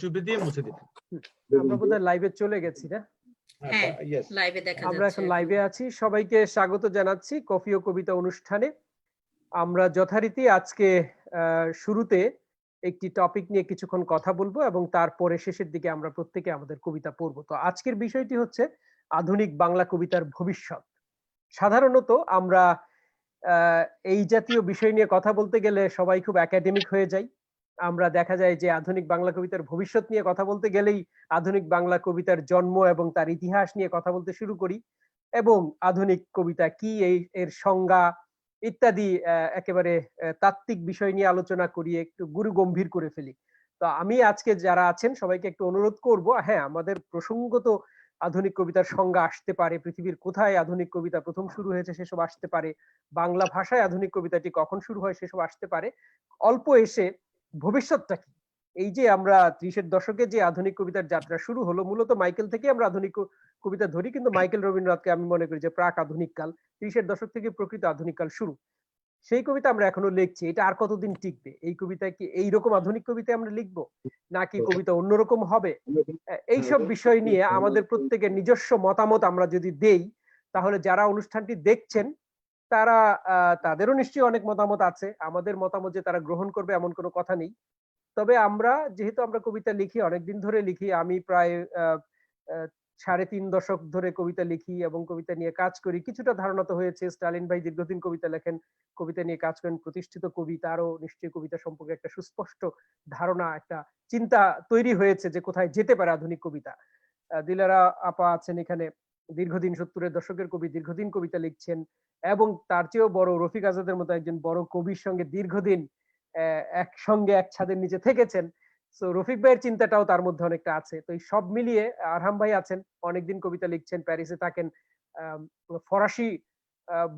ইউটিউবে দিয়ে মুছে দিবেন। আমরা বোধহয় লাইভে চলে গেছি না? হ্যাঁ, লাইভে দেখা আমরা যাচ্ছে এখন লাইভে আছি। সবাইকে স্বাগত জানাচ্ছি কফি ও কবিতা অনুষ্ঠানে। আমরা যথারীতি আজকে শুরুতে একটি টপিক নিয়ে কিছুক্ষণ কথা বলবো এবং তারপরে শেষের দিকে আমরা প্রত্যেকে আমাদের কবিতা পড়বো। তো আজকের বিষয়টি হচ্ছে আধুনিক বাংলা কবিতার ভবিষ্যৎ। সাধারণত আমরা এই জাতীয় বিষয় নিয়ে কথা বলতে গেলে সবাই খুব একাডেমিক হয়ে যায়। আমরা দেখা যায় যে আধুনিক বাংলা কবিতার ভবিষ্যৎ নিয়ে কথা বলতে গেলেই আধুনিক বাংলা কবিতার জন্ম এবং তার ইতিহাস নিয়ে কথা বলতে শুরু করি এবং আধুনিক কবিতা কি এর সংজ্ঞা ইত্যাদি একেবারে তাত্ত্বিক বিষয় নিয়ে আলোচনা করি, একটু গুরু গম্ভীর করে ফেলি। তো আমি আজকে যারা আছেন সবাইকে একটু অনুরোধ করব, হ্যাঁ আমাদের প্রসঙ্গত আধুনিক কবিতার সংজ্ঞা আসতে পারে, পৃথিবীর কোথায় আধুনিক কবিতা প্রথম শুরু হয়েছে সেসব আসতে পারে, বাংলা ভাষায় আধুনিক কবিতাটি কখন শুরু হয় সেসব আসতে পারে। অল্প এসে ভবিষ্যৎটা কি, এই যে আমরা ৩০-এর দশকে যে আধুনিক কবিতার যাত্রা শুরু হলো মূলত মাইকেল থেকে আমরা আধুনিক কবিতা ধরি, কিন্তু মাইকেল রবীন্দ্রনাথকে আমি মনে করি যে প্রাক আধুনিক কাল, ৩০-এর দশক থেকে প্রকৃত আধুনিক কাল শুরু। সেই কবিতা আমরা এখনো লিখছি, এটা আর কতদিন টিকবে? এই কবিতায় কি এইরকম আধুনিক কবিতা আমরা লিখবো নাকি কবিতা অন্যরকম হবে? এইসব বিষয় নিয়ে আমাদের প্রত্যেকের নিজস্ব মতামত আমরা যদি দেই তাহলে যারা অনুষ্ঠানটি দেখছেন তারা তাদেরও নিশ্চয়ই অনেক মতামত আছে, আমাদের মতামত যে তারা গ্রহণ করবে এমন কোনো কথা নেই। তবে আমরা যেহেতু আমরা কবিতা লিখি, অনেকদিন ধরে লিখি, আমি প্রায় ৩.৫ দশক ধরে কবিতা লিখি এবং কবিতা নিয়ে কাজ করি। কিছুটা ধারণা তো হয়েছে, স্টালিন ভাই দীর্ঘদিন কবিতা লেখেন, কবিতা নিয়ে কাজ করেন, প্রতিষ্ঠিত কবি, তারও নিশ্চয়ই কবিতা সম্পর্কে একটা সুস্পষ্ট ধারণা, একটা চিন্তা তৈরি হয়েছে যে কোথায় যেতে পারে আধুনিক কবিতা। দিলারা আপা আছেন এখানে, দীর্ঘদিন ৭০-এর দশকের কবি, দীর্ঘদিন কবিতা লিখছেন এবং তার চেয়েও বড় রফিক আজাদের মতো একজন বড় কবির সঙ্গে দীর্ঘদিন একসঙ্গে এক ছাদের নিচে থেকেছেন। সো রফিক ভাইয়ের চিন্তাটাও তার মধ্যে অনেকটা আছে। তো এই সব মিলিয়ে আরহাম ভাই আছেন, অনেকদিন কবিতা লিখছেন, প্যারিসে থাকেন, ফরাসি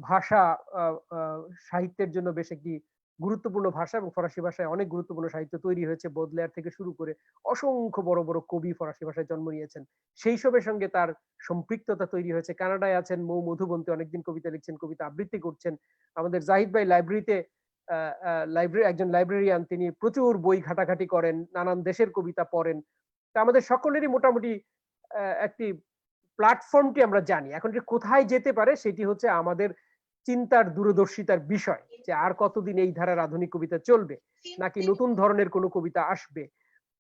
ভাষা সাহিত্যের জন্য বেশ একটি গুরুত্বপূর্ণ ভাষা এবং ফরাসি ভাষায় অনেক গুরুত্বপূর্ণ সাহিত্য তৈরি হয়েছে, বোদলেয়ার থেকে শুরু করে অসংখ্য বড় বড় কবি ফরাসি ভাষায় জন্ম নিয়েছেন। সেই সবের সঙ্গে তার সম্পৃক্ততা তৈরি হয়েছে। কানাডায় আছেন, মৌ মধুবন্তী অনেকদিন কবিতা লিখছেন, কবিতা আবৃত্তি করছেন। আমাদের জাহিদ ভাই লাইব্রেরিতে একজন লাইব্রেরিয়ান, তিনি প্রচুর বই ঘাটাঘাটি করেন, নানান দেশের কবিতা পড়েন। তা আমাদের সকলেরই মোটামুটি একটি প্ল্যাটফর্মটি আমরা জানি। এখন যে কোথায় যেতে পারে সেটি হচ্ছে আমাদের চিন্তার দূরদর্শিতার বিষয়, যে আর কতদিন এই ধারার আধুনিক কবিতা চলবে নাকি নতুন ধরনের কোনো কবিতা আসবে,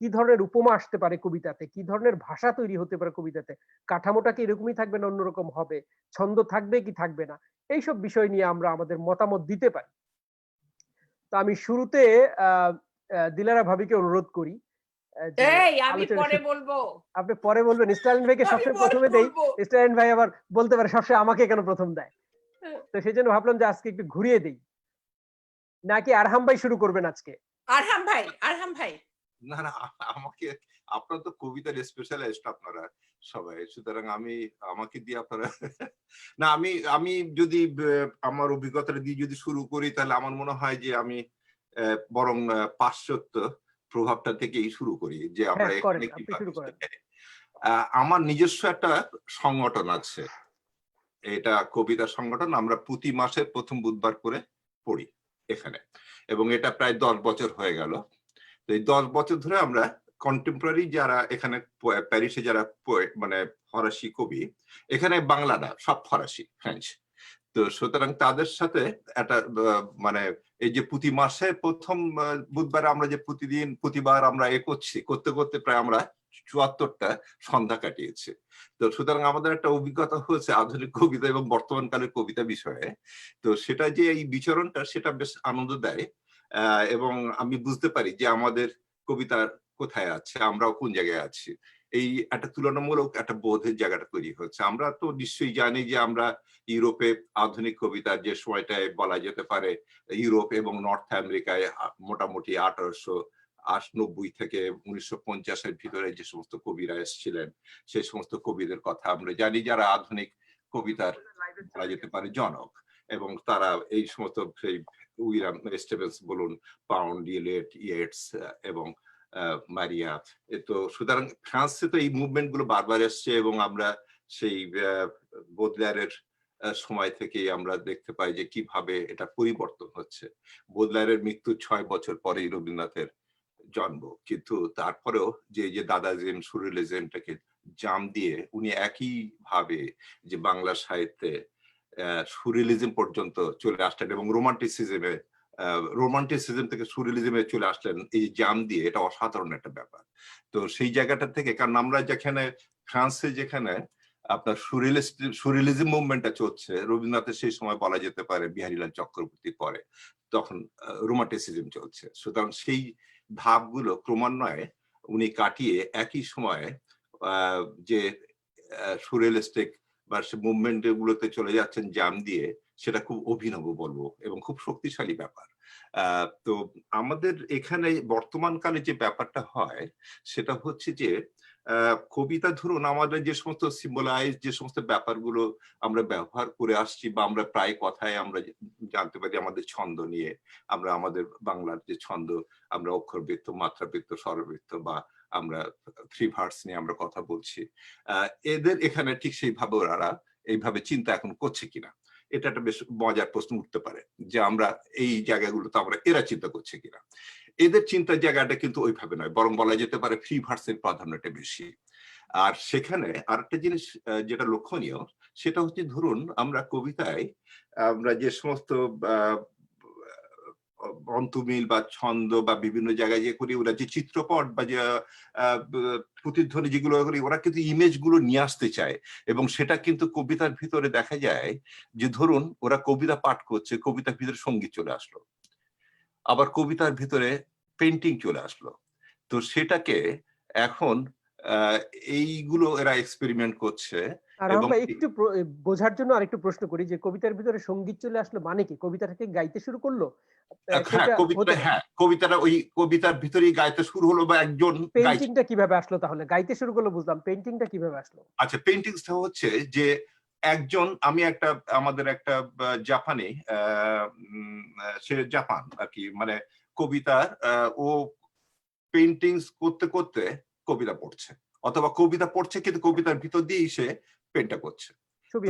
কি ধরনের উপমা আসতে পারে কবিতাতে, কি ধরনের ভাষা তৈরি হতে পারে কবিতাতে, কাঠামোটা কি এরকমই থাকবে না অন্যরকম হবে, ছন্দ থাকবে কি থাকবে না, এইসব বিষয় নিয়ে আমরা আমাদের মতামত দিতে পারি। তো আমি শুরুতে দিলারা ভাবিকে অনুরোধ করি, আমি পরে বলবো। আপনি পরে বলবেন? স্টালিন ভাইকে সবসময় প্রথমে দেই, স্টালিন ভাই আবার বলতে পারে সবসময় আমাকে কেন প্রথম দেয়, তো সেই জন্য ভাবলাম যে আজকে একটু ঘুরিয়ে দেই। নাকি আরহাম ভাই শুরু করবেন আজকে? আরহাম ভাই না আমাকে, আপনারা তো কবিতার স্পেশালিস্ট আপনারা সবাই, সুতরাং আমাকে দিয়ে আপনারা না, আমি যদি আমার অভিজ্ঞতাটা দিয়ে যদি শুরু করি তাহলে আমার মনে হয় যে আমি বরং পাশ্চাত্য প্রভাবটা থেকেই শুরু করি, যে আমরা আমার নিজস্ব একটা সংগঠন আছে, এটা কবিতা সংগঠন, আমরা প্রতি মাসের প্রথম বুধবার করে পড়ি এখানে, এবং এটা প্রায় 10 বছর হয়ে গেল। তো এই 10 বছর ধরে আমরা কন্টেম্পোরারি যারা এখানে প্যারিসে যারা মানে ফরাসি কবি, এখানে বাংলা না, সব ফরাসি, ফ্রেঞ্চ, তো সুতরাং তাদের সাথে একটা মানে এই যে প্রতি মাসে প্রথম বুধবার আমরা যে প্রতিবার আমরা করতে করতে প্রায় আমরা ৭৪টা সন্ধ্যা কাটিয়েছি। তো সুতরাং আমাদের একটা অভিজ্ঞতা হয়েছে আধুনিক কবিতা এবং বর্তমান কালের কবিতা বিষয়ে। তো সেটা যে এই বিচরণটা, সেটা বেশ আনন্দ দেয়, এবং আমি বুঝতে পারি যে আমাদের কবিতা কোথায় আছে, আমরাও কোন জায়গায় আছি, এই একটা তুলনামূলক একটা বোধের জায়গাটা তৈরি হচ্ছে। আমরা তো নিশ্চয়ই জানি যে আমরা ইউরোপে আধুনিক কবিতার যে সময়টায় বলা যেতে পারে ইউরোপ এবং নর্থ আমেরিকায় মোটামুটি 1890 থেকে 1950-এর ভিতরে যে সমস্ত কবিরা এসেছিলেন, সেই সমস্ত কবিদের কথা আমরা জানি, যারা আধুনিক কবিতার বলা যেতে পারে জনক, এবং তারা এই সমস্ত উইলিয়াম স্টিভেন্স বলুন, পাউন্ড, ইলিয়ট, ইয়েটস এবং মারিয়া। তো সুতরাং ফ্রান্সে তো এই মুভমেন্ট গুলো বারবার এসছে, এবং আমরা সেই বোদলেয়ারের সময় থেকেই আমরা দেখতে পাই যে কিভাবে এটা পরিবর্তন হচ্ছে। বোদলেয়ারের মৃত্যুর 6 বছর পরেই রবীন্দ্রনাথের জন্ম, কিন্তু তারপরেও যে দাদাজিম সুরিয়ালিজমটাকে জাম দিয়ে উনি একই ভাবে যে বাংলা সাহিত্যে সুরিয়ালিজম পর্যন্ত চলে আসলেন এবং রোমান্টিসিজম থেকে সুরিয়ালিজমে চলে আসলেন এই জাম দিয়ে, এটা অসাধারণ একটা ব্যাপার। তো সেই জায়গাটা থেকে, কারণ আমরা যেখানে ফ্রান্সে যেখানে আপনার সুরিয়ালিজম মুভমেন্টটা চলছে, রবীন্দ্রনাথের সেই সময় বলা যেতে পারে বিহারীলাল চক্রবর্তীর পরে, তখন রোমান্টিসিজম চলছে। সুতরাং সেই ধাপগুলো ক্রমান্বয়ে উনি কাটিয়ে একই সময়ে যে সুরিয়ালিস্টিক বা মুভমেন্ট গুলোতে চলে যাচ্ছেন জাম দিয়ে, সেটা খুব অভিনব বলবো এবং খুব শক্তিশালী ব্যাপার। তো আমাদের এখানে বর্তমানকালে যে ব্যাপারটা হয় সেটা হচ্ছে যে কবিতা, ধরুন আমাদের যে সমস্ত সিম্বলাইজ যে সমস্ত ব্যাপারগুলো আমরা ব্যবহার করে আসছি বা আমরা প্রায় কথায় আমরা জানতে পারি আমাদের ছন্দ নিয়ে, আমরা আমাদের বাংলার যে ছন্দ, আমরা অক্ষরবৃত্ত, মাত্রাবৃত্ত, স্বরবৃত্ত বা আমরা থ্রি ভার্স নিয়ে আমরা কথা বলছি, এদের এখানে ঠিক সেইভাবে ওরা এইভাবে চিন্তা এখন করছে কিনা, এটা একটা বেশ মজার প্রশ্ন উঠতে পারে যে আমরা এই জায়গাগুলোতে আমরা এরা চিন্তা করছে কিনা। এদের চিন্তার জায়গাটা কিন্তু ওইভাবে নয়, বরং বলা যেতে পারে ফ্রি ভার্সের প্রাধান্যটা বেশি। আর সেখানে আরেকটা জিনিস যেটা লক্ষণীয়, সেটা হচ্ছে ধরুন আমরা কবিতায় আমরা যে সমস্ত অন্তমিল বা ছন্দ বা বিভিন্ন জায়গায় যে করি, ওরা যে চিত্রপট বা যে প্রতিধ্বনি যেগুলো করি, ওরা কিন্তু ইমেজ গুলো নিয়ে আসতে চায় এবং সেটা কিন্তু কবিতার ভিতরে দেখা যায় যে ধরুন ওরা কবিতা পাঠ করছে, কবিতার ভিতরে সঙ্গীত চলে আসলো, আবার কবিতার ভিতরে পেন্টিং চলে আসলো। তো সেটাকে এখন এইগুলো এরা এক্সপেরিমেন্ট করছে। এবং একটু বোঝার জন্য আরেকটু প্রশ্ন করি যে কবিতার ভিতরে সঙ্গীত চলে আসলো মানে কি? কবিতাটাকে গাইতে শুরু করলো? কবিতাটা ওই কবিতার ভিতরেই গাইতে শুরু হলো বা একজন পেইন্টিংটা কিভাবে আসলো তাহলে? গাইতে শুরু করলো বুঝলাম, পেইন্টিংটা কিভাবে আসলো? আচ্ছা, পেইন্টিংসটা হচ্ছে যে একজন, আমি আমাদের একটা জাপানি, সে জাপান আর কি, মানে কবিতার ও পেইন্টিংস করতে করতে কবিতা পড়ছে, অথবা কবিতা পড়ছে কিন্তু কবিতার ভিতর দিয়েই সে পেইন্টটা করছে। ছবি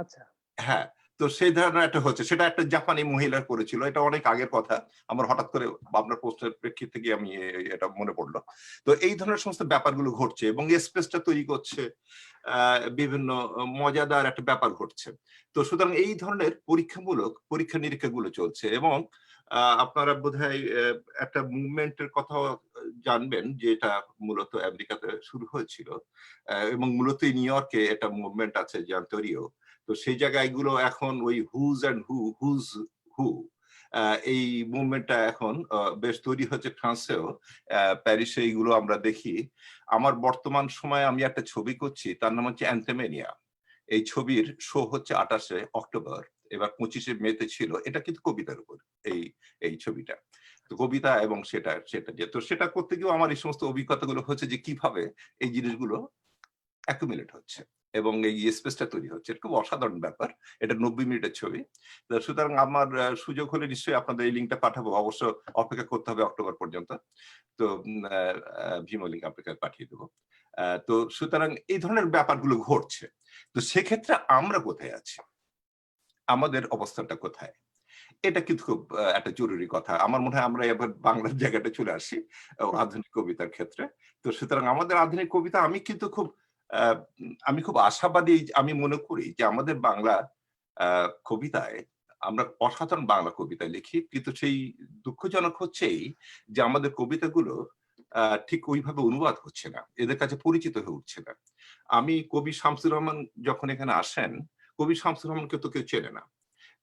আচ্ছা, হ্যাঁ, তো সেই ধরনের একটা হচ্ছে, সেটা একটা জাপানি মহিলা করেছিল, এটা অনেক আগের কথা, আমার হঠাৎ করে আপনার পোস্টের প্রেক্ষিতে গিয়ে আমি এটা মনে পড়লো। তো এই ধরনের সমস্ত ব্যাপারগুলো ঘটছে এবং স্পেসটা তৈরি করছে, বিভিন্ন মজাদার একটা ব্যাপার ঘটছে। তো সুতরাং এই ধরনের পরীক্ষামূলক পরীক্ষা নিরীক্ষাগুলো চলছে এবং আপনারা বোধহয় একটা মুভমেন্টের কথা জানবেন যেটা মূলত আমেরিকাতে শুরু হয়েছিল এবং মূলত নিউ ইয়র্কে একটা মুভমেন্ট আছে জান্তরীয়। তো সেই জায়গাগুলো এখন ওই হুজ অ্যান্ড হু এই মুভমেন্টটা এখন বেশ তৈরি হচ্ছে ফ্রান্সেও, প্যারিসে এইগুলো আমরা দেখি। আমার বর্তমান সময়ে আমি একটা ছবি করছি, তার নাম হচ্ছে অ্যান্থেমেনিয়া। এই ছবির শো হচ্ছে 28শে অক্টোবর, এবার 25শে মেতে ছিল। এটা কিন্তু কবিতার উপর এই ছবিটা, তো কবিতা এবং সেটা যে, তো সেটা করতে গিয়েও আমার এই সমস্ত অভিজ্ঞতাগুলো হচ্ছে যে কিভাবে এই জিনিসগুলো অ্যাকুমুলেট হচ্ছে এবং এই স্পেসটা তৈরি হচ্ছে। এটা খুব অসাধারণ ব্যাপার। এটা 90 মিনিটের ছবি। সুতরাং আমার সুযোগ হলে নিশ্চয়ই আপনাদের এই লিঙ্কটা পাঠাবো। অবশ্য অপেক্ষা করতে হবে অক্টোবর পর্যন্ত। তো ভিমো লিঙ্ক আপনাকে পাঠিয়ে দেবো। তো সুতরাং এই ধরনের ব্যাপারগুলো ঘটছে। তো সেক্ষেত্রে আমরা কোথায় আছি? আমাদের অবস্থানটা কোথায়? এটা কিন্তু খুব একটা জরুরি কথা। আমার মনে হয় আমরা এবার বাংলার জায়গাটা চলে আসি আধুনিক কবিতার ক্ষেত্রে। তো সুতরাং আমাদের আধুনিক কবিতা, আমি খুব আশাবাদী। আমি মনে করি যে আমাদের বাংলা কবিতায় আমরা অসাধারণ বাংলা কবিতা লিখি, কিন্তু সেই দুঃখজনক হচ্ছেই যে আমাদের কবিতাগুলো ঠিক ওইভাবে অনুবাদ হচ্ছে না, এদের কাছে পরিচিত হয়ে উঠছে না। আমি কবি শামসুর রহমান যখন এখানে আসেন, কবি শামসুর রহমানকে তো কেউ চেনে না।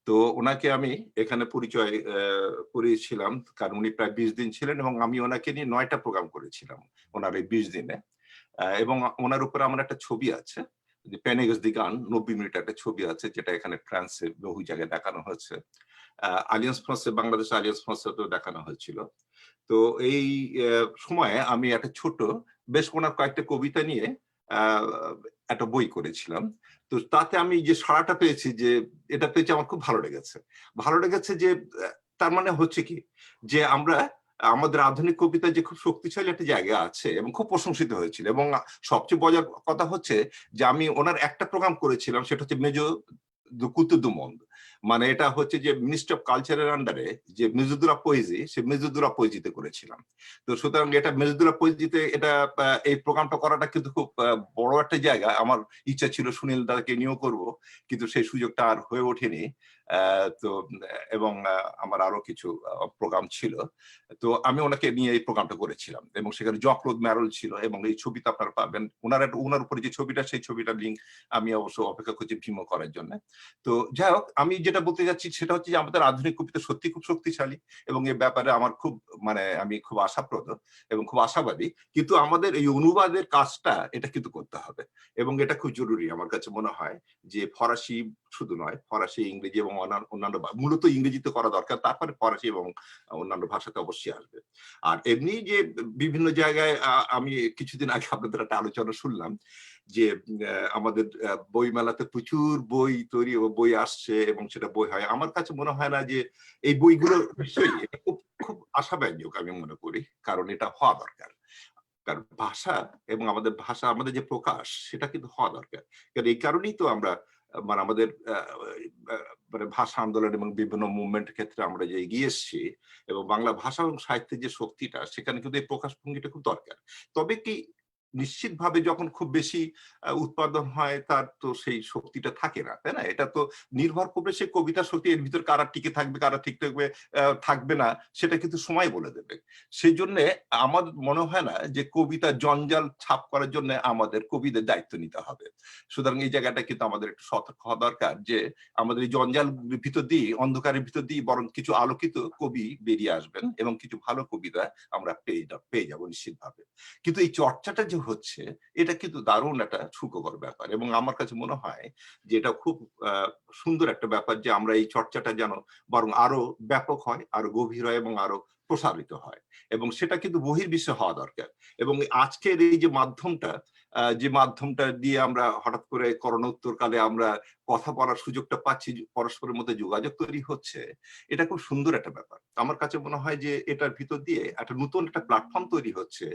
তো ওনাকে আমি এখানে পরিচয় করিয়েছিলাম, কারণ উনি প্রায় 20 দিন ছিলেন এবং আমি ওনাকে নিয়ে 9টা প্রোগ্রাম করেছিলাম ওনার এই 20 দিনে। এবং ওনার উপরে আমার একটা ছবি আছে, যে পেনেগস দি গান, 90 মিনিট একটা ছবি আছে, যেটা এখানে ফ্রান্সে বহু জায়গায় দেখানো হয়েছে। আলিয়ান্স ফ্রান্সে, বাংলাদেশ আলিয়ান্স ফ্রান্সেও দেখানো হয়েছিল। তো এই সময়ে আমি একটা ছোট, বেশ ওনার কয়েকটা কবিতা নিয়ে একটা বই করেছিলাম। তো তাতে আমি যে সাড়াটা পেয়েছি, যে এটা পেয়েছি, আমার খুব ভালো লেগেছে। ভালো লেগেছে যে তার মানে হচ্ছে কি, যে আমরা আমাদের আধুনিক কবিতায় যে খুব শক্তিশালী একটা জায়গা আছে এবং খুব প্রশংসিত হয়েছিল। এবং সবচেয়ে মজার কথা হচ্ছে যে আমি ওনার একটা প্রোগ্রাম করেছিলাম, সেটা হচ্ছে মেজো কুতু দু মন্দ, মানে এটা হচ্ছে যে মিনিস্ট্রি অফ কালচারের আন্ডারে যে মেজুদুরা পোয়েজি, সে মেজুদুরা পোয়েজিতে করেছিলাম। তো সুতরাং এটা মেজুদুরা পোয়েজিতে এটা এই প্রোগ্রামটা করাটা কিন্তু খুব বড় একটা জায়গা। আমার ইচ্ছা ছিল সুনীল দাকে নিয়েও করব, কিন্তু সেই সুযোগটা আর হয়ে ওঠেনি। তো এবং আমার আরো কিছু প্রোগ্রাম ছিল, তো আমি ওনাকে নিয়ে এই প্রোগ্রামটা করেছিলাম এবং সেখানে জক্লোদ ম্যারল ছিল এবং এই ছবিটা আপনারা পাবেন। ওনার উপরে যে ছবিটা, সেই ছবিটার লিঙ্ক আমি অবশ্য অপেক্ষা করছি ভিমো করার জন্য। তো যাই হোক, আমি যেটা বলতে যাচ্ছি সেটা হচ্ছে যে আমাদের আধুনিক কবিতা সত্যি খুব শক্তিশালী এবং এ ব্যাপারে আমার খুব আমি খুব আশাপ্রদ এবং খুব আশাবাদী। কিন্তু আমাদের এই অনুবাদের কাজটা এটা কিন্তু করতে হবে এবং এটা খুব জরুরি আমার কাছে মনে হয়। যে ফরাসি শুধু নয়, ফরাসি, ইংরেজি এবং অন্যান্য মূলত ইংরেজিতে করা দরকার, তারপরে ফরাসি এবং অন্যান্য ভাষাতে অবশ্যই আসবে। আর এমনি যে বিভিন্ন জায়গায় আমি কিছুদিন আগে আপনাদের একটা আলোচনা শুনলাম যে আমাদের বই মেলাতে প্রচুর বই তৈরি ও বই আসছে এবং সেটা বই হয়। আমার কাছে মনে হয় না যে এই বইগুলো নিশ্চয়ই খুব খুব আশাব্যঞ্জক আমি মনে করি, কারণ এটা হওয়া দরকার। কারণ ভাষা এবং আমাদের ভাষা, আমাদের যে প্রকাশ, সেটা কিন্তু হওয়া দরকার। কারণ এই কারণেই তো আমরা আমাদের ভাষা আন্দোলন এবং বিভিন্ন মুভমেন্টের ক্ষেত্রে আমরা যে এগিয়ে এসেছি এবং বাংলা ভাষা এবং সাহিত্যের যে শক্তিটা, সেখানে কিন্তু এই প্রকাশ ভঙ্গিটা খুব দরকার। তবে কি নিশ্চিতভাবে যখন খুব বেশি উৎপাদন হয়, তার তো সেই শক্তিটা থাকে না, তাই না? এটা তো নির্ভর করবে সেই কবিতার শক্তি, এর ভিতর কারা টিকে থাকবে, কারা ঠিক থাকবে, থাকবে না, সেটা কিন্তু সময় বলে দেবে। সেই জন্য আমার মনে হয় না যে কবিতা জঞ্জাল ছাপ করার জন্য আমাদের কবিদের দায়িত্ব নিতে হবে। সুতরাং এই জায়গাটা কিন্তু আমাদের একটু সতর্ক হওয়া দরকার যে আমাদের এই জঞ্জাল ভিতর দিয়ে, অন্ধকারের ভিতর দিয়ে বরং কিছু আলোকিত কবি বেরিয়ে আসবেন এবং কিছু ভালো কবিতা আমরা পেয়ে যাবো নিশ্চিতভাবে। কিন্তু এই চর্চাটা যে হচ্ছে, এটা কিন্তু দারুণ একটা সুখকর ব্যাপার এবং আমার কাছে মনে হয় যে এটা খুব সুন্দর একটা ব্যাপার যে আমরা এই চর্চাটা যেন বরং আরো ব্যাপক হয়, আরো গভীর হয় এবং আরো প্রসারিত হয় এবং সেটা কিন্তু বহির্বিশ্বে হওয়া দরকার। এবং আজকের এই যে মাধ্যমটা দিয়ে আমরা হঠাৎ করে করোনোত্তরকালে আমরা কথা বলার সুযোগটা পাচ্ছি, পরস্পরের মধ্যে যোগাযোগ তৈরি হচ্ছে, এটা খুব সুন্দর একটা ব্যাপার। আমার কাছে মনে হয় যে এটার ভিতর দিয়ে একটা নতুন একটা প্ল্যাটফর্ম তৈরি হচ্ছে,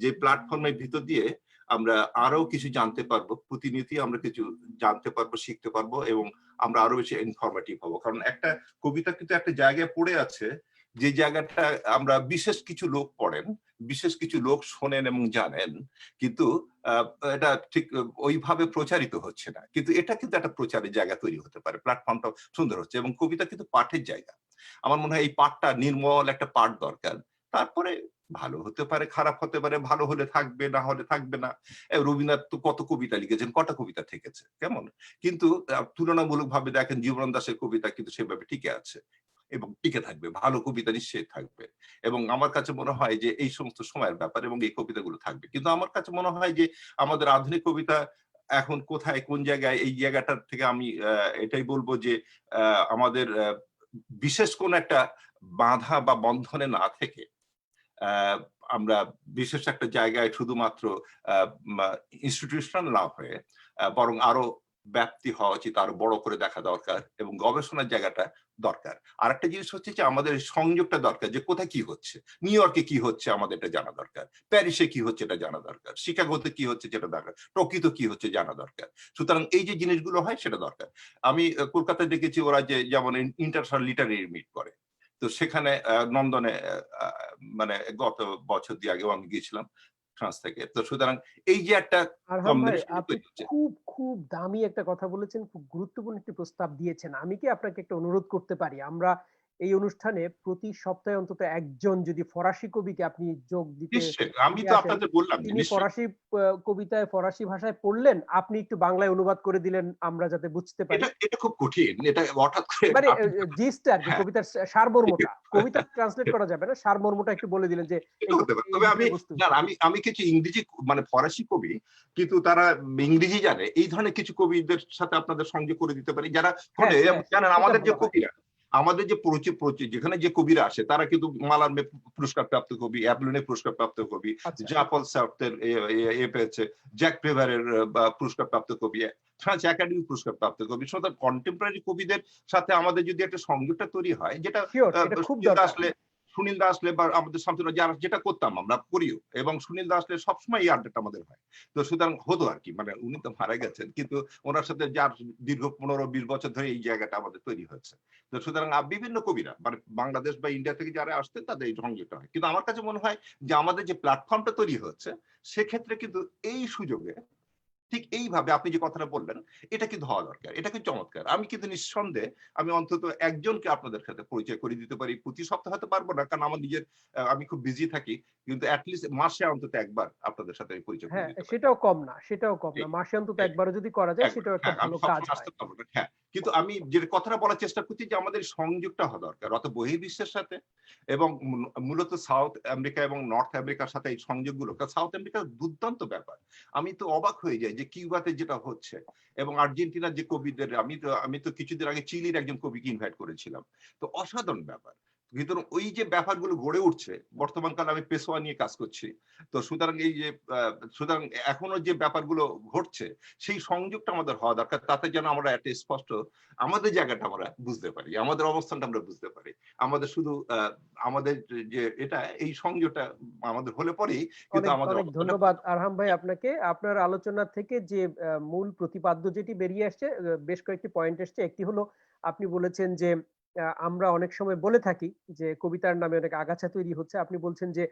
যে প্ল্যাটফর্মের ভিতর দিয়ে আমরা আরো কিছু জানতে পারবো, প্রতিনিয়তই আমরা কিছু জানতে পারবো, শিখতে পারবো এবং আমরা আরো বেশি ইনফরমেটিভ হবো। কারণ একটা কবিতা কিন্তু একটা জায়গায় পড়ে আছে, যে জায়গাটা আমরা বিশেষ কিছু লোক পড়েন, বিশেষ কিছু লোক শোনেন এবং জানেন, কিন্তু এটা ঠিক ওইভাবে প্রচারিত হচ্ছে না। কিন্তু এটা কিন্তু একটা প্রচারের জায়গা তৈরি হতে পারে, প্ল্যাটফর্মটা সুন্দর হচ্ছে এবং কবিতা কিন্তু পাঠের জায়গা। আমার মনে হয় এই পাঠটা নির্মল একটা পাঠ দরকার। তারপরে ভালো হতে পারে, খারাপ হতে পারে, ভালো হলে থাকবে, না হলে থাকবে না। রবীন্দ্রনাথ তো কত কবিতা লিখেছেন, কটা কবিতা থেকেছে, কেমন? কিন্তু তুলনামূলকভাবে দেখেন জীবনানন্দ দাশের কবিতা কিন্তু সেভাবে টিকে আছে এবং টিকে থাকবে, ভালো কবিতা নিশ্চয়ই থাকবে। এবং আমার কাছে মনে হয় যে এই সমস্ত সময়ের ব্যাপার এবং এই কবিতাগুলো থাকবে। কিন্তু আমার কাছে মনে হয় যে আমাদের আধুনিক কবিতা এখন কোথায়, কোন জায়গায়, এই জায়গাটার থেকে আমি এটাই বলবো যে আমাদের বিশেষ কোন একটা বাধা বা বন্ধনে না থেকে আমরা বিশেষ একটা জায়গায় শুধুমাত্র ইনস্টিটিউশনাল না হয়ে বরং আরো ব্যাপ্তি হওয়া উচিত, আরো বড় করে দেখা দরকার এবং গবেষণার জায়গাটা দরকার। আর একটা জিনিস হচ্ছে যে আমাদের সংযোগটা দরকার, যে কোথায় কি হচ্ছে, নিউ ইয়র্কে কি হচ্ছে আমাদের এটা জানা দরকার, প্যারিসে কি হচ্ছে এটা জানা দরকার, শিকাগোতে কি হচ্ছে যেটা দরকার, টোকিওতে কি হচ্ছে জানা দরকার। সুতরাং এই যে জিনিসগুলো হয় সেটা দরকার। আমি কলকাতায় দেখেছি ওরা যে যেমন ইন্টারন্যাশনাল লিটারেরি মিট করে, তো সেখানে নন্দনে গত বছর দিয়ে আগেও আমি গিয়েছিলাম ফ্রান্স থেকে। তো সুতরাং এই যে একটা আরহাম ভাই, আপনি খুব খুব দামি একটা কথা বলেছেন, খুব গুরুত্বপূর্ণ একটি প্রস্তাব দিয়েছেন। আমি কি আপনাকে একটা অনুরোধ করতে পারি? আমরা এই অনুষ্ঠানে প্রতি সপ্তাহে অন্তত একজন যদি ফরাসি কবিকে আপনি যোগ দিতে, আমি তো আপনাদের বললাম তিনি ফরাসি কবিতায় ফরাসি ভাষায় পড়লেন, আপনি একটু বাংলায় অনুবাদ করে দিলেন, আমরা যাতে বুঝতে পারি। এটা খুব কঠিন, এটা হঠাৎ করে জিস্ট আর কি, কবিতার সারমর্মটা, কবিতা ট্রান্সলেট করা যাবে না, সারমর্মটা একটু বলে দিলেন যে তবে আমি কিছু ইংরেজি ফরাসি কবি কিন্তু তারা ইংরেজি জানে, এই ধরনের কিছু কবিদের সাথে আপনাদের সংযোগ করে দিতে পারি, যারা জানেন আমাদের যে কবিরা, আমাদের যে যেখানে যে কবিরা আসে তারা কিন্তু মালার্মে পুরস্কার প্রাপ্ত কবি, অ্যাবলনে পুরস্কার প্রাপ্ত কবি, জাপল সার্টের পেয়েছে, জ্যাক প্রেভারের পুরস্কার প্রাপ্ত কবি, ফ্রান্স একাডেমি পুরস্কার প্রাপ্ত কবি। সুতরাং কন্টেম্পোরারি কবিদের সাথে আমাদের যদি একটা সংযোগটা তৈরি হয়, যেটা আসলে সুনীল দা আসলে বা আমাদের শামসুর যারা যেটা করতাম আমরা করিও, এবং সুনীল দা আসলে সবসময় এই আড্ডাটা আমাদের হয়। তো সুতরাং হতো আর কি, মানে উনি তো মারা গেছেন, কিন্তু ওনার সাথে যার দীর্ঘ 15-20 বছর ধরে এই জায়গাটা আমাদের তৈরি হয়েছে। তো সুতরাং বিভিন্ন কবিরা মানে বাংলাদেশ বা ইন্ডিয়া থেকে যারা আসতেন তাদের এই সংযোগটা হয়। কিন্তু আমার কাছে মনে হয় যে আমাদের যে প্ল্যাটফর্মটা তৈরি হচ্ছে সেক্ষেত্রে কিন্তু এই সুযোগে ঠিক এইভাবে আপনি যে কথাটা বললেন এটা কিন্তু হওয়া দরকার, এটা কিন্তু চমৎকার। আমি কিন্তু নিঃসন্দেহে আমি অন্তত একজনকে আপনাদের সাথে পরিচয় করে দিতে পারি। প্রতি সপ্তাহে হয়তো পারবো না, কারণ আমার নিজের আমি খুব বিজি থাকি, কিন্তু অ্যাটলিস্ট মাসে অন্তত একবার আপনাদের সাথে আমি পরিচয় করে হ্যাঁ, দিতে পারি। সেটাও কম না, সেটাও কম না। এই, মাসে অন্তত এই, একবারও যদি করা যায় একবার। সেটাও একটা হ্যাঁ, আমি ভালো কাজ সবসময় হয়। আসতে পারবো না। হ্যাঁ, কিন্তু আমি যে কথাটা বলার চেষ্টা করছি যে আমাদের সংযোগটা হওয়া দরকার অত বহির্বিশ্বের সাথে, এবং মূলত সাউথ আমেরিকা এবং নর্থ আমেরিকার সাথে এই সংযোগগুলো। সাউথ আমেরিকার দুর্দান্ত ব্যাপার। আমি তো অবাক হয়ে যাই যে কিউবাতে যেটা হচ্ছে, এবং আর্জেন্টিনার যে কবিদের, আমি তো কিছুদিন আগে চিলির একজন কবিকে ইনভাইট করেছিলাম। তো অসাধারণ ব্যাপার। কিন্তু ওই যে ব্যাপারগুলো গড়ে উঠছে, বর্তমানকালে আমি পেশোয়া নিয়ে কাজ করছি। তো সুতরাং এই যে সুতরাং এখনো যে ব্যাপারগুলো ঘটছে সেই সংযোগটা আমাদের হওয়া দরকার, তাতে যেন আমরা একটা স্পষ্ট আমাদের জায়গাটা আমরা বুঝতে পারি, আমাদের অবস্থানটা আমরা বুঝতে পারি। আমাদের শুধু আমাদের যে এটা এই সংযোগটা আমাদের হলে পরেই কিন্তু অনেক আমাদের অনেক অবস্থানটা ধন্যবাদ আরহাম ভাই আপনাকে। আপনার আলোচনা থেকে যে মূল প্রতিপাদ্য যেটি বেরিয়ে আসছে, বেশ কয়েকটি পয়েন্ট এসছে। একটি হলো আপনি বলেছেন যে আমরা অনেক সময় বলে থাকি যে কবিতার নামে অনেক আগাছা তৈরি হচ্ছে। আপনি বলছেন যে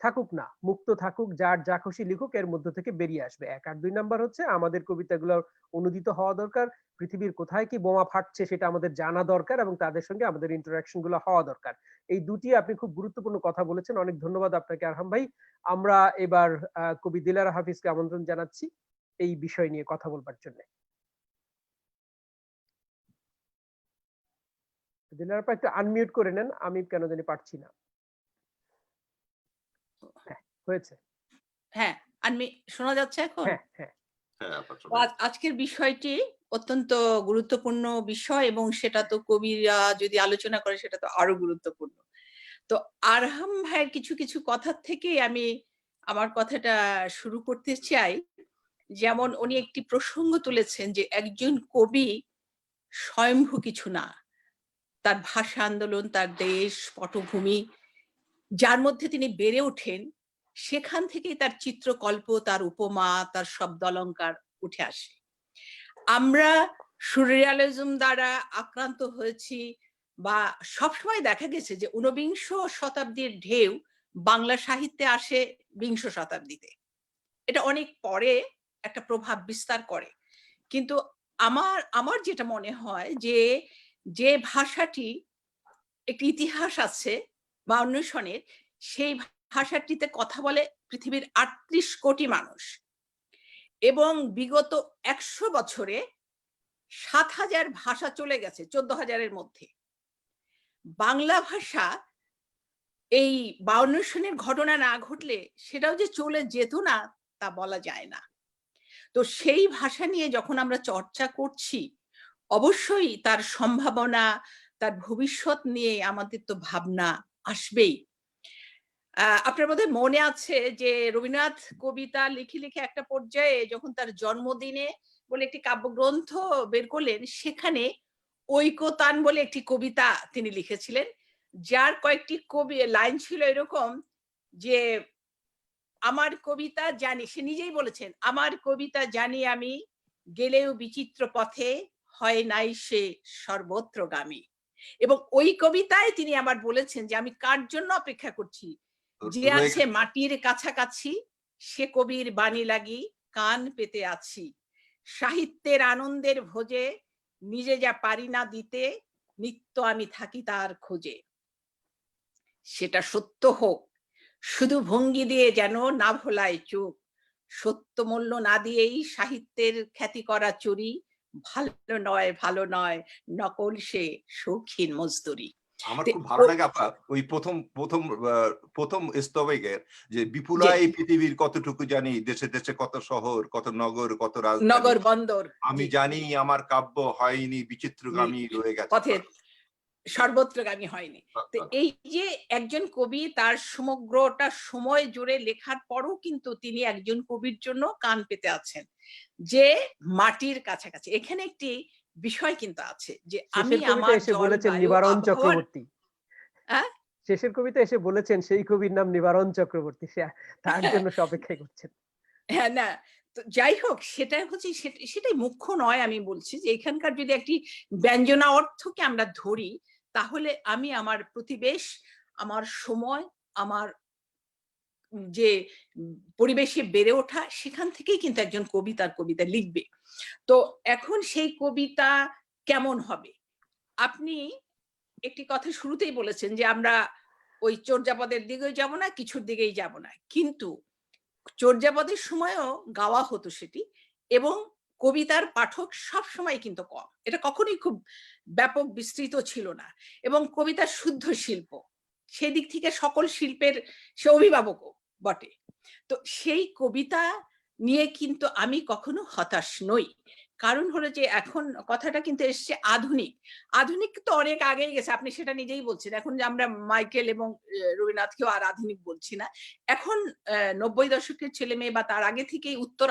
থাকুক না, মুক্ত থাকুক, যার যা খুশি লিখুক, এর মধ্য থেকে বেরিয়ে আসবে। এক। আর 2 নাম্বার হচ্ছে আমাদের কবিতাগুলো অনুদিত হওয়া দরকার। পৃথিবীর কোথায় কি বোমা ফাটছে সেটা আমাদের জানা দরকার, এবং তাদের সঙ্গে আমাদের ইন্টারাকশন গুলো হওয়া দরকার। এই দুটি আপনি খুব গুরুত্বপূর্ণ কথা বলেছেন। অনেক ধন্যবাদ আপনাকে আরহাম ভাই। আমরা এবার কবি দিলারা হাফিজকে আমন্ত্রণ জানাচ্ছি এই বিষয় নিয়ে কথা বলবার জন্য। দিলারা আপা একটু আনমিউট করে নেন, আমি কেন জানি পারছি না। হ্যাঁ, হয়েছে। হ্যাঁ, শোনা যাচ্ছে এখন? হ্যাঁ, হ্যাঁ। আজকের বিষয়টি অত্যন্ত গুরুত্বপূর্ণ বিষয়, এবং সেটা তো কবিরা যদি আলোচনা করে সেটা তো আরো গুরুত্বপূর্ণ। তো আরহাম ভাইয়ের কিছু কিছু কথার থেকে আমি আমার কথাটা শুরু করতে চাই। যেমন উনি একটি প্রসঙ্গ তুলেছেন যে একজন কবি স্বয়ংভূ কিছু না, তার ভাষা আন্দোলন, তার দেশ, পটভূমি যার মধ্যে তিনি বেড়ে ওঠেন, সেখান থেকেই তার চিত্রকল্প, তার উপমা, তার শব্দ অলঙ্কার উঠে আসে। আমরা সুরিয়ালিজম দ্বারা আক্রান্ত হয়েছি, বা সবসময় দেখা গেছে যে ঊনবিংশ শতাব্দীর ঢেউ বাংলা সাহিত্যে আসে বিংশ শতাব্দীতে। এটা অনেক পরে একটা প্রভাব বিস্তার করে। কিন্তু আমার যেটা মনে হয় যে যে ভাষাটি একটি ইতিহাস আছে বা অন্বেষণের, সেই ভাষাটিতে কথা বলে পৃথিবীর ৩৮ কোটি মানুষ, এবং বিগত ১০০ বছরে ৭,০০০ ভাষা চলে গেছে ১৪,০০০-এর মধ্যে। বাংলা ভাষা এই ৫২ সনের ঘটনা না ঘটলে সেটাও যে চলে যেত না তা বলা যায় না। তো সেই ভাষা নিয়ে যখন আমরা চর্চা করছি, অবশ্যই তার সম্ভাবনা, তার ভবিষ্যৎ নিয়ে আমাদের তো ভাবনা আসবেই। আপনার বোধহয় মনে আছে যে রবীন্দ্রনাথ কবিতা লিখে লিখে একটা পর্যায়ে যখন তার জন্মদিনে বলে একটি কাব্যগ্রন্থ বের করলেন, সেখানে ঐকতান বলে একটি কবিতা তিনি লিখেছিলেন, যার কয়েকটি লাইন ছিল এরকম যে আমার কবিতা জানি, সে নিজেই বলেছেন, আমার কবিতা জানি আমি, গেলেও বিচিত্র পথে, হয় নাই সে সর্বত্রগামী। এবং ওই কবিতায় তিনি আবার বলেছেন যে আমি কার জন্য অপেক্ষা করছি, যে আছে মাটির কাছাকাছি, সে কবির বাণী লাগি কান পেতে আছি, সাহিত্যের আনন্দের ভোজে নিজে যা পারি না দিতে, নিত্য আমি থাকি তার খোঁজে। সেটা সত্য হোক, শুধু ভঙ্গি দিয়ে যেন না ভোলায় চোখ, সত্য মূল্য না দিয়েই সাহিত্যের খ্যাতি করা চুরি, ভালো নয় নকল সে শৌখিন মজদুরি। আমার খুব ভালো লাগে আপা ওই প্রথম স্তবেগের যে বিপুলাই পৃথিবীর কতটুকু জানি, দেশে দেশে কত শহর, কত নগর, কত রাজধানী, নগর বন্দর, আমি জানি আমার কাব্য হয়নি বিচিত্রগামী, রয়ে গেছে পথে সর্বত্রগামী হয়নি। তো এই যে একজন কবি তার সমগ্রটা সময় জুড়ে লেখার পরও কিন্তু তিনি একজন কবির জন্য কান পেতে আছেন, যে মাটির কাছাকাছি। এখানে একটি বিষয় কিন্তু আছে যে আমি আমার বলেছেন নিবারণ চক্রবর্তী। শেষের কবিতা এসে বলেছেন সেই কবির নাম নিবারণ চক্রবর্তী, সে তার জন্য সে অপেক্ষায় করছেন। হ্যাঁ, না, তো যাই হোক সেটা হচ্ছে সেটাই মুখ্য নয়। আমি বলছি যে এখানকার যদি একটি ব্যঞ্জনা অর্থকে আমরা ধরি, তাহলে আমি আমার প্রতিবেশ, আমার সময়, আমার যে পরিবেশে বেড়ে ওঠা, সেখান থেকেই কিন্তু একজন কবি তার কবিতা লিখবে। তো এখন সেই কবিতা কেমন হবে? আপনি একটি কথা শুরুতেই বলেছেন যে আমরা ওই চর্যাপদের দিকেও যাব না, কিছুর দিকেই যাব না। কিন্তু চর্যাপদের সময়ও গাওয়া হতো সেটি, এবং কবিতার পাঠক সবসময় কিন্তু কম। এটা কখনোই খুব ব্যাপক বিস্তৃত ছিল না, এবং কবিতা শুদ্ধ শিল্প। সেদিক থেকে সকল শিল্পের সে অভিভাবকও বটে। তো সেই কবিতা নিয়ে কিন্তু আমি কখনো হতাশ নই। কারণ হলো যে এখন কথাটা কিন্তু এসছে আধুনিক। আধুনিক তো অনেক আগেই গেছে। আপনি সেটা নিজেই বলছেন। এখন যে আমরা মাইকেল এবং রবীন্দ্রনাথকেও আর আধুনিক বলছি না। এখন ৯০ দশকের ছেলেমেয়ে বা তার আগে থেকেই উত্তর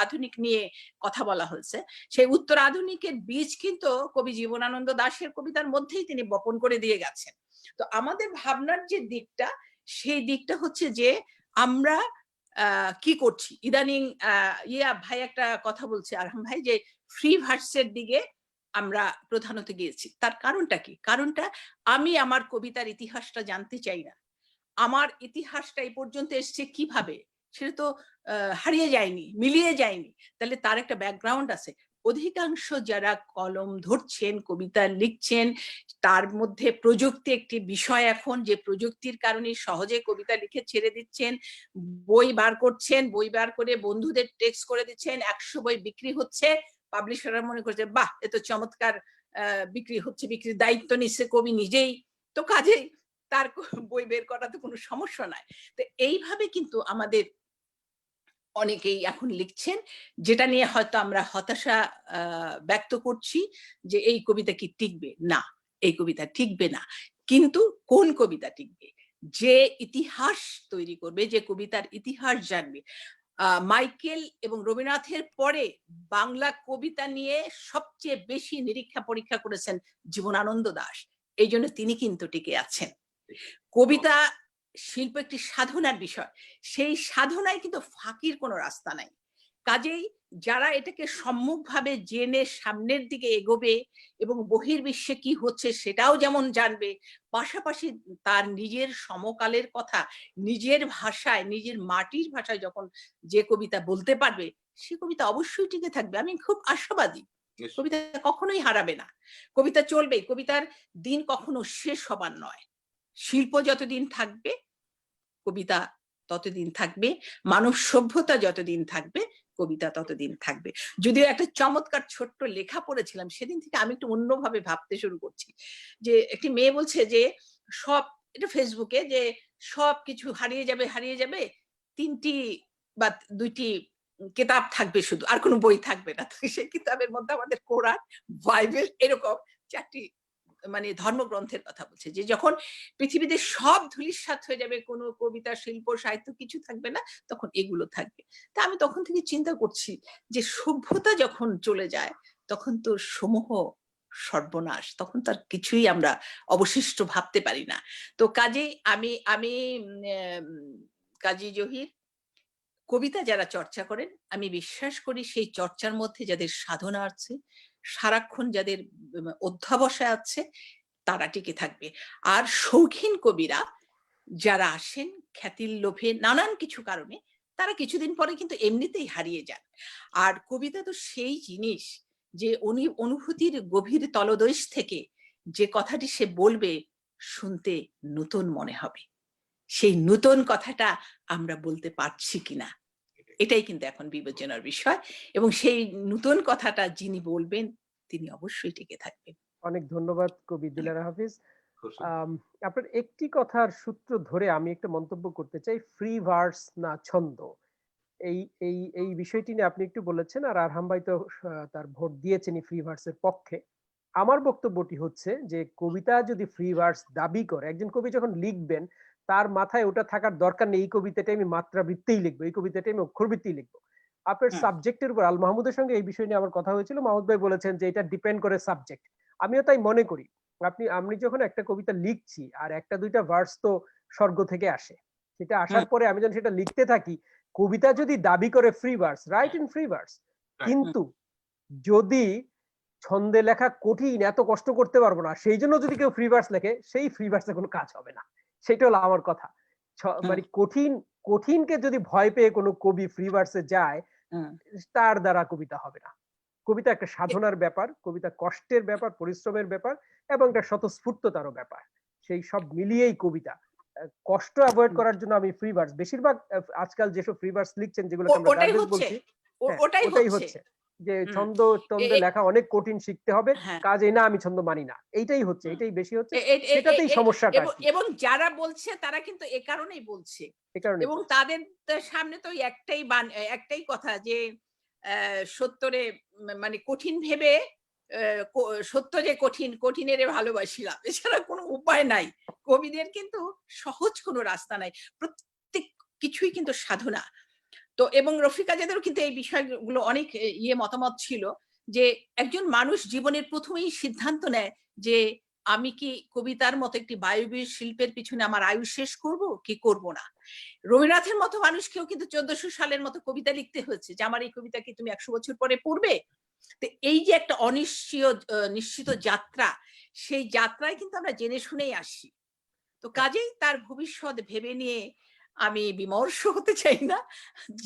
আধুনিক নিয়ে কথা বলা হয়েছে। সেই উত্তর আধুনিকের বীজ কিন্তু কবি জীবনানন্দ দাশের কবিতার মধ্যেই তিনি বপন করে দিয়ে গেছেন। তো আমাদের ভাবনার যে দিকটা, সেই দিকটা হচ্ছে যে আমরা কি করছি ইদানিং। ভাই একটা কথা বলছে, আরহাম ভাই, যে ফ্রি ভার্সের দিকে আমরা প্রধানত গিয়েছি। তার কারণটা কি? কারণটা, আমি আমার কবিতার ইতিহাসটা জানতে চাই না। আমার ইতিহাসটা এই পর্যন্ত এসছে কিভাবে, সেটা তো হারিয়ে যায়নি, মিলিয়ে যায়নি। তাহলে তার একটা ব্যাকগ্রাউন্ড আছে। অধিকাংশ যারা কলম ধরছেন, কবিতা লিখছেন, তার মধ্যে প্রযুক্তি একটি বিষয় এখন, যে প্রযুক্তির কারণে সহজে কবিতা লিখে ছেড়ে দিচ্ছেন, বই বার করছেন, বই বার করে বন্ধুদের টেক্সট করে দিচ্ছেন, ১০০ বই বিক্রি হচ্ছে, পাবলিশাররা মনে করছে বাহ এত চমৎকার বিক্রি হচ্ছে, বিক্রির দায়িত্ব নিচ্ছে কবি নিজেই। তো কাজেই তার বই বের করাতে কোনো সমস্যা নাই। তো এইভাবে কিন্তু আমাদের অনেকেই এখন লিখছেন, যেটা নিয়ে হয়তো আমরা হতাশা ব্যক্ত করছি যে এই কবিতা কি টিকবে? না, এই কবিতা টিকবে না। কিন্তু কোন কবিতা টিকবে? যে ইতিহাস তৈরি করবে, যে কবিতার ইতিহাস জানবে। মাইকেল এবং রবীন্দ্রনাথের পরে বাংলা কবিতা নিয়ে সবচেয়ে বেশি নিরীক্ষা পরীক্ষা করেছেন জীবনানন্দ দাশ। এইজন্য তিনি কিন্তু টিকে আছেন। কবিতা শিল্প একটি সাধনার বিষয়। সেই সাধনায় কিন্তু ফাঁকির কোনো রাস্তা নাই। কাজেই যারা এটাকে সম্মুখভাবে জেনে সামনের দিকে এগোবে এবং বহির্বিশ্বে কি হচ্ছে সেটাও যেমন জানবে, পাশাপাশি তার নিজের সমকালের কথা নিজের ভাষায়, নিজের মাটির ভাষায় যখন যে কবিতা বলতে পারবে, সে কবিতা অবশ্যই টিকে থাকবে। আমি খুব আশাবাদী। কবিতা কখনোই হারাবে না। কবিতা চলবে। কবিতার দিন কখনো শেষ হবার নয়। শিল্প যতদিন থাকবে, কবিতা ততদিন থাকবে, মানব সভ্যতা যতদিন থাকবে, কবিতা ততদিন থাকবে। যদিও একটা চমৎকার ছোট্ট লেখা পড়েছিলাম, সেদিন থেকে আমি একটু অন্যভাবে ভাবতে শুরু করছি। যে একটি মেয়ে বলছে যে সব, এটা ফেসবুকে, যে সবকিছু হারিয়ে যাবে, হারিয়ে যাবে, ৩টি বা ২টি কিতাব থাকবে শুধু, আর কোনো বই থাকবে না। তো সেই কিতাবের মধ্যে আমাদের কোরআন, বাইবেল, এরকম ৪টি মানে ধর্মগ্রন্থের কথা বলছে, যে যখন পৃথিবীতে সব ধূলিসাৎ হয়ে যাবে, কোনো কবিতা, শিল্প, সাহিত্য কিছু থাকবে না, তখন এগুলো থাকবে। তা আমি তখন থেকে চিন্তা করছি যে সভ্যতা যখন চলে যায়, তখন তো সমূহ সর্বনাশ, তখন তার কিছুই আমরা অবশিষ্ট ভাবতে পারি না। তো কাজেই আমি আমি কাজী জহির, কবিতা যারা চর্চা করেন, আমি বিশ্বাস করি সেই চর্চার মধ্যে যাদের সাধনা আছে, সারাক্ষণ যাদের অধ্যাবসায় আছে, তারা টিকে থাকবে। আর শৌখিন কবিরা যারা আসেন খ্যাতির লোভে নানান কিছু কারণে, তারা কিছুদিন পরে কিন্তু এমনিতেই হারিয়ে যান। আর কবিতা তো সেই জিনিস যে অনুভূতির গভীর তলদেশ থেকে যে কথাটি সে বলবে, শুনতে নতুন মনে হবে। সেই নতুন কথাটা আমরা বলতে পারছি কিনা, এটাই কিন্তু এখন বিবেচনার বিষয়। এবং সেই নতুন কথাটা যিনি বলবেন, তিনি অবশ্যই টিকে থাকবেন। অনেক ধন্যবাদ কবি দিলারা হাফিজ। খুব সুন্দর। আপনার একটি কথার সূত্র ধরে আমি একটা মন্তব্য করতে চাই, ফ্রি ভার্স না ছন্দ। এই এই এই বিষয়টি নিয়ে আপনি একটু বলেছেন, আর আরহাম ভাই তো তার ভোট দিয়েছেনই ফ্রি ভার্সের পক্ষে। আমার বক্তব্যটি হচ্ছে যে কবিতা যদি ফ্রি ভার্স দাবি করে, একজন কবি যখন লিখবেন তার মাথায় ওটা থাকার দরকার নেই এই কবিতাটাই আমি মাত্রাবৃত্তেই লিখবো, এই কবিতাটাই আমি অক্ষরবৃত্তেই লিখবো। আপনার সাবজেক্টের উপর, আল মাহমুদের সঙ্গে এই বিষয় নিয়ে আমার কথা হয়েছিল, মাহমুদ ভাই বলেছেন যে এটা ডিপেন্ড করে সাবজেক্ট। আমিও তাই মনে করি। আমি যখন একটা কবিতা লিখছি আর একটা দুইটা ভার্স তো স্বর্গ থেকে আসে, সেটা আসার হুম, পরে আমি যখন সেটা লিখতে থাকি, কবিতা যদি দাবি করে free verse, right in free verse, কিন্তু যদি ছন্দে লেখা কঠিন, এত কষ্ট করতে পারবো না, সেই জন্য যদি কেউ ফ্রি ভার্স লেখে, সেই ফ্রি ভার্সে কোনো কাজ হবে না। সেটা হলো আমার কথা। হুম, মানে কঠিনকে যদি ভয় পেয়ে কোনো কবি ফ্রি ভার্সে যায়, হুম। তার দ্বারা কবিতা হবে না। কবিতা একটা এ- সাধনার ব্যাপার, কবিতা কষ্টের ব্যাপার, পরিশ্রমের ব্যাপার এবং একটা স্বতঃস্ফূর্ততারও ব্যাপার। সেই সব মিলিয়েই কবিতা। কষ্ট অ্যাভয়েড হুম। করার জন্য আমি ফ্রি ভার্স বেশিরভাগ আজকাল যেসব ফ্রি ভার্স লিখছেন, যেগুলোকে আমরা ওটাই গার্বেজ হচ্ছে, বলছি, হ্যাঁ ওটাই ওটাই হচ্ছে। হচ্ছে যে হুম। ছন্দ এ- টন্দে এ- লেখা অনেক কঠিন, শিখতে হবে, হ্যাঁ। কাজেই না আমি ছন্দ মানি না, এইটাই হচ্ছে, হুম। এটাই বেশি হচ্ছে, এ- এ- এ- এ- সেটাতেই এ- সমস্যাটা আর এবং কি। এবং যারা বলছে তারা কিন্তু এ কারণেই বলছে, এ কারণেই এবং বলছি। তাদের সামনে তো ওই একটাই কথা যে সত্যরে মানে কঠিন ভেবে সত্য যে কঠিন, কঠিনের ভালোবাসিলাম, এছাড়া কোনো উপায় নাই। কবিদের কিন্তু সহজ কোনো রাস্তা নাই, প্রত্যেক কিছুই কিন্তু সাধনা। তো এবং রফিক আজাদেরও কিন্তু এই বিষয়গুলো অনেক মতামত ছিল যে একজন মানুষ জীবনের প্রথমেই সিদ্ধান্ত নেয় যে আমি কি কবিতার মতো একটি বায়বীয় শিল্পের পিছনে আমার আয়ু শেষ করব কি করব না। রবীন্দ্রনাথের মতো মানুষকেও কিন্তু 1400 সালের মতো কবিতা লিখতে হয়েছে যে আমার এই কবিতা কি তুমি 100 বছর পরে পড়বে। তো এই যে একটা নিশ্চিত যাত্রা, সেই যাত্রায় কিন্তু আমরা জেনে শুনেই আসি। তো হ্যাঁ, কাজেই তার ভবিষ্যৎ ভেবে নিয়ে আমি বিমর্ষ হতে চাই না।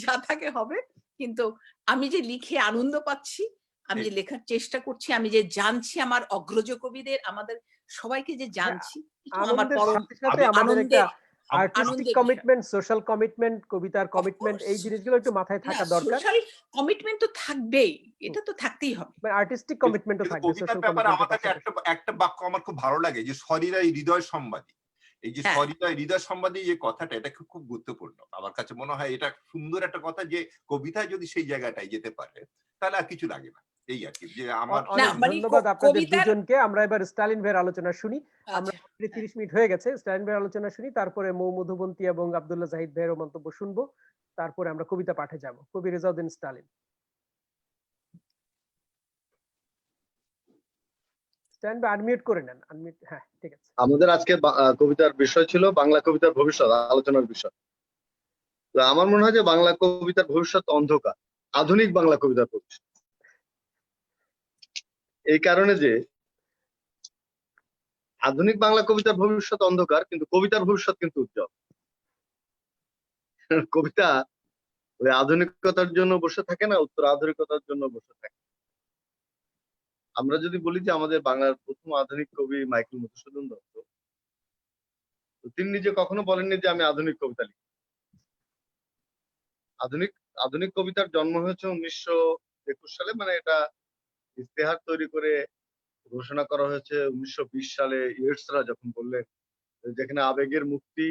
যা থাকে হবে। কিন্তু আমি যে লিখে আনন্দ পাচ্ছি, আমি ঠিক। যে লেখার চেষ্টা করছি, আমি যে জানছি আমার অগ্রজ কবিদের, আমাদের সবাইকে যে হ্যাঁ, জানছি, এটাও আমার আনন্দের পরম সাথে সাথে আমি আমাদের একটা আনন্দের আম- আর্টিস্টিক আনন্দের বিষয়। কমিটমেন্ট, সোশ্যাল কমিটমেন্ট, কবিতার অফ কমিটমেন্ট, কোর্স। এই জিনিসগুলো একটু মাথায় না, থাকা দরকার। সোশ্যাল কমিটমেন্ট তো থাকবেই। হুম, এটা তো থাকতেই হবে। মানে আর্টিস্টিক কিন্তু কমিটমেন্টও কিন্তু থাকবে কবিতার সোশ্যাল ব্যাপারে আমার কমিটমেন্টের কাছে পাশাপাশি। একটা একটা বাক্য আমার খুব ভালো লাগে, যে সরিরাই হৃদয় সম্বাদী। এই যে হ্যাঁ। সরিরাই হৃদয় সম্বাদী যে কথাটা, এটা খুব খুব গুরুত্বপূর্ণ আমার কাছে মনে হয়। এটা সুন্দর একটা কথা, যে কবিতায় যদি সেই জায়গাটায় যেতে পারে, তাহলে আর কিছু লাগে না। এই আর কি, যে আমার না অনেক মানে ধন্যবাদ আপনাদের কবিতার দুজনকে। আমরা এবার স্টালিন ভাইয়ের আলোচনা শুনি। আমরা আচ্ছা। অলরেডি হ্যাঁ। 30 মিনিট হয়ে গেছে। স্টালিন ভাইয়ের আলোচনা শুনি, তারপরে মধুবন্তী এবং আব্দুল্লাহ জাহিদ ভাইয়ের মন্তব্য শুনবো। তারপরে আমরা কবিতা পাঠে যাব। কবি রেজাউদ্দিন স্টালিন। স্টালিন ভাই আনমিউট করে নেন। আনমিউট, হ্যাঁ ঠিক আছে। আমাদের আজকে কবিতার বিষয় ছিল বাংলা কবিতার ভবিষ্যৎ, আলোচনার বিষয়। তো আমার মনে হয় যে বাংলা কবিতার ভবিষ্যৎ অন্ধকার, আধুনিক বাংলা কবিতার ভবিষ্যৎ। এই কারণে যে আধুনিক বাংলা কবিতার ভবিষ্যৎ অন্ধকার, কিন্তু কবিতার ভবিষ্যৎ কিন্তু উজ্জ্বল। কবিতা ওই আধুনিকতার জন্য বসে থাকে না, উত্তর আধুনিকতার জন্য বসে থাকে। আমরা যদি বলি যে আমাদের বাংলার প্রথম আধুনিক কবি মাইকেল মধুসূদন দত্ত, তো তিনি নিজে কখনো বলেননি যে আমি আধুনিক কবিতা লিখি। আধুনিক আধুনিক কবিতার জন্ম হয়েছে 1921 সালে, মানে এটা ইস্তেহার তৈরি করে ঘোষণা করা হয়েছে 1920 সালে। ইয়েটসরা যখন বললেন যেখানে আবেগের মুক্তি,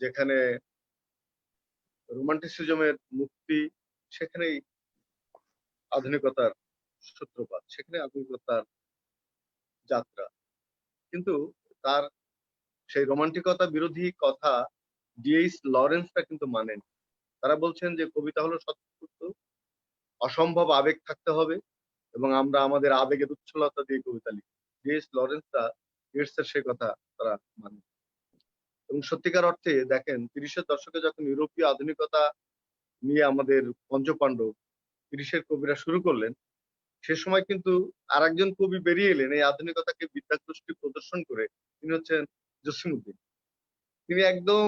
যেখানে রোমান্টিসিজমের মুক্তি, সেখানেই আধুনিকতার সূত্রপাত, সেখানে আধুনিকতার যাত্রা। কিন্তু তার সেই রোমান্টিকতা বিরোধী কথা ডিএইচ লরেন্সটা কিন্তু মানেন। তারা বলছেন যে কবিতা হলো স্বতঃস্ফূর্ত, অসম্ভব আবেগ থাকতে হবে, এবং আমরা আমাদের আবেগের উচ্ছলতা দিয়ে কবিতা লিখি। ডিএইচ লরেন্সটা ইয়েটসের সেই কথা তারা মানে। এবং সত্যিকার অর্থে দেখেন 30-এর দশকে যখন ইউরোপীয় আধুনিকতা নিয়ে আমাদের পঞ্চপাণ্ডব 30-এর কবিরা শুরু করলেন, সে সময় কিন্তু আর একজন কবি বেরিয়ে এলেন এই আধুনিকতাকে বিদ্যাদৃষ্টি প্রদর্শন করে। তিনি হচ্ছেন জসিমউদ্দিন। তিনি একদম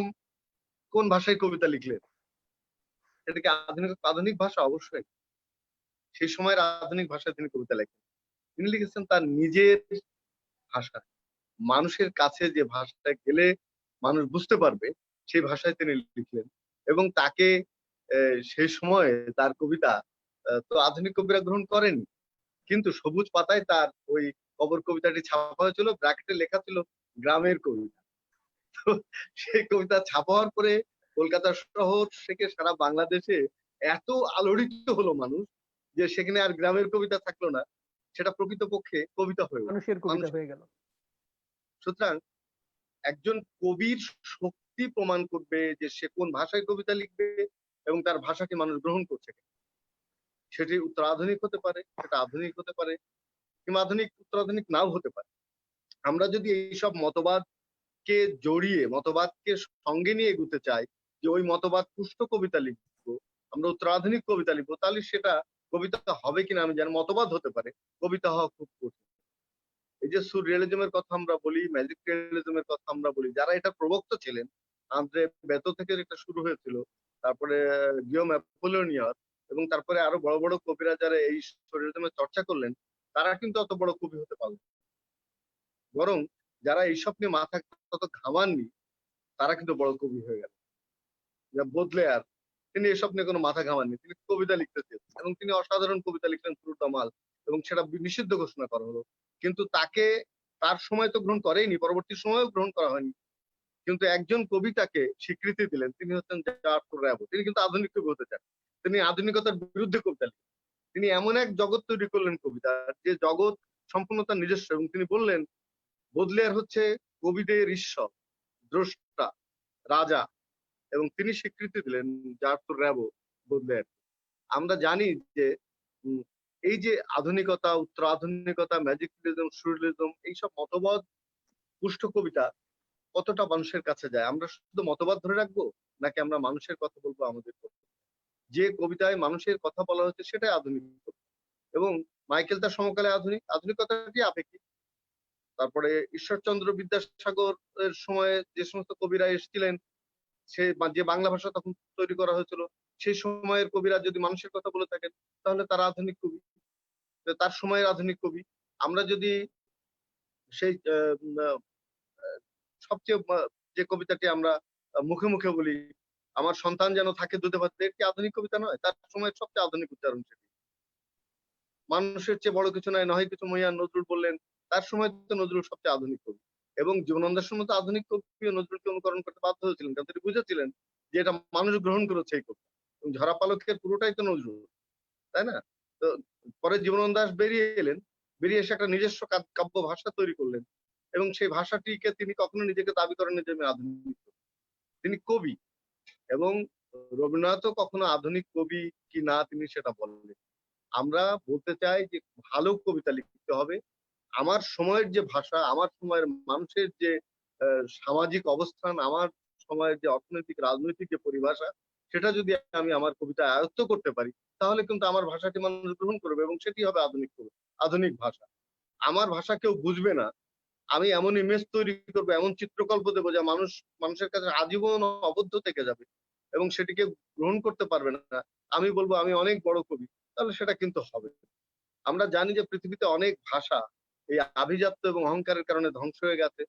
কোন ভাষায় কবিতা লিখলেন, এটা কি আধুনিক আধুনিক ভাষা? অবশ্যই সেই সময়ের আধুনিক ভাষায় তিনি কবিতা লেখেন। তিনি লিখেছেন তার নিজের ভাষা, মানুষের কাছে যে ভাষাটা গেলে মানুষ বুঝতে পারবে, সেই ভাষায় তিনি লিখলেন। এবং তাকে সেই সময়ে তার কবিতা তো আধুনিক কবিরা গ্রহণ করেনি, কিন্তু সবুজ পাতায় তার ওই কবর কবিতাটি ছাপা হয়েছিল, ব্র্যাকেটে লেখা ছিল গ্রামের কবিতা। তো সেই কবিতা ছাপা হওয়ার পরে কলকাতা শহর থেকে সারা বাংলাদেশে এত আলোড়িত হলো মানুষ, যে সেখানে আর গ্রামের কবিতা থাকলো না, সেটা প্রকৃতপক্ষে কবিতা হয়ে উঠল। মানুষের মানুষ, কবিতা হয়ে গেল। সুতরাং একজন কবির শক্তি প্রমাণ করবে যে সে কোন ভাষায় কবিতা লিখবে এবং তার ভাষাকে মানুষ গ্রহণ করছে কিনা। সেটি উত্তর আধুনিক হতে পারে, সেটা আধুনিক হতে পারে, কিংবা আধুনিক উত্তর আধুনিক নাও হতে পারে। আমরা যদি এইসব মতবাদকে জড়িয়ে মতবাদকে সঙ্গে নিয়ে এগোতে চাই, যে ওই মতবাদ পুষ্ট কবিতা লিখবো, আমরা উত্তরাধুনিক কবিতা লিখবো, তাহলে সেটা কবিতা হবে কিনা আমি জানি, মতবাদ হতে পারে, কবিতা হওয়া খুব কঠিন। এই যে সুররিয়ালিজমের কথা আমরা বলি, ম্যাজিক রিয়ালিজমের কথা আমরা বলি, যারা এটা প্রবক্তা ছিলেন, আন্দ্রে বেতো থেকে এটা শুরু হয়েছিল, তারপরে গিওম অ্যাপোলোনিয়ার, এবং তারপরে আরো বড় বড় কবিরা যারা এই সুররিয়ালিজমের চর্চা করলেন, তারা কিন্তু অত বড় কবি হতে পারলেন। বরং যারা এইসব নিয়ে মাথা তত ঘামাননি, তারা কিন্তু বড় কবি হয়ে গেল। বোদলেয়ার, তিনি এসব নিয়ে কোনো মাথা ঘামাননি, তিনি কবিতা লিখতে চেয়েছেন এবং তিনি অসাধারণ কবিতা লিখলেন ক্রুতামাল, এবং সেটা নিষিদ্ধ ঘোষণা করা হলো। কিন্তু তাকে তার সময় তো গ্রহণ করেনি, পরবর্তী সময়েও গ্রহণ করা হয়নি। কিন্তু একজন কবি তাকে স্বীকৃতি দিলেন, তিনি হচ্ছেন আর্থুর র্যাবো। তিনি কিন্তু আধুনিক কবি হতে চান, তিনি আধুনিকতার বিরুদ্ধে কবিতা লিখেন। তিনি এমন এক জগৎ তৈরি করলেন কবিতা, যে জগৎ সম্পূর্ণ তার নিজস্ব, এবং তিনি বললেন বোদলেয়ার হচ্ছে কবিদের ঈশ্বর, দ্রষ্টা, রাজা, এবং তিনি স্বীকৃতি দিলেন আর্থুর র্যাবো বোদলেয়ার। আমরা জানি যে এই যে আধুনিকতা, উত্তর আধুনিকতা, ম্যাজিক রিয়ালিজম, সুররিয়ালিজম, এইসব মতবাদ পুষ্ট কবিতা কতটা মানুষের কাছে যায়? আমরা শুধু মতবাদ ধরে রাখবো, নাকি আমরা মানুষের কথা বলবো? আমাদের যে কবিতায় মানুষের কথা বলা হচ্ছে সেটাই আধুনিক কবিতা। এবং মাইকেল তার সমকালে আধুনিক, আধুনিকতাটি আপেক্ষিক। তারপরে ঈশ্বরচন্দ্র বিদ্যাসাগর এর সময়ে যে সমস্ত কবিরা এসেছিলেন, সে যে বাংলা ভাষা তখন তৈরি করা হয়েছিল, সেই সময়ের কবিরা যদি মানুষের কথা বলে থাকেন, তাহলে তারা আধুনিক কবি, তার সময়ের আধুনিক কবি। আমরা যদি সেই সবচেয়ে যে কবিতাটি আমরা মুখে মুখে বলি, আমার সন্তান যেন থাকে দুধে ভাতে, এটি আধুনিক কবিতা নয়? তার সময়ের সবচেয়ে আধুনিক উচ্চারণ সেটি। মানুষের চেয়ে বড় কিছু নয়, নয় কিছু মহিয়ান, নজরুল বললেন, তার সময় তো নজরুল সবচেয়ে আধুনিক কবি। এবং জীবনানন্দের সময় তো আধুনিক কবি নজরুলকে অনুকরণ করতে বাধ্য হয়েছিলেন, কারণ তিনি বুঝেছিলেন যে এটা মানুষ গ্রহণ করেছে এই কবিতা। এবং ঝরা পালকের পুরোটাই তো নজরুল, তাই না? তো পরে জীবনানন্দ দাশ বেরিয়ে এলেন, বেরিয়ে এসে একটা নিজস্ব কাব্য ভাষা তৈরি করলেন, এবং সেই ভাষাটিকে তিনি কখনো নিজেকে দাবি করেননি যে আমি আধুনিক কবি। তিনি কবি, এবং রবীন্দ্রনাথও কখনো আধুনিক কবি কি না তিনি সেটা বলেননি। আমরা বলতে চাই যে ভালো কবিতা লিখতে হবে। আমার সময়ের যে ভাষা, আমার সময়ের মানুষের যে সামাজিক অবস্থান, আমার সময়ের যে অর্থনৈতিক রাজনৈতিক যে পরিভাষা, সেটা যদি আমি আমার কবিতায় আয়ত্ত করতে পারি, তাহলে কিন্তু আমার ভাষাটি মানুষ গ্রহণ করবে, এবং সেটি হবে আধুনিক আধুনিক ভাষা। আমার ভাষা কেউ বুঝবে না, আমি এমন ইমেজ তৈরি করবো, এমন চিত্রকল্প দেবো, যা মানুষের কাছে আজীবন অবদ্ধ থেকে যাবে এবং সেটিকে গ্রহণ করতে পারবে না। আমি বলবো আমি অনেক বড় কবি, তাহলে সেটা কিন্তু হবে। আমরা জানি যে পৃথিবীতে অনেক ভাষা এই আভিজাত্য এবং অহংকারের কারণে ধ্বংস হয়ে গেছে,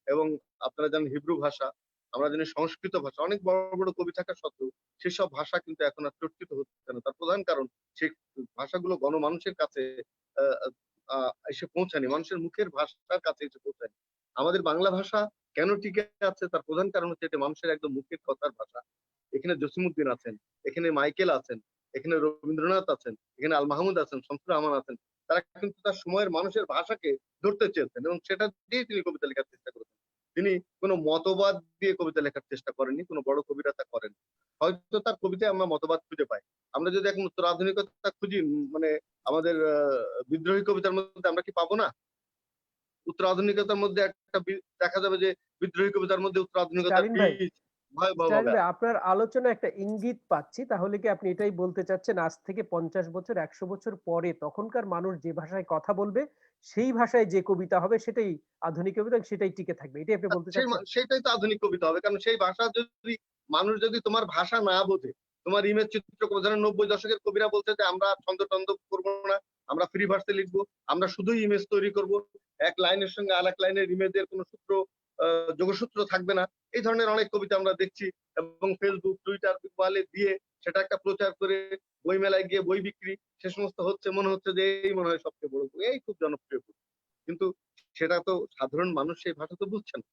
এবং আপনারা জানেন হিব্রু ভাষা, আমরা জানি সংস্কৃত ভাষা, অনেক বড় বড় কবি থাকা সত্ত্বেও সেসব ভাষা কিন্তু এখন আর চর্চিত হচ্ছে না। তার প্রধান কারণ সেই ভাষাগুলো গণমানুষের কাছে এসে পৌঁছায়নি, মানুষের মুখের ভাষার কাছে এসে পৌঁছায়নি। আমাদের বাংলা ভাষা কেন টিকে আছে, তার প্রধান কারণ হচ্ছে এটা মানুষের একদম মুখের কথার ভাষা। এখানে জসিমউদ্দিন আছেন, এখানে মাইকেল আছেন, এখানে রবীন্দ্রনাথ আছেন, এখানে আল মাহমুদ আছেন, শামসুর রহমান আছেন। তারা কিন্তু তার সময়ের মানুষের ভাষাকে ধরতে চেয়েছেন, এবং সেটা দিয়ে তিনি কবিতা লেখার চেষ্টা করেছেন। তিনি কোনো মতবাদ দিয়ে কবিতা লেখার চেষ্টা করেননি, কোনো বড় কবিরা তা করেন। হয়তো তার কবিতায় আমরা মতবাদ খুঁজে পাই। আমরা যদি এখন উত্তর আধুনিকতা খুঁজি, মানে আমাদের বিদ্রোহী কবিতার মধ্যে আমরা কি পাবো না? উত্তর আধুনিকতার মধ্যে একটা দেখা যাবে যে বিদ্রোহী কবিতার মধ্যে উত্তর আধুনিকতার স্টালিন ভাই, বীজ ভয়াবহ স্টালিন ভাবে ভাই, আপনার আলোচনা একটা ইঙ্গিত পাচ্ছি। তাহলে কি আপনি এটাই বলতে চাচ্ছেন, আজ থেকে 50 বছর 100 বছর পরে তখনকার মানুষ যে ভাষায় কথা বলবে, সেই ভাষায় যে কবিতা হবে সেটাই আধুনিক কবিতা, সেটাই টিকে থাকবে, এটাই আপনি বলতে চাচ্ছেন? সেটাই তো আধুনিক কবিতা হবে, কারণ সেই ভাষা যদি মানুষ যদি তোমার ভাষা না বোঝে, তোমার ইমেজ চিত্র, ধরেন 90 দশকের কবিরা বলছে যে আমরা ছন্দ টন্দ করবো না, আমরা ফ্রি ভার্সে লিখবো, আমরা শুধুই ইমেজ তৈরি করব, এক লাইনের সঙ্গে আরেক লাইনের ইমেজের কোনো সূত্র যোগসূত্র থাকবে না। এই ধরনের অনেক কবিতা আমরা দেখছি, এবং ফেসবুক, টুইটার দিয়ে সেটা একটা প্রচার করে বই মেলায় গিয়ে বই বিক্রি, সে সমস্ত হচ্ছে, মনে হচ্ছে যে এই মনে হয় সবচেয়ে বড় বই, এই খুব জনপ্রিয় বই। কিন্তু সেটা তো সাধারণ মানুষ সেই ভাষা তো বুঝছে না,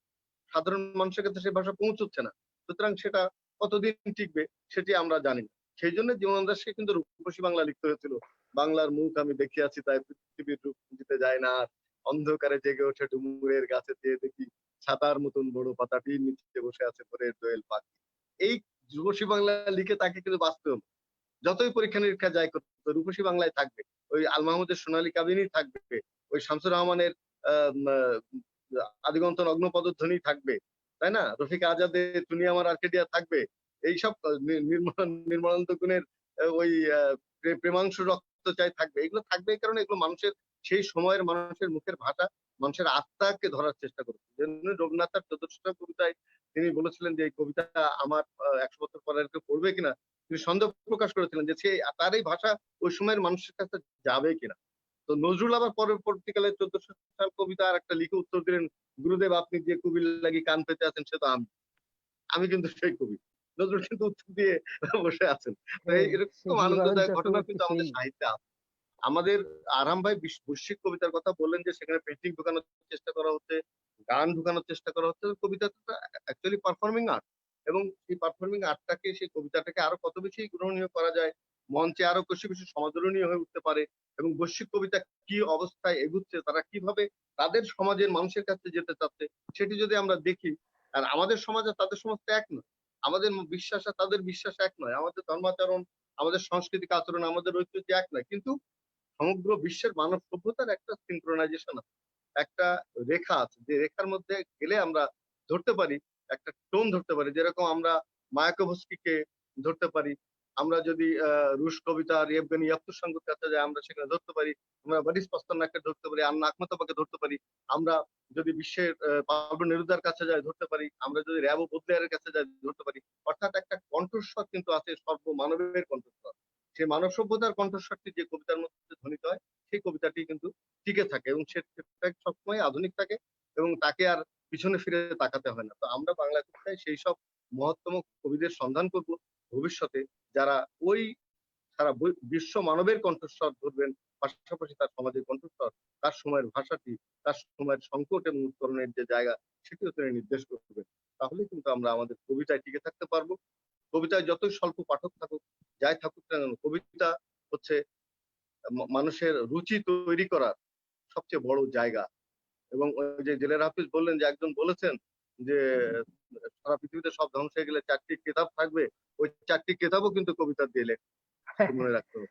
সাধারণ মানুষের কাছে সেই ভাষা পৌঁছচ্ছে না। সুতরাং সেটা কতদিন টিকবে সেটি আমরা জানি না। সেই জন্য জীবনানন্দ দাশকে কিন্তু রূপসী বাংলা লিখতে হয়েছিল। বাংলার মুখ আমি দেখিয়াছি তাই পৃথিবীর রূপ দিতে যায় না, আর অন্ধকারে জেগে ওঠে ডুমুরের গাছে চেয়ে দেখি ছাতার মতন বড় পাতাটির নিচে বসে আছে ভোরের দোয়েল পাখি। এই রূপসী বাংলা লিখে তাকে কিন্তু বাঁচতে হলো। যতই পরীক্ষা নিরীক্ষা যাই করতে, রূপসী বাংলায় থাকবে, ওই আল মাহমুদের সোনালী কাবিনী থাকবে, ওই শামসুর রহমানের আদিগন্ত নগ্ন পদধ্বনি থাকবে, তাই না? রফিক আজাদে তুমি আমার আর্কেডিয়া থাকবে, এইসব নির্মলানন্দ গুণের ওই প্রেমাংশু রক্ত চাই থাকবে, এগুলো থাকবে এই কারণে এগুলো মানুষের সেই সময়ের মানুষের মুখের ভাষা, মানুষের আত্মাকে ধরার চেষ্টা করেছে। রবীন্দ্রনাথ তার 1400টা কবিতায় তিনি বলেছিলেন যে এই কবিতা আমার 100 বছর পরে কেউ পড়বে কিনা, তিনি সন্দেহ প্রকাশ করেছিলেন যে সে তার এই ভাষা ওই সময়ের মানুষের কাছে যাবে কিনা। তো নজরুল আবার পরবর্তীকালে 1400 সাল কবিতা আর একটা লিখে উত্তর দিলেন, গুরুদেব আপনি যে কবির লাগি কান পেতে আছেন সে তো আমি কিন্তু সেই কবি। নজরুল কিন্তু উত্তর দিয়ে বসে আছেন। তো এরকম আনন্দদায়ক ঘটনা কিন্তু আমাদের সাহিত্যে আছে। আমাদের আরাম ভাই বৈশ্বিক কবিতার কথা বললেন যে সেখানে পেন্টিং ঢুকানোর চেষ্টা করা হচ্ছে, গান ঢুকানোর চেষ্টা করা হচ্ছে। কবিতাটা অ্যাকচুয়ালি পারফর্মিং আর্ট, এবং সেই পারফর্মিং আর্টটাকে, সেই কবিতাটাকে আরো কত বেশি গ্রহণীয় করা যায়, মঞ্চে আরো বেশি বেশি সমাদরণীয় হয়ে উঠতে পারে, এবং বৈশ্বিক কবিতা কি অবস্থায় এগুচ্ছে, তারা কিভাবে তাদের সমাজের মানুষের কাছে যেতে চাচ্ছে, সেটি যদি আমরা দেখি। আর আমাদের সমাজ আর তাদের সমাজ তো এক নয়, আমাদের বিশ্বাস আর তাদের বিশ্বাস এক নয়, আমাদের ধর্মাচরণ, আমাদের সাংস্কৃতিক আচরণ, আমাদের ঐতিহ্য এক নয়, কিন্তু সমগ্র বিশ্বের মানব সভ্যতার একটা সিনক্রোনাইজেশন আছে, একটা রেখা আছে, যে রেখার মধ্যে গেলে আমরা ধরতে পারি, একটা টোন ধরতে পারি। যেরকম আমরা মায়াকোভস্কিকে ধরতে পারি, আমরা যদি রুশ কবিতা ইয়েভগেনি ইয়াভতুশঙ্কোর কাছে যাই আমরা সেখানে ধরতে পারি, আমরা বরিস পাস্তর্নাককে ধরতে পারি, আন্না আখমাতোভাকে ধরতে পারি, আমরা যদি বিশ্বের পাবলো নেরুদার কাছে যাই ধরতে পারি, আমরা যদি র্যাবো বোদলেয়ারের কাছে যাই ধরতে পারি। অর্থাৎ একটা কণ্ঠস্বর কিন্তু আছে, সর্বমানবের কণ্ঠস্বর। সেই মানব সভ্যতার কণ্ঠস্বরটি যে কবিতার মধ্যে ধ্বনিত হয়, সেই কবিতাটি কিন্তু টিকে থাকে, এবং সেটা সবসময় আধুনিক থাকে, এবং তাকে আর পিছনে ফিরে তাকাতে হয় না। তো আমরা বাংলা কবিতায় সেই সব মহত্তম কবিদের সন্ধান করব ভবিষ্যতে, যারা ওই সারা বিশ্ব মানবের কণ্ঠস্বর ধরবেন, পাশাপাশি তার সমাজের কণ্ঠস্বর, তার সময়ের ভাষাটি, তার সময়ের সংকট এবং উত্তরণের যে জায়গা, সেটিও তিনি নির্দেশ করবেন। তাহলে কিন্তু আমরা আমাদের কবিতায় টিকে থাকতে পারবো। কবিতায় যতই স্বল্প পাঠক থাকুক, যাই থাকুক না কেন, কবিতা হচ্ছে মানুষের রুচি তৈরি করার সবচেয়ে বড় জায়গা। এবং ওই যে জেলের হাফিজ বললেন, যে একজন বলেছেন যে সারা পৃথিবীতে সব ধ্বংস হয়ে গেলে 4টি কিতাব থাকবে, ওই 4টি কিতাবও কিন্তু কবিতা দিয়ে লেখা, মনে রাখতে হবে।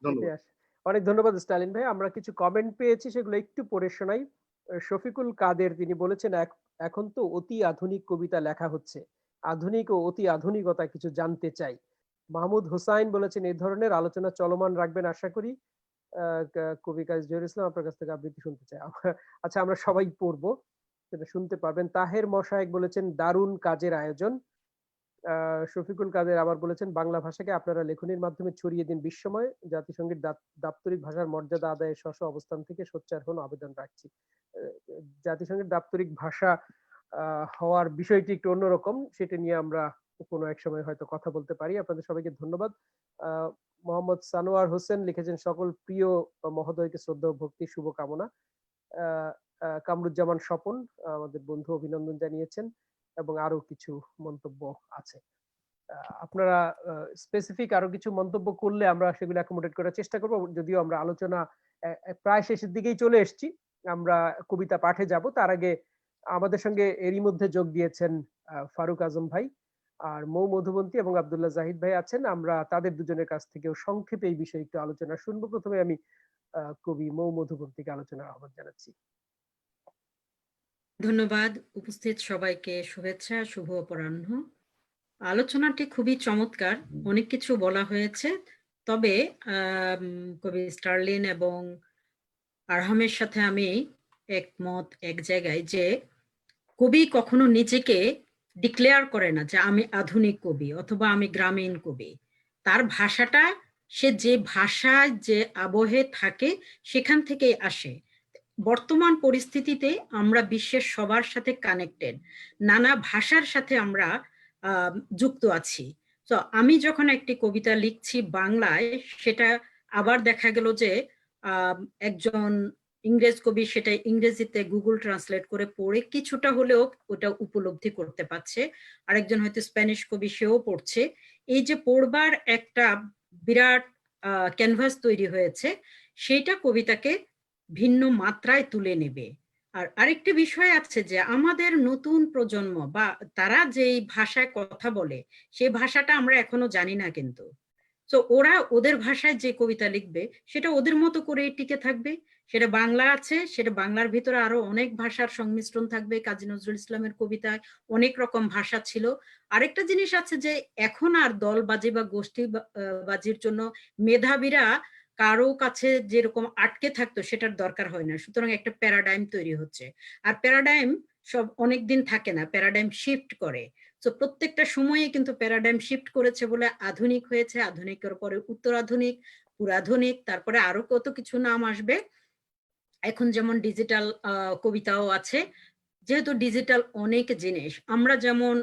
ধন্যবাদ। অনেক ধন্যবাদ স্টালিন ভাই। আমরা কিছু কমেন্ট পেয়েছি, সেগুলো একটু পড়ে শোনাই। শফিকুল কাদের তিনি বলেছেন, এখন তো অতি আধুনিক কবিতা লেখা হচ্ছে, আধুনিক ও অতি আধুনিকতা কিছু জানতে চাই। মাহমুদ হুসাইন বলেছেন, এই ধরনের আলোচনা চলমান রাখবেন আশা করি। কবি কাজী জহিরুল ইসলাম আপনার কাছ থেকে আবৃত্তি শুনতে চাই। আচ্ছা, আমরা সবাই পড়বো, সেটা শুনতে পারবেন। তাহের মশায়েক বলেছেন, দারুণ কাজের আয়োজন। শফিকুল কাদের আবার বলেছেন, বাংলা ভাষাকে আপনারা লেখনীর মাধ্যমে ছড়িয়ে দিন বিশ্বময়, জাতিসংঘের দাপ্তরিক ভাষার মর্যাদা আদায়ে স্ব অবস্থান থেকে সোচ্চার হন আবেদন রাখছি। জাতিসংঘের দাপ্তরিক ভাষা হওয়ার বিষয়টি একটু অন্যরকম, সেটা নিয়ে আমরা কোনো এক সময় হয়তো কথা বলতে পারি। আপনাদের সবাইকে ধন্যবাদ। মোহাম্মদ সানোয়ার হোসেন লিখেছেন, সকল প্রিয় মহোদয়কে শ্রদ্ধা ও ভক্তি শুভকামনা। কামরুজ্জামান স্বপন আমাদের বন্ধু অভিনন্দন জানিয়েছেন, এবং আরো কিছু মন্তব্য আছে। আপনারা স্পেসিফিক আরো কিছু মন্তব্য করলে আমরা সেগুলো অ্যাকোমোডেট করার চেষ্টা করব। যদিও আমরা আলোচনা প্রায় শেষের দিকেই চলে এসেছি, আমরা কবিতা পাঠে যাব। তার আগে আমাদের সঙ্গে এরই মধ্যে যোগ দিয়েছেন ফারুক আজম ভাই, আর মৌ মধুবন্তী এবং আব্দুল্লাহ জাহিদ ভাই আছেন। আমরা তাদের দুজনের কাছ থেকেও সংক্ষেপে এই বিষয়ে একটু আলোচনা শুনবো। প্রথমে আমি কবি মৌ মধুবন্তীকে আলোচনার আহ্বান জানাচ্ছি। ধন্যবাদ। উপস্থিত সবাইকে শুভেচ্ছা, শুভ অপরাহ্ন। আলোচনাটি খুবই চমৎকার, অনেক কিছু বলা হয়েছে। তবে কবি স্টার্লিন এবং আরহামের সাথে আমি একমত এক জায়গায়, যে কবি কখনো নিজেকে ডিক্লেয়ার করে না যে আমি আধুনিক কবি অথবা আমি গ্রামীণ কবি। তার ভাষাটা, সে যে ভাষায় যে আবহে থাকে সেখান থেকেই আসে। বর্তমান পরিস্থিতিতে আমরা বিশ্বের সবার সাথে কানেক্টেড, নানা ভাষার সাথে আমরা যুক্ত আছি। তো আমি যখন একটি কবিতা লিখছি বাংলায়, সেটা আবার দেখা গেল যে একজন ইংরেজ কবি সেটা ইংরেজিতে গুগল ট্রান্সলেট করে পড়ে কিছুটা হলেও ওটা উপলব্ধি করতে পারছে, আরেকজন হয়তো স্প্যানিশ কবি, সেও পড়ছে। এই যে পড়বার একটা বিরাট ক্যানভাস তৈরি হয়েছে, সেইটা কবিতাকে ভিন্ন মাত্রায় তুলে নেবে। আর আরেকটি বিষয় আছে যে আমাদের নতুন প্রজন্ম বা তারা যেই ভাষায় কথা বলে সেই ভাষাটা আমরা এখনো জানি না, কিন্তু তো ওরা ওদের ভাষায় যে কবিতা লিখবে সেটা ওদের মতো করে টিকে থাকবে। সেটা বাংলা আছে, সেটা বাংলার ভিতরে আরো অনেক ভাষার সংমিশ্রণ থাকবে। কাজী নজরুল ইসলামের কবিতায় অনেক রকম ভাষা ছিল। আরেকটা জিনিস আছে যে এখন আর দলবাজি বা গোষ্ঠী বাজির জন্য মেধাবীরা কারো কাছে যেরকম আটকে থাকতো সেটার দরকার হয় না। সুতরাং একটা প্যারাডাইম তৈরি হচ্ছে, আর প্যারাডাইম সব অনেক দিন থাকে না, প্যারাডাইম শিফট করে। তো প্রত্যেকটা সময়ে কিন্তু প্যারাডাইম শিফট করেছে বলে আধুনিক হয়েছে, আধুনিকের পরে উত্তরাধুনিক, পুরাধুনিক, তারপরে আরো কত কিছু নাম আসবে। এখন যেমন ডিজিটাল কবিতাও আছে। যেহেতু ডিজিটাল অনেক জিনিস, আমরা যেমন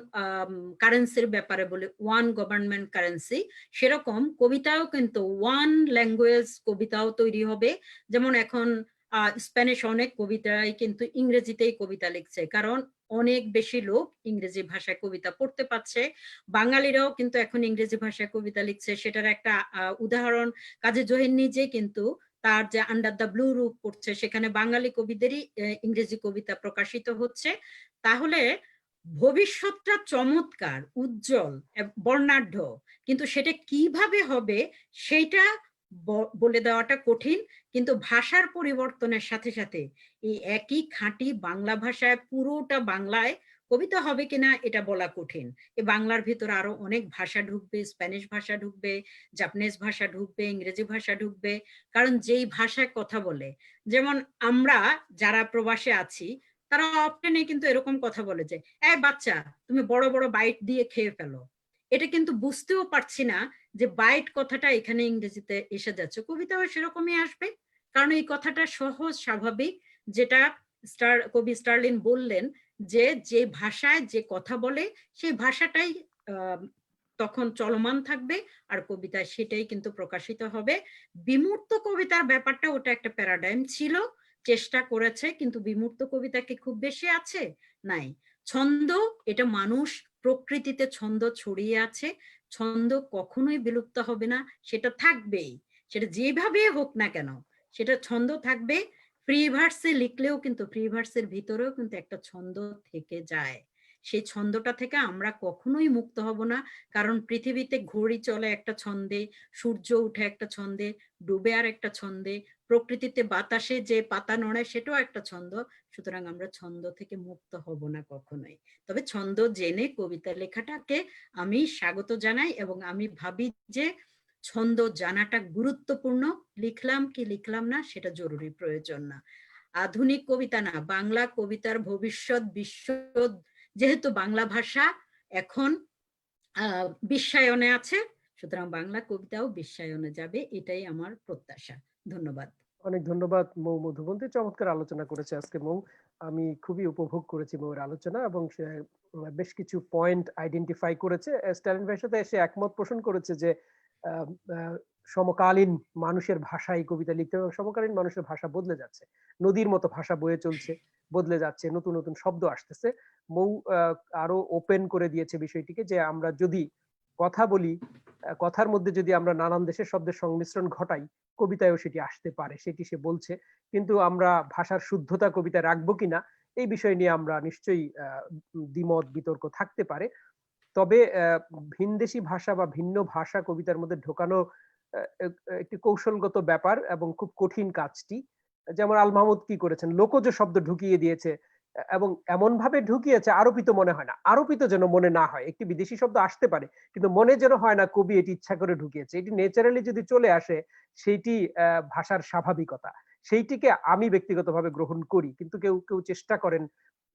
কারেন্সির ব্যাপারে বলি ওয়ান গভর্নমেন্ট কারেন্সি, সেরকম কবিতাও কিন্তু ওয়ান ল্যাঙ্গুয়েজ কবিতাও তৈরি হবে। যেমন এখন স্প্যানিশ অনেক কবিতাই কিন্তু ইংরেজিতেই কবিতা লিখছে, কারণ অনেক বেশি লোক ইংরেজি ভাষায় কবিতা পড়তে পারছে। বাঙালিরাও কিন্তু এখন ইংরেজি ভাষায় কবিতা লিখছে। সেটার একটা উদাহরণ কাজী জহির নিজে কিন্তু তার যে আন্ডার দ্য ব্লু রুফ পড়ছে, সেখানে বাঙালি কবিদেরই ইংরেজি কবিতা প্রকাশিত হচ্ছে। তাহলে ভবিষ্যৎটা চমৎকার, উজ্জ্বল, বর্ণাঢ্য, কিন্তু সেটা কিভাবে হবে সেইটা বলে দেওয়াটা কঠিন। কিন্তু ভাষার পরিবর্তনের সাথে সাথে এই একই খাঁটি বাংলা ভাষায় পুরোটা বাংলায় কবিতা হবে কিনা এটা বলা কঠিন। এই বাংলার ভিতরে আরো অনেক ভাষা ঢুকবে, স্প্যানিশ ভাষা ঢুকবে, জাপানিজ ভাষা ঢুকবে, ইংরেজি ভাষা ঢুকবে। কারণ যেই ভাষায় কথা বলে, যেমন আমরা যারা প্রবাসে আছি তারা অপটেনে কিন্তু এরকম কথা বলে যে এই বাচ্চা তুমি বড় বড় বাইট দিয়ে খেয়ে ফেলো। এটা কিন্তু বুঝতেও পারছি না যে বাইট কথাটা এখানে ইংরেজিতে এসে যাচ্ছে, কবিতাও সেরকমই আসবে। কারণ এই কথাটা সহজ স্বাভাবিক, যেটা কবি স্টার্লিন বললেন যে যে ভাষায় যে কথা বলে সেই ভাষাটাই তখন চলমান থাকবে, আর কবিতায় সেটাই কিন্তু প্রকাশিত হবে। বিমূর্ত কবিতার ব্যাপারটা ওটা একটা প্যারাডাইম ছিল, চেষ্টা করেছে, কিন্তু বিমূর্ত কবিতা কি খুব বেশি আছে? নাই। ছন্দ, এটা মানুষ প্রকৃতিতে ছন্দ ছড়িয়ে আছে, ছন্দ কখনোই বিলুপ্ত হবে না, সেটা থাকবেই, সেটা যেভাবে হোক না কেন সেটা ছন্দ থাকবে। ফ্রি ভার্সে লিখলেও কিন্তু ফ্রি ভার্সের ভিতরেও কিন্তু একটা ছন্দ থেকে যায়। সেই ছন্দটা থেকে আমরা কখনোই মুক্ত হব না, কারণ পৃথিবীতে ঘড়ি চলে একটা ছন্দে, সূর্য উঠে একটা ছন্দে, ডুবে আর একটা ছন্দে, প্রকৃতিতে বাতাসে যে পাতা নড়ে সেটাও একটা ছন্দ। সুতরাং আমরা ছন্দ থেকে মুক্ত হব না কখনোই। তবে ছন্দ জেনে কবিতা লেখাটাকে আমি স্বাগত জানাই, এবং আমি ভাবি যে ছন্দ জানাটা গুরুত্বপূর্ণ। লিখলাম কি লিখলাম না সেটা জরুরি প্রয়োজন না। আধুনিক কবিতা না, বাংলা কবিতার ভবিষ্যৎ বিশ্ব, যেহেতু বাংলা ভাষা এখন বিশ্বায়নে আছে, সুতরাং বাংলা কবিতাও বিশ্বায়নে যাবে, এটাই আমার প্রত্যাশা। ধন্যবাদ। অনেক ধন্যবাদ মৌ মধুবন্তী, চমৎকার আলোচনা করেছে আজকে মৌ। আমি খুবই উপভোগ করেছি মৌর আলোচনা, এবং সে বেশ কিছু পয়েন্ট আইডেন্টিফাই করেছে। স্ট্যালিন ভাইয়ের সাথে এসে একমত পোষণ করেছে যে সমকালীন মানুষের ভাষায় কবিতা লিখতে হবে, সমকালীন মানুষের ভাষা বদলে যাচ্ছে, নদীর মতো ভাষা বয়ে চলছে, বদলে যাচ্ছে, নতুন নতুন শব্দ আসতেছে। মৌ আরো ওপেন করে দিয়েছে বিষয়টিকে, যে আমরা যদি কথা বলি, কথার মধ্যে যদি আমরা নানান দেশের শব্দের সংমিশ্রণ ঘটাই, কবিতায়ও সেটি আসতে পারে, সেটি সে বলছে। কিন্তু আমরা ভাষার শুদ্ধতা কবিতায় রাখবো কিনা এই বিষয় নিয়ে আমরা নিশ্চয়ই দ্বিমত বিতর্ক থাকতে পারে। তবে ভিনদেশী ভাষা বা ভিন্ন ভাষা কবিতার মধ্যে ঢোকানো একটি কৌশলগত ব্যাপার এবং খুব কঠিন কাজটি। যেমন আল মাহমুদ কি করেছেন, লোকজ শব্দ ঢুকিয়ে দিয়েছে, এবং এমন ভাবে ঢুকিয়েছে আরোপিত মনে হয় না, আরোপিত যেন মনে না হয়। একটি বিদেশি শব্দ আসতে পারে কিন্তু মনে যেন হয় না কবি এটি ইচ্ছা করে ঢুকিয়েছে। এটি ন্যাচারালি যদি চলে আসে সেইটি ভাষার স্বাভাবিকতা, সেইটিকে আমি ব্যক্তিগতভাবে গ্রহণ করি। কিন্তু কেউ কেউ চেষ্টা করেন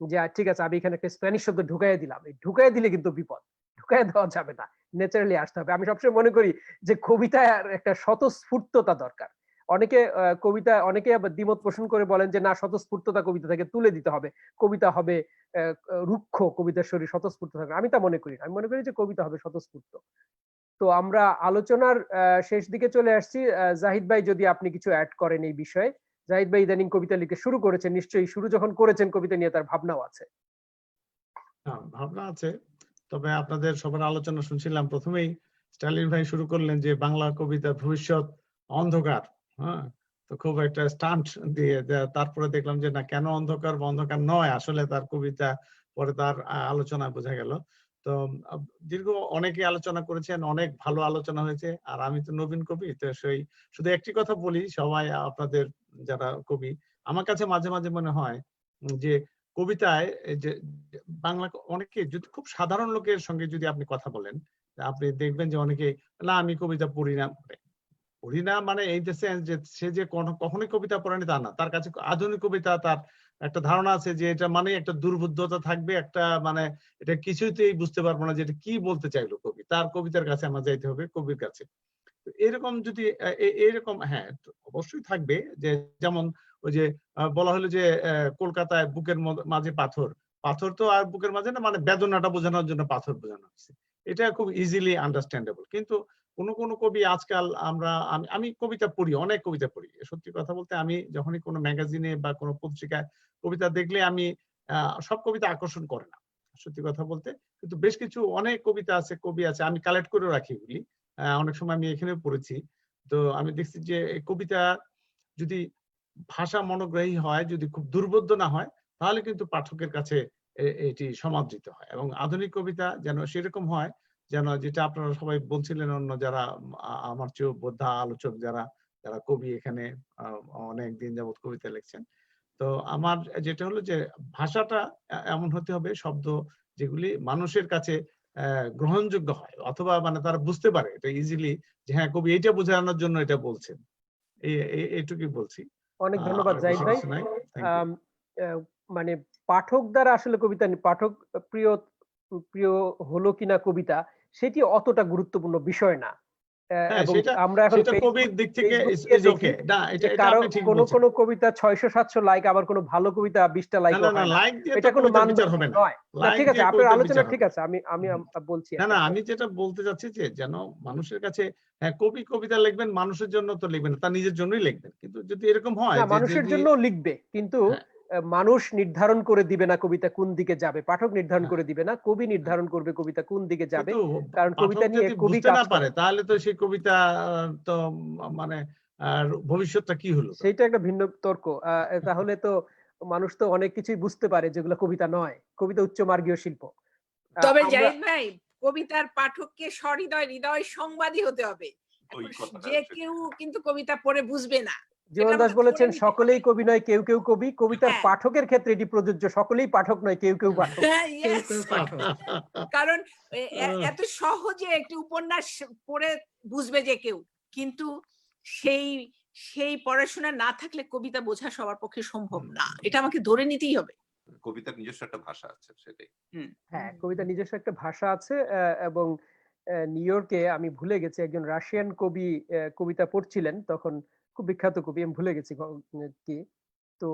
যে ঠিক আছে আমি এখানে একটা স্প্যানিশ শব্দ ঢুকাইয়া দিলাম, এই ঢুকাইয়া দিলে কিন্তু বিপদ, ঢুকাইয়া দেওয়া যাবে না, ন্যাচারালি আসতে হবে। আমি সবসময় মনে করি যে কবিতায় একটা স্বতঃস্ফূর্ততা দরকার। অনেকে কবিতা, অনেকে আবার দ্বিমত পোষণ করে বলেন যে না, স্বতঃস্ফূর্ততা কবিতা থেকে তুলে দিতে হবে, কবিতা হবে রুক্ষ, কবিতার শরীর স্বতঃস্ফূর্ত থাকবে। আমি তা মনে করি না, আমি মনে করি যে কবিতা হবে স্বতঃস্ফূর্ত। তো আমরা আলোচনার শেষ দিকে চলে আসছি। জাহিদ ভাই, যদি আপনি কিছু অ্যাড করেন এই বিষয়ে। জাহিদ ভাই ইদানিং কবিতা লিখে শুরু করেছেন, নিশ্চয়ই শুরু যখন করেছেন কবিতা নিয়ে তার ভাবনাও আছে। ভাবনা আছে, তবে আপনাদের সবার আলোচনা শুনছিলাম, প্রথমেই স্টালিন ভাই শুরু করলেন যে বাংলা কবিতার ভবিষ্যৎ অন্ধকার। হ্যাঁ, তো খুব একটা স্টান্ট দিয়ে, তারপরে দেখলাম যে না, কেন অন্ধকার বা অন্ধকার নয়, আসলে তার কবিতা পরে তার আলোচনা বোঝা গেল। তো দীর্ঘ অনেকে আলোচনা করেছেন, অনেক ভালো আলোচনা হয়েছে। আর আমি তো নবীন কবি, তো সেই শুধু একটি কথা বলি, সবাই আপনাদের যারা কবি, আমার কাছে মাঝে মাঝে মনে হয় যে কবিতায় এই যে বাংলা অনেকে যদি খুব সাধারণ লোকের সঙ্গে যদি আপনি কথা বলেন, আপনি দেখবেন যে অনেকে না আমি কবিতা পড়ি না। পড়ি না মানে এই যে সেন্স যে সে যে কখনোই কবিতা পড়েনি তা না, তার কাছে আধুনিক কবিতা তার একটা ধারণা আছে যে এটা মানে একটা দুর্বোধ্যতা থাকবে, একটা মানে এটা কিছুতেই বুঝতে পারবো না যে এটা কি বলতে চাইলো কবি। তার কবিতার কাছে আমার যাইতে হবে, কবির কাছে। তো এরকম যদি এরকম হ্যাঁ অবশ্যই থাকবে, যে যেমন ওই যে বলা হলো যে কলকাতায় বুকের মাঝে পাথর, পাথর তো আর বুকের মাঝে না, মানে বেদনাটা বোঝানোর জন্য পাথর বোঝানো হয়েছে। এটা খুব ইজিলি আন্ডারস্ট্যান্ডেবল। কিন্তু কোন কোন কবি আজকাল আমি কবিতা পড়ি, অনেক কবিতা পড়ি। সত্যি কথা বলতে আমি যখনই কোনো ম্যাগাজিনে বা কোনো পত্রিকায় কবিতা দেখলে আমি সব কবিতা আকর্ষণ করে না সত্যি কথা বলতে। কিন্তু বেশ কিছু অনেক কবিতা আছে, কবি আছে, আমি কালেক্ট করে রাখি এগুলি। অনেক সময় আমি এখানেও পড়েছি। তো আমি দেখছি যে এই কবিতা যদি ভাষা মনোগ্রাহী হয়, যদি খুব দুর্বোধ্য না হয়, তাহলে কিন্তু পাঠকের কাছে এটি সমাদৃত হয়। এবং আধুনিক কবিতা যেন সেরকম হয়, যেন যেটা আপনারা সবাই বলছিলেন, অন্য যারা আমার চেয়েও বোদ্ধা আলোচক যারা যারা কবি এখানে অনেক দিন যাবত কবিতা লিখছেন। তো আমার যেটা হলো যে ভাষাটা এমন হতে হবে, শব্দ যেগুলি মানুষের কাছে গ্রহণযোগ্য হয়, অথবা মানে তারা বুঝতে পারে এটা ইজিলি যে হ্যাঁ কবি এটা বোঝানোর জন্য এটা বলছেন। এইটুকুই বলছি। অনেক ধন্যবাদ আর জাহিদ বেশি ভাই। কিছু নাই। Thank you. মানে পাঠক দ্বারা আসলে কবিতা পাঠক প্রিয় প্রিয় হলো কিনা কবিতা, সেটি অতটা গুরুত্বপূর্ণ বিষয় না। হ্যাঁ এবং সেটা আমরা এখন সেটা কবির দিক থেকে ফেসবুক is দিয়ে দেখি okay। না যে এটা কারো আপনি ঠিক কোনো বলছেন। কোনো কবিতা 600-700 লাইক, আবার কোনো ভালো কবিতা 20টা না লাইকও না হয় না। লাইক দিয়ে তো এটা কোনো কবিতার বিচার মানদণ্ড হবে না। নয়। না লাইক ঠিক আছে, দিয়ে আপনার কবিতার আলোচনা বিচার ঠিক হবে আছে, আমি বলছি না আর না কি। আমি যেটা বলতে চাচ্ছি যে যেন মানুষের কাছে হ্যাঁ কবি কবিতা লিখবেন মানুষের জন্য তো লিখবেন, তার নিজের জন্যই লিখবেন। কিন্তু যদি এরকম হয় না, যে মানুষের যদি জন্য লিখবে, কিন্তু হ্যাঁ মানুষ নির্ধারণ করে দিবে না কবিতা কোন দিকে যাবে, পাঠক নির্ধারণ হ্যাঁ করে দিবে না, কবি হ্যাঁ। নির্ধারণ করবে কবিতা কোন দিকে যাবে। কিন্তু কারণ পাঠক কবিতা নিয়ে যদি কবি বুঝতে কাজ না করে। পারে তাহলে তো সেই কবিতা তো মানে ভবিষ্যৎটা কি হলো? সেইটা একটা ভিন্ন তর্ক। তাহলে তো মানুষ তো অনেক কিছুই বুঝতে পারে যেগুলো কবিতা নয়। কবিতা উচ্চ মার্গীয় শিল্প। তবে আমরা জাহিদ ভাই, কবিতার পাঠককে সহৃদয় হৃদয় সংবাদী হতে হবে। ওই এখন কথাটা যে কেউ কিন্তু কবিতা পড়ে বুঝবে না। জীবন এটা দাস আমাকে বলেছেন ধরে নিতে সকলেই হবে। কবি নয়, কেউ কেউ কবি। কবিতার হ্যাঁ, পাঠকের ক্ষেত্রে এটি প্রযোজ্য, সকলেই পাঠক নয়, কেউ কেউ পাঠক। হ্যাঁ, কেউ yes। কেউ পাঠক। কারণ এত সহজে একটি উপন্যাস পড়ে বুঝবে যে কেউ, কিন্তু সেই সেই পড়াশোনা না থাকলে কবিতা বোঝা সবার পক্ষে সম্ভব না। এটা আমাকে ধরে নিতেই হবে। কবিতার নিজস্ব একটা ভাষা আছে, সেটাই। হ্যাঁ, কবিতার নিজস্ব একটা ভাষা আছে। এবং নিউ ইয়র্কে আমি ভুলে গেছি, একজন রাশিয়ান কবি কবিতা পড়ছিলেন তখন, খুব বিখ্যাত কবি, আমি ভুলে গেছি কি। তো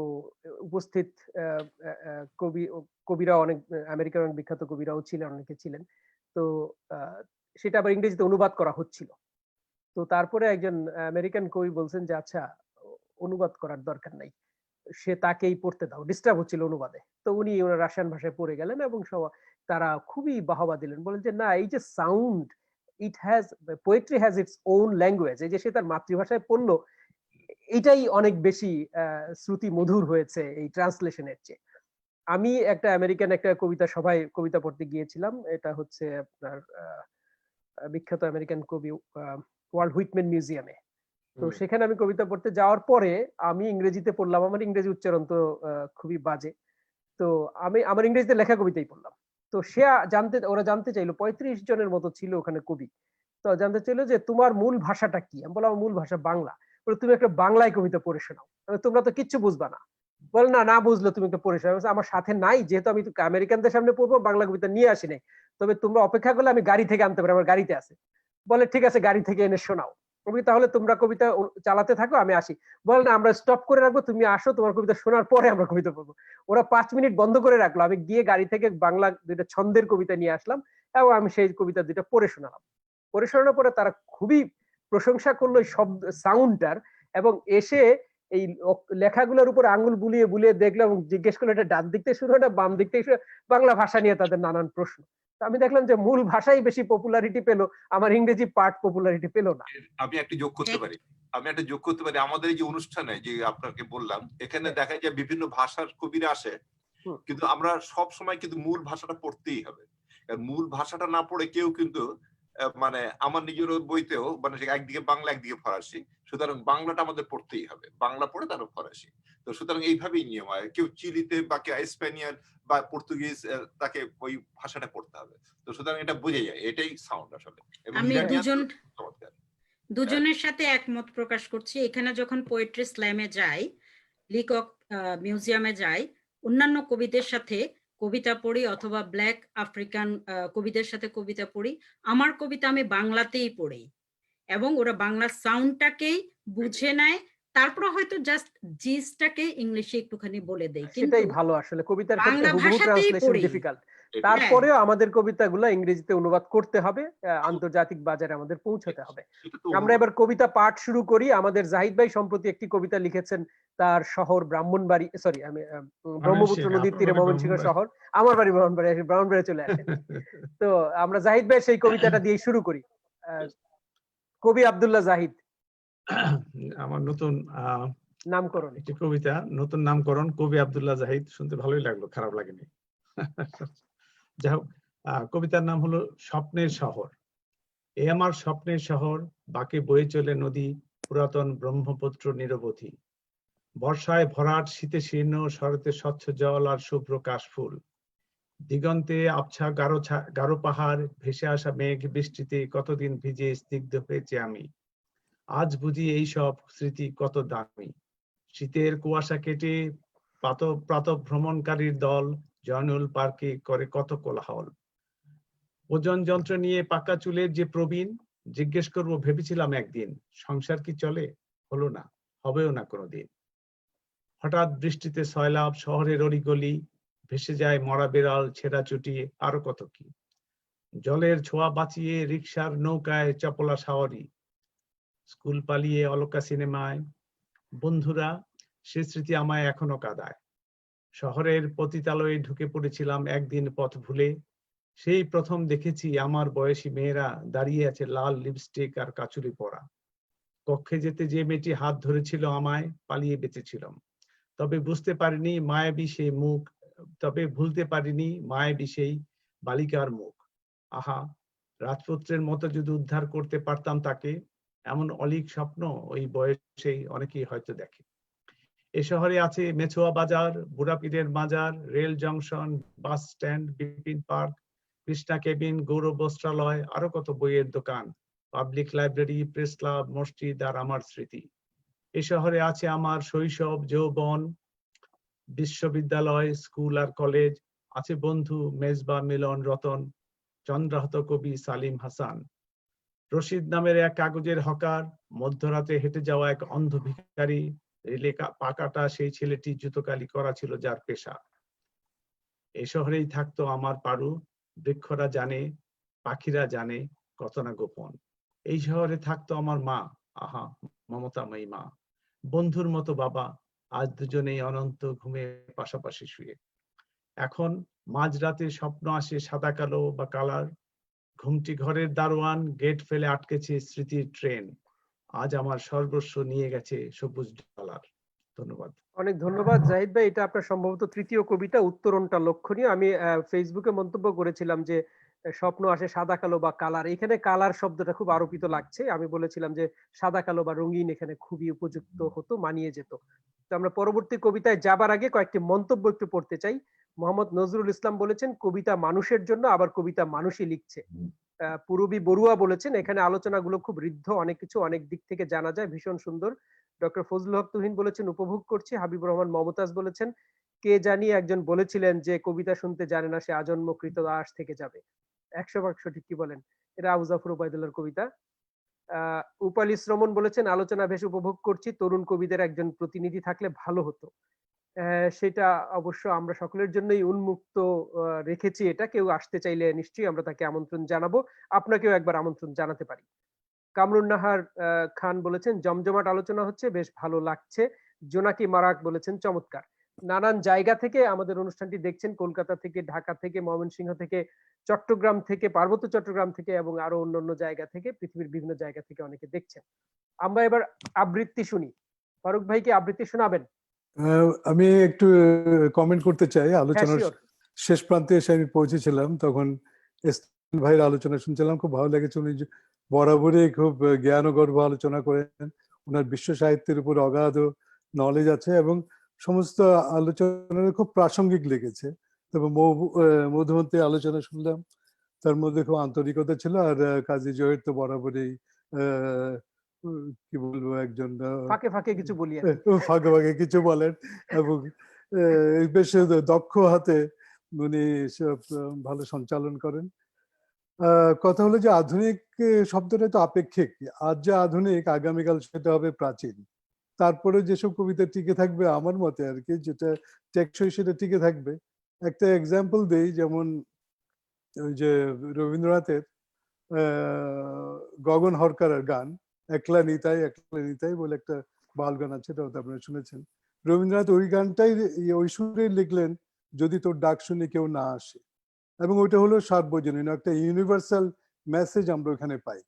উপস্থিত আহ, আহ, কবি কবিরা অনেক, আমেরিকার অনেক বিখ্যাত কবিরাও ছিলেন, অনেকে ছিলেন। তো আহ, সেটা আবার ইংরেজিতে অনুবাদ করা হচ্ছিল। তো তারপরে একজন আমেরিকান কবি বলছেন যে আচ্ছা, অনুবাদ করার দরকার নাই, সে তাকেই পড়তে দাও, ডিস্টার্ব হচ্ছিল অনুবাদে। তো উনি ওনার রাশিয়ান ভাষায় পড়ে গেলেন এবং তারা খুবই বাহবা দিলেন, বলেন যে না, এই যে sound, it has, poetry has its own language, এই যে সে তার মাতৃভাষায় পড়লো, এটাই অনেক বেশি শ্রুতি মধুর হয়েছে এই ট্রান্সলেশনের চেয়ে। আমি একটা আমেরিকান একটা কবিতা সভায় কবিতা পড়তে গিয়েছিলাম। এটা হচ্ছে আপনার বিখ্যাত আমেরিকান কবি ওয়াল্ট হুইটম্যান মিউজিয়ামে। তো সেখানে আমি কবিতা পড়তে যাওয়ার পরে আমি ইংরেজিতে পড়লাম, আমার ইংরেজি উচ্চারণ তো খুবই বাজে। তো আমি আমার ইংরেজিতে লেখা কবিতাই পড়লাম। তো ওরা জানতে চাইলো, 35 জনের মতো ছিল ওখানে কবি। তো জানতে চাইলো যে তোমার মূল ভাষাটা কি। আমি বললাম আমার মূল ভাষা বাংলা। বলে তুমি একটা বাংলায় কবিতা পড়ে শোনাও। তোমরা তো কিচ্ছু বুঝবা না। বলে না, না বুঝলো তুমি একটা পড়ে শোনাও। আমার সাথে নাই, যেহেতু আমি আমেরিকানদের সামনে পড়বো, বাংলা কবিতা নিয়ে আসি নাই। তবে তোমরা অপেক্ষা করলে আমি গাড়ি থেকে আনতে পারি, আমার গাড়িতে আছে। বলে ঠিক আছে, গাড়ি থেকে এনে শোনাও। আমি তাহলে তোমরা কবিতা চালাতে থাকো, আমি আসি। বলে না, আমরা স্টপ করে রাখবো, তুমি আসো, তোমার কবিতা শোনার পরে আমরা কবিতা পড়বো। ওরা 5 মিনিট বন্ধ করে রাখলো। আমি গিয়ে গাড়ি থেকে বাংলা 2টা ছন্দের কবিতা নিয়ে আসলাম এবং আমি সেই কবিতা 2টা পড়ে শোনালাম। পড়ে শোনানোর পরে তারা খুবই প্রশংসা করলো এই শব্দ সাউন্ডটার, এবং এসে এই লেখাগুলোর উপর আঙ্গুল বুলিয়ে বুলিয়ে দেখলো এবং জিজ্ঞেস করলো এটা ডান দিক থেকে শুরু হয় না বাম দিক থেকে শুরু হয়? বাংলা ভাষা নিয়ে তাদের নানান প্রশ্ন। আমি দেখলাম যে মূল ভাষাই বেশি পপুলারিটি পেলো, আমার ইংরেজি পার্ট পপুলারিটি পেলো না। আমি একটা যোগ করতে পারি, আমাদের এই যে অনুষ্ঠানে যে আপনাকে বললাম, এখানে দেখা যায় বিভিন্ন ভাষার কবিরা আসে, কিন্তু আমরা সব সময় কিন্তু মূল ভাষাটা পড়তেই হবে। মূল ভাষাটা না পড়ে কেউ কিন্তু মানে আমার নিজের বইতেও মানে একদিকে বাংলা একদিকে ফরাসি, সুতরাং বাংলাটা আমাদের পড়তেই হবে, বাংলা পড়ে তারপর ফরাসি। তো সুতরাং এইভাবেই নিয়ম হয়, কেউ চিলিতে বা কেউ স্পেনিয়ান বা পর্তুগিজ তাকে ওই ভাষাটা পড়তে হবে। তো সুতরাং এটা বোঝা যায়, এটাই সাউন্ড আসলে। এবং আমি চমৎকার। দুজনের সাথে একমত প্রকাশ করছি। এখানে যখন পোয়েট্রি স্ল্যামে যাই, লিকক মিউজিয়ামে যাই, অন্যান্য কবিদের সাথে কবিতা পড়ি অথবা ব্ল্যাক আফ্রিকান কবিদের সাথে কবিতা পড়ি, আমার কবিতা আমি বাংলাতেই পড়ি এবং ওরা বাংলা সাউন্ডটাকেই বুঝে নেয়, তারপর হয়তো জাস্ট জিসটাকে ইংলিশে একটুখানি বলে দেই, কিন্তু সেটাই ভালো আসলে, কবিতার ক্ষেত্রে বাংলা হুবহু ভাষাতেই ট্রান্সলেশন পড়ি। ডিফিকাল্ট। তারপরেও আমাদের কবিতাগুলো ইংরেজিতে অনুবাদ করতে হবে, আন্তর্জাতিক বাজারে আমাদের পৌঁছাতে হবে। আমরা এবার কবিতা পাঠ শুরু করি। আমাদের জাহিদ ভাই সম্প্রতি একটি কবিতা লিখেছেন, তার শহর ব্রাহ্মণবাড়ি, সরি আমি ব্রহ্মপুত্র নদীর তীরে ময়মনসিংহ শহর, আমার বাড়ি ব্রাহ্মণবাড়ি, ব্রাহ্মণবাড়ি চলে আসেন। তো আমরা জাহিদ ভাই সেই কবিতাটা দিয়ে শুরু করি। কবি আব্দুল্লাহ জাহিদ, আমার নতুন নামকরণ একটি কবিতা, নতুন নামকরণ কবি আব্দুল্লাহ জাহিদ। শুনতে ভালোই লাগলো, খারাপ লাগেনি। যাই হোক, কবিতার নাম হলো স্বপ্নের শহর। এ আমার স্বপ্নের শহর, বাঁকে বয়ে চলে নদী, পুরাতন ব্রহ্মপুত্র নিরবধি। বর্ষায় ভরাট, শীতে শীর্ণ, শরতে স্বচ্ছ জল আর শুভ্র কাশফুল। দিগন্তে আবছা গাঢ় পাহাড়, ভেসে আসা মেঘ, বৃষ্টিতে কতদিন ভিজে স্নিগ্ধ হয়েছে আমি। আজ বুঝি এই সব স্মৃতি কত দামি। শীতের কুয়াশা কেটে প্রাতঃ ভ্রমণকারীর দল জয়নুল পার্কে করে কত কোলাহল। ওজন যন্ত্র নিয়ে পাকা চুলের যে প্রবীণ, জিজ্ঞেস করব ভেবেছিলাম একদিন, সংসার কি চলে? হলো না, হবেও না কোনোদিন। হঠাৎ বৃষ্টিতে সয়লাভ, শহরের অলিগলি, ভেসে যায় মরা বেড়াল, ছেঁড়া চুটি, আরো কত কি। জলের ছোঁয়া বাঁচিয়ে রিকশার নৌকায় চপলা সাওয়ারি, স্কুল পালিয়ে অলকা সিনেমায়, বন্ধুরা সে স্মৃতি আমায় এখনো কাঁদায়। শহরের পতিতালয়ে ঢুকে পড়েছিলাম একদিন পথ ভুলে, সেই প্রথম দেখেছি আমার বয়সী মেয়েরা দাঁড়িয়ে আছে লাল লিপস্টিক আর কাচুরি পরা। কক্ষে যেতে যে মেয়েটি হাত ধরেছিল আমায়, পালিয়ে বেঁচেছিলাম। তবে ভুলতে পারিনি মায়াবী সেই বালিকার মুখ। আহা, রাজপুত্রের মতো যদি উদ্ধার করতে পারতাম তাকে, এমন অলীক স্বপ্ন ওই বয়সেই অনেকেই হয়তো দেখে। এ শহরে আছে মেছোয়া বাজার, বুড়াপীরের মাজার, rail junction, bus stand, Bipin park, Krishna cabin, Gourab Bastralay, আরো কত বইয়ের দোকান, পাবলিক লাইব্রেরি, প্রেস ক্লাব, মসজিদ আর আমার স্মৃতি। এ শহরে আছে আমার শৈশব, যৌবন, বিশ্ববিদ্যালয়, স্কুল আর কলেজ, আছে বন্ধু মেজবা, মিলন, রতন, চন্দ্রাহত কবি সালিম হাসান, রশিদ নামের এক কাগজের হকার, মধ্যরাতে হেঁটে যাওয়া এক অন্ধ ভিখারি, রেলে পাকাটা সেই ছেলেটি জুতোকালি করা ছিল যার পেশা। এ শহরেই থাকতো আমার পারু, বৃক্ষরা জানে, পাখিরা জানে, কত না গোপন। এই শহরে থাকতো আমার মা, আহা মমতাময়ী মা, বন্ধুর মতো বাবা, আজ দুজনেই অনন্ত ঘুমে পাশাপাশি শুয়ে। এখন মাঝরাতে স্বপ্ন আসে সাদা কালো বা কালার, ঘুমটি ঘরের দারোয়ান, গেট ফেলে আটকেছে স্মৃতির ট্রেন, আজ আমার সর্বস্ব নিয়ে গেছে সবুজ ডলার। ধন্যবাদ। অনেক ধন্যবাদ জাহিদ ভাই। এটা আপনার সম্ভবত তৃতীয় কবিতা, উত্তরণটা লক্ষণীয়। আমি ফেসবুকে মন্তব্য করেছিলাম যে স্বপ্ন আসে সাদা কালো বা কালার, এখানে কালার শব্দটা খুব আরোপিত লাগছে। আমি বলেছিলাম যে সাদা কালো বা রঙিন এখানে খুবই উপযুক্ত হতো, মানিয়ে যেত। তো আমরা পরবর্তী কবিতায় যাবার আগে কয়েকটি মন্তব্য একটু পড়তে চাই। মোহাম্মদ নজরুল ইসলাম বলেছেন কবিতা মানুষের জন্য, আবার কবিতা মানুষই লিখছে। পুরবী বড়ুয়া বলেছেন এখানে আলোচনাগুলো খুব ঋদ্ধ, অনেক কিছু অনেক দিক থেকে জানা যায়, ভীষণ সুন্দর। ডক্টর ফজলুল হক তুহিন বলেছেন উপভোগ করছি। হাবিবুর রহমান মমতাজ বলেছেন কে জানি একজন বলেছিলেন যে কবিতা শুনতে জানে না সে আজন্ম কৃতদাস থেকে যাবে। 100% সঠিক। কি বলেন? এটা আবু জাফর ওবায়দুল্লাহর কবিতা। উপালি শ্রমণ বলেছেন আলোচনা বেশ উপভোগ করছি, তরুণ কবিদের একজন প্রতিনিধি থাকলে ভালো হতো। সেটা অবশ্য আমরা সকলের জন্যই উন্মুক্ত রেখেছি, এটা কেউ আসতে চাইলে নিশ্চয়ই আমরা তাকে আমন্ত্রণ জানাবো, আপনাকেও একবার আমন্ত্রণ জানাতে পারি। কামরুন নাহার খান বলেছেন জমজমাট আলোচনা হচ্ছে, বেশ ভালো লাগছে। জোনাকি মারাক বলেছেন চমৎকার। নানান জায়গা থেকে আমাদের অনুষ্ঠানটি দেখছেন, কলকাতা থেকে, ঢাকা থেকে, ময়মনসিংহ থেকে, চট্টগ্রাম থেকে, পার্বত্য চট্টগ্রাম থেকে এবং আরো অন্যান্য জায়গা থেকে, পৃথিবীর বিভিন্ন জায়গা থেকে অনেকে দেখছেন। আমরা এবার আবৃত্তি শুনি। ফারুক ভাই কি আবৃত্তি শোনাবেন? আমি একটু কমেন্ট করতে চাই। আলোচনার sure. শেষ প্রান্তে এসে আমি পৌঁছেছিলাম, তখন এসলাম ভাইয়ের আলোচনা শুনছিলাম, খুব ভালো লেগেছে। উনি বরাবরই খুব জ্ঞানগর্ভ আলোচনা করেন, ওনার বিশ্ব সাহিত্যের উপর অগাধ নলেজ আছে এবং সমস্ত আলোচনা খুব প্রাসঙ্গিক লেগেছে। তবে মধুমন্ত্রী আলোচনা শুনলাম, তার মধ্যে খুব আন্তরিকতা ছিল। আর কাজী জহির তো বরাবরই কি বলবো, একজন ফাঁকে ফাঁকে কিছু বলি আর কি। ফাঁকে ফাঁকে কিছু বলেন এবং বেশ দক্ষ হাতে উনি সব ভালো সঞ্চালন করেন। কথা হলো যে আধুনিক শব্দটা তো আপেক্ষিক। আজ যে আধুনিক, আগামীকাল সেটা হবে প্রাচীন। তারপরে যেসব কবিতা টিকে থাকবে আমার মতে আর কি, যেটা টেকসই সেটা টিকে থাকবে। একটা এক্সাম্পল দেই, যেমন ওই যে রবীন্দ্রনাথের গগন হরকারের গান একলা নিতাই বলে একটা বাল গান আছে, সেটাও তো আপনারা শুনেছেন। রবীন্দ্রনাথ ওই গানটাই ওই সুরে লিখলেন, যদি তোর ডাক শুনে কেউ না আসে। এবং ওইটা হলো সার্বজনীন একটা ইউনিভার্সাল মেসেজ আমরা ওখানে পাই,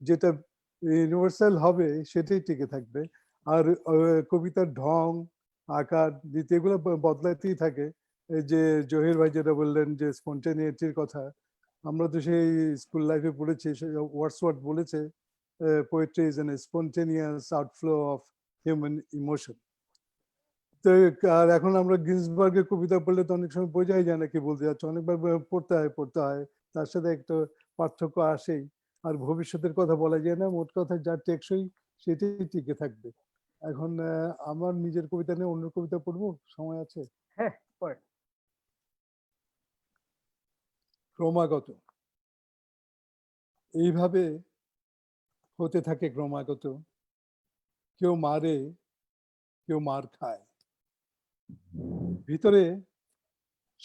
যেটা ইউনিভার্সাল হবে সেটাই টিকে থাকবে। আর কবিতার ঢং, আকার, রীতি এগুলো বদলাতেই থাকে। এই যে জহির ভাই যেটা বললেন যে স্পন্টেনিটির কথা, আমরা তো সেই স্কুল লাইফে পড়েছি, ওয়ার্ডসওয়ার্থ বলেছে poetry is an spontaneous outflow of human emotion. তো আর এখন আমরা গিন্সবার্গের কবিতা পড়লে তো অনেক সময় বোঝাই যায় না কি বলতে যাচ্ছে, অনেকবার পড়তে হয়, তার সাথে একটা পার্থক্য আসেই। আর ভবিষ্যতের কথা বলা যায় না, মোট কথা যা টেকসই সেটাই টিকে থাকবে। এখন আমার নিজের কবিতা নিয়ে অন্য কবিতা পড়বো, সময় আছে? হ্যাঁ, পড়েন। ক্রমাগত এইভাবে হতে থাকে ক্রমাগত, কেউ মারে, কেউ মার খায়, ভিতরে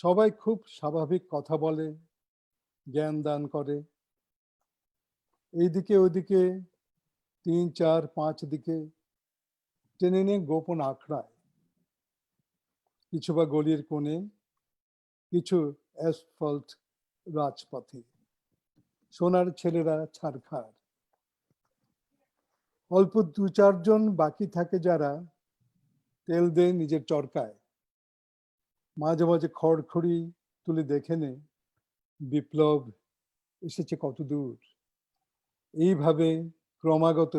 সবাই খুব স্বাভাবিক কথা বলে, জ্ঞান দান করে, এইদিকে ওইদিকে 3, 4, 5 দিকে টেনে নিয়ে গোপন আখড়ায়, কিছু বা গলির কোণে, কিছু অ্যাসফল্ট রাজপথে সোনার ছেলেরা ছাড়খাড়। অল্প 2-4 জন বাকি থাকে যারা তেল দেয় নিজের চরকায়, মাঝে মাঝে খড়খড়ি তুলে দেখে নে বিপ্লব এসেছে কত দূর। এইভাবে ক্রমাগত,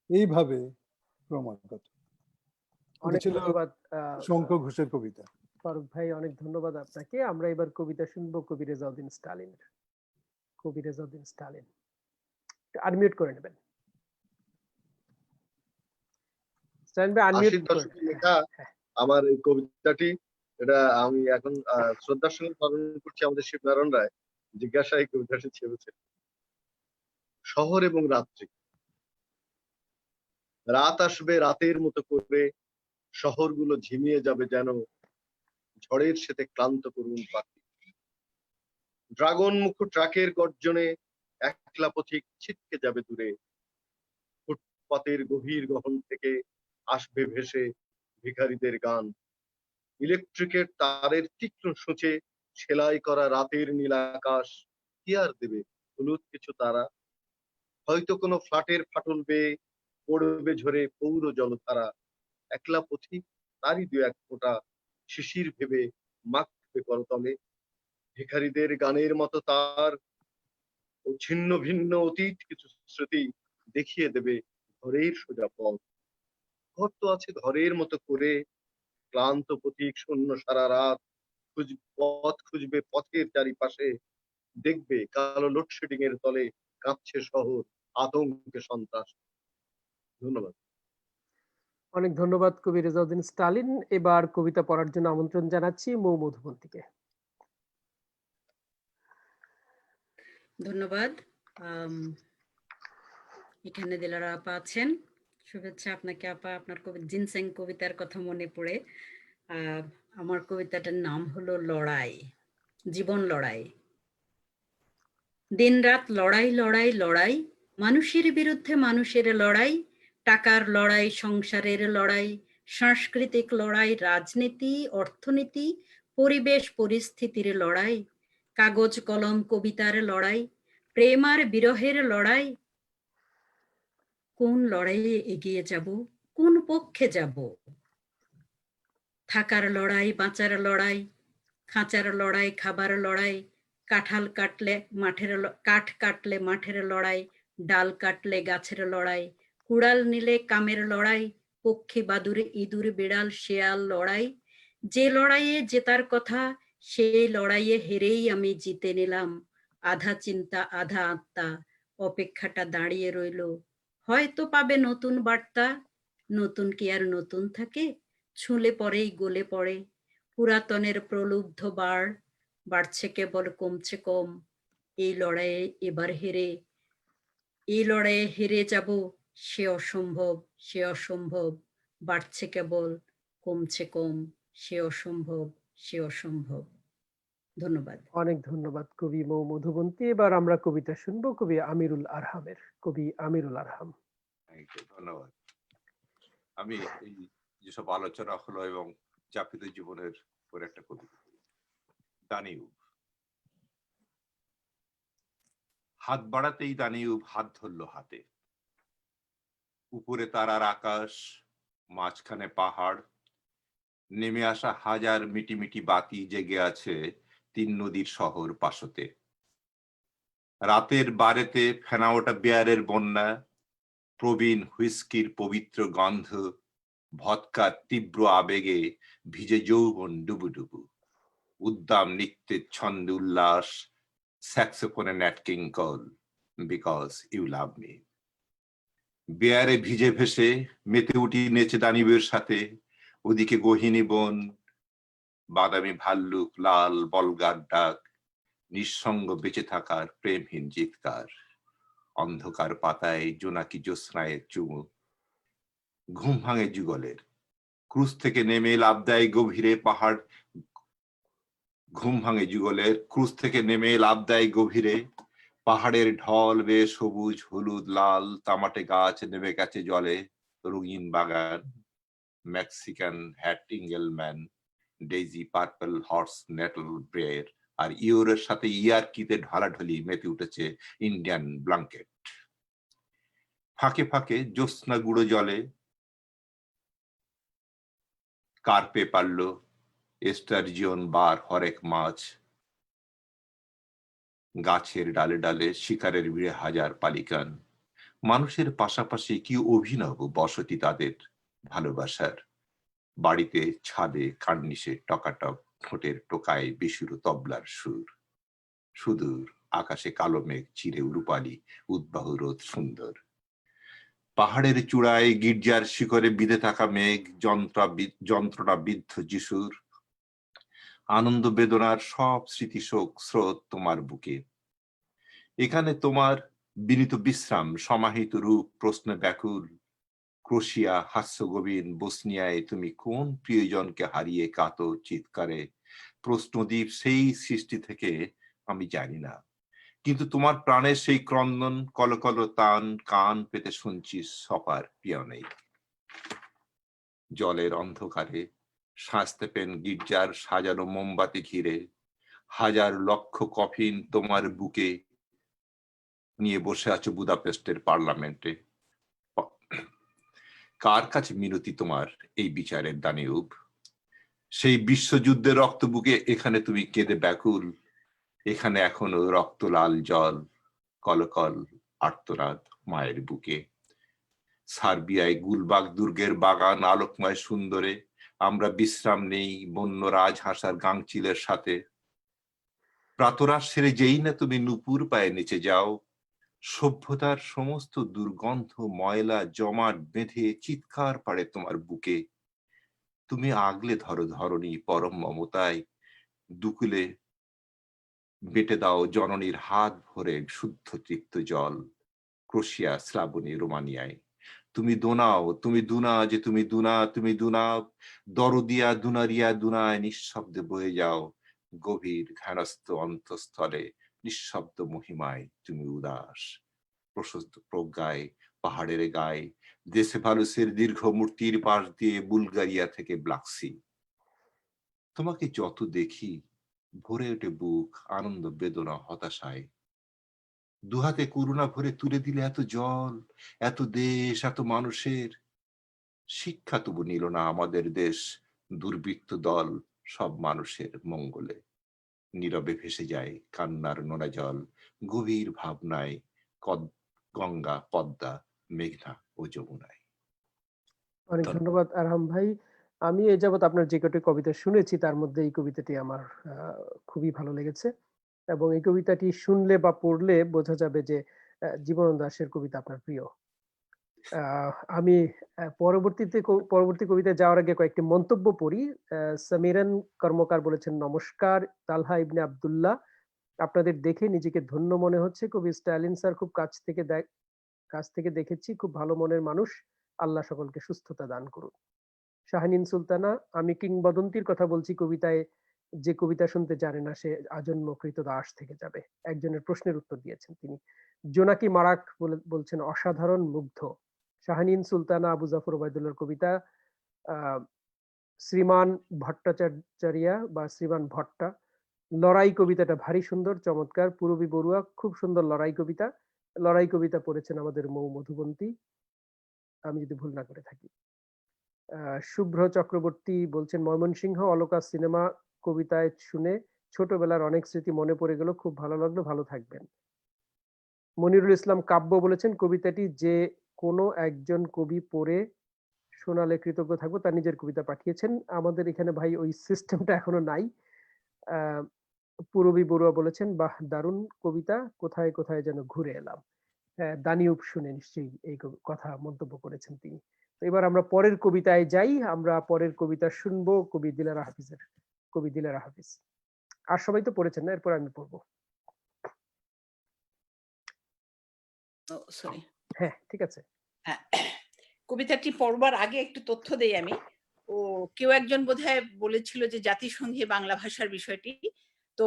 এইভাবে ক্রমাগত। অনেক ছিল ধন্যবাদ শঙ্কর ঘোষের কবিতা। ফারুক ভাই, অনেক ধন্যবাদ আপনাকে। আমরা এবার কবিতা শুনবো কবি রেজাউদ্দিন স্টালিনের। কবি রেজাউদ্দিন স্টালিন, আনমিউট করে নেবেন। স্টালিন ভাই, আনমিউট 80 করে দশকে লেখা আমার এই কবিতাটি, এটা আমি এখন শ্রদ্ধার সঙ্গে স্মরণ করছি আমাদের শিবনারায়ণ রায় জিজ্ঞাসা এই কবিতাটি ছেড়েছে। শহর এবং রাত্রি। রাত আসবে রাতের মতো করে, শহরগুলো ঝিমিয়ে যাবে যেন ঝড়ের সাথে ক্লান্ত করুন পাখি। ড্রাগন মুখ ট্রাকের গর্জনে একলা পথিক ছিটকে যাবে দূরে। ফুটপাতের গভীর গহন থেকে আসবে ভেসে ভিখারিদের গান। ইলেকট্রিকের তারের তীক্ষ্ণ সূচে সেলাই করা রাতের নীল আকাশ কি আর দেবে হলুদ কিছু তারা। হয়তো কোনো ফ্ল্যাটের ফাটল বেয়ে পড়বে ঝরে পৌর জলধারা। একলা পথিক তারই 2-1 ফোঁটা শিশির ভেবে মাখবে করতলে। ভিখারিদের গানের মতো তার ও ছিন্ন ভিন্ন অতীত কিছু স্মৃতি দেখিয়ে দেবে ঘরের সোজা পথ। ঘর তো আছে ঘরের মতো করে, ক্লান্ত পথিক শূন্য সারা রাত পথ খুঁজবে পথের চারিপাশে। দেখবে কালো লোডশেডিং এর তলে কাঁপছে শহর আতঙ্কে সন্ত্রাস। ধন্যবাদ। অনেক ধন্যবাদ কবি রেজাউদ্দিন স্টালিন। এবার কবিতা পড়ার জন্য আমন্ত্রণ জানাচ্ছি মৌ মধুবন্তীকে। ধন্যবাদ। এখানে দিলারা আপা আছেন, শুভেচ্ছা আপনাকে আপা। আপনার জিনসেং কবিতার কথা মনে পড়ে। আমার কবিতাটার নাম হলো লড়াই, জীবন লড়াই। দিনরাত লড়াই লড়াই লড়াই, মানুষের বিরুদ্ধে মানুষের লড়াই, টাকার লড়াই, সংসারের লড়াই, সাংস্কৃতিক লড়াই, রাজনীতি, অর্থনীতি, পরিবেশ পরিস্থিতির লড়াই, কাগজ কলম কবিতার লড়াই, প্রেম আর বিরহের লড়াই। কোন লড়াইয়ে এগিয়ে যাব, কোন পক্ষে যাব? থাকার লড়াই, বাঁচার লড়াই, খাঁচার লড়াই, খাবার লড়াই, কাঠ কাটলে মাঠের লড়াই, ডাল কাটলে গাছের লড়াই, কুড়াল নিলে কামের লড়াই, পক্ষী বাদুড়ে ইঁদুর বিড়াল শেয়াল লড়াই, যে লড়াইয়ে জেতার কথা সেই লড়াইয়ে হেরেই আমি জিতে নিলাম, আধা চিন্তা আধা আত্মা, অপেক্ষাটা দাঁড়িয়ে রইল, হয়তো পাবে নতুন বার্তা, নতুন কি আর নতুন থাকে, ছুঁলে পরেই গলে পড়ে, পুরাতনের প্রলুব্ধ বাড়ছে কেবল কমছে কম, এই লড়াইয়ে হেরে যাব, সে অসম্ভব, বাড়ছে কেবল কমছে কম, সে অসম্ভব। ধন্যবাদ। অনেক ধন্যবাদ কবি মৌ মধুবন্তী। এবার আমরা কবিতা শুনবো কবি আমিরুল আরহামের। কবি আমিরুল আরহাম। ধন্যবাদ। আমি এই যেসব আলোচনা হলো এবং জাপিত জীবনের উপর একটা কবিতা, দানিউব। হাত বাড়াতেই দানিউব হাত ধরলো হাতে, উপরে তারার আকাশ, মাঝখানে পাহাড়, নেমে আসা হাজার মিটিমিটি বাতি জেগে আছে 3 নদীর শহর পাশতে। রাতের বারেতে ফেনা ওঠা বিয়ারের বন্যা, প্রবীণ হুইস্কির পবিত্র গন্ধ, ভদকার তীব্র আবেগে ভিজে যৌবন ডুবুডুবু, উদ্দাম নৃত্যের ছন্দ উল্লাস, স্যাক্সোফোনে Nat King Cole, because you love me. বিয়ারে ভিজে ভেসে মেতে উঠি নেচে দানিবের সাথে, ওদিকে গহিনী বন, বাদামি ভাল্লুক, লাল বলগার ডাক, নিঃসঙ্গ বেঁচে থাকার প্রেমহীন চিৎকার, অন্ধকার পাতায় জোনাকি জ্যোৎস্নায় চুমু, ঘুম ভাঙে যুগলের, ক্রুজ থেকে নেমে লাফ দেয় গভীরে পাহাড়, ঘুম ভাঙে যুগলের, ক্রুজ থেকে নেমে লাফ দেয় গভীরে, পাহাড়ের ঢল বেয়ে সবুজ হলুদ লাল তামাটে গাছ নেমে গেছে জলে, রঙিন বাগান, Mexican hat Engelmann, daisy purple horse nettle briar, আর ইউরের সাথে ইয়ার্কিতে ঢালাঢালি মেতে উঠেছে ইন্ডিয়ান ব্লাঙ্কেট। ফাঁকে ফাঁকে জ্যোৎস্না গুঁড়ো জলে কার্পে পারল এস্টারজিয়ন বার হরেক মাছ, গাছের ডালে ডালে শিকারের ভিড়ে হাজার পালিকান, মানুষের পাশাপাশি কি অভিনব বসতি তাদের ভালোবাসার, বাড়িতে ছাদে কার্নিশে টকাটক ঠোঁটের টোকায় বিশুরু তবলার সুর, সুদূর আকাশে কালো মেঘ চিরে রূপালী উদ্বাহু রোদ সুন্দর, পাহাড়ের চূড়ায় গির্জার শিখরে বিঁধে থাকা মেঘ যন্ত্রণা বিদ্ধ যিশুর, আনন্দ বেদনার সব স্মৃতি শোক স্রোত তোমার বুকে, এখানে তোমার বিনীত বিশ্রাম সমাহিত রূপ প্রশ্নে ব্যাকুল, ক্রোশিয়া হাস্যগোবিন বসনিয়ায় তুমি কোন প্রিয়জনকে হারিয়ে কাতর চিৎকারে, প্রশ্নদ্বীপ সেই সৃষ্টি থেকে আমি জানি না, কিন্তু তোমার প্রাণের সেই ক্রন্দন কলকল তান কান পেতে শুনছি সপার পিয়নেই। জলের অন্ধকারে সাজতে পেন গির্জার সাজানো মোমবাতি ঘিরে, হাজার লক্ষ কফিন তোমার বুকে নিয়ে বসে আছো বুদাপেস্টের পার্লামেন্টে, কার কাছে মিনতি তোমার এই বিচারের দানিউব, সেই বিশ্বযুদ্ধের রক্ত বুকে এখানে তুমি কেঁদে ব্যাকুল, এখানে এখনো রক্ত লাল জল কলকল আর্তনাদ মায়ের বুকে, সার্বিয়ায় গুলবাগ দুর্গের বাগান আলোকময় সুন্দরে আমরা বিশ্রাম নেই বন্য রাজহাঁসার গাংচিলের সাথে, প্রাতরাশ সেরে যেই না তুমি নুপুর পায়ে নিচে যাও, সভ্যতার সমস্ত দুর্গন্ধ ময়লা জমাট বেঁধে চিৎকার পাড়ে তোমার বুকে, তুমি আগলে ধরো ধরণী পরম মমতায়, দুকুলে বেটে দাও জননীর হাত ভরে শুদ্ধ তৃপ্ত জল, ক্রোশিয়া শ্রাবণী রোমানিয়ায় তুমি দোনাও, তুমি দুনা যে তুমি দুনা, তুমি দুনা দরদিয়া দুনারিয়া দুনায় নিঃশব্দে বয়ে যাও, গভীর ঘানস্থ অন্তঃস্থলে নিঃশব্দ মহিমায় তুমি উদাস, প্রশস্ত প্রজ্ঞায় পাহাড়ের গায়ে দেশে ভালুসের দীর্ঘ মূর্তির পাশ দিয়ে বুলগারিয়া থেকে ব্লাক্সি, তোমাকে যত দেখি ভরে ওঠে বুক আনন্দ বেদনা হতাশায়, দুহাতে করুণা ভরে তুলে দিলে এত জল এত দেশ এত মানুষের, শিক্ষা তবু নিল না আমাদের দেশ দুর্বৃত্ত দল সব মানুষের মঙ্গলে। নীরবে ভেসে যায় কান্নার নোনা জল, গভীর ভাবনায় গঙ্গা, পদ্মা, মেঘনা ও যমুনায়। অনেক ধন্যবাদ। ধন্যবাদ আরহাম ভাই। আমি এ যাবৎ আপনার যে কটি কবিতা শুনেছি তার মধ্যে এই কবিতাটি আমার খুবই ভালো লেগেছে, এবং এই কবিতাটি শুনলে বা পড়লে বোঝা যাবে যে জীবনানন্দ দাশের কবিতা আপনার প্রিয়। আমি পরবর্তী কবিতায় যাওয়ার আগে কয়েকটি মন্তব্য পড়ি। সামিরান কর্মকার বলেছেন, নমস্কার তালহা ইবনে আব্দুল্লাহ, আপনাদের দেখে নিজেকে ধন্য মনে হচ্ছে। কবি স্টালিন স্যার খুব কাছ থেকে দেখেছি, খুব ভালো মনের মানুষ, আল্লাহ সকলকে সুস্থতা দান করুন। শাহিনীন সুলতানা, আমি কিংবদন্তির কথা বলছি, কবিতায় যে কবিতা শুনতে জানে না সে আজন্ম কৃতদাস থেকে যাবে। একজনের প্রশ্নের উত্তর দিয়েছেন তিনি। জোনাকি মারাক বলছেন অসাধারণ, মুগ্ধ। শাহিনীন সুলতানা আবু জাফর ওবায়দুল্লাহর কবিতা শ্রীমান ভট্টাচার্যা বা শ্রীমান ভট্টা, লড়াই কবিতাটা ভারী সুন্দর, চমৎকার। পূরবী বড়ুয়া, খুব সুন্দর লড়াই কবিতা। লড়াই কবিতা পড়েছেন আমাদের মৌ মধুবন্তী, আমি যদি ভুল না করে থাকি। শুভ্র চক্রবর্তী বলছেন, ময়মনসিংহ অলকা সিনেমা কবিতায় শুনে ছোটবেলার অনেক স্মৃতি মনে পড়ে গেল, খুব ভালো লাগলো, ভালো থাকবেন। মনিরুল ইসলাম কাব্য বলেছেন, কবিতাটি যে কোনো একজন কবি পড়ে শোনালে কৃতজ্ঞ থাকবো, তার নিজের কবিতা পাঠিয়েছেন। আমাদের এখানে ভাই ওই সিস্টেমটা এখনো নাই। পূরবী বড়ুয়া বলেছেন, বাহ দারুণ কবিতা, কোথায় কোথায় যেন ঘুরে এলাম। দানিউব শুনে নিশ্চয়ই এই কথা মন্তব্য করেছেন তিনি। এবার আমরা পরের কবিতায় যাই। আমরা পরের কবিতা শুনবো কবি দিলারা হাফিজ। আর সবাই তো পড়েছেন না, এরপর আমি পড়বো। সরি, হ্যাঁ ঠিক আছে। হ্যাঁ, কবিতাটি পড়বার আগে একটু তথ্য দেই আমি। কেউ একজন বোধহয় বলেছিল যে জাতিসংঘে বাংলা ভাষার বিষয়টি, তো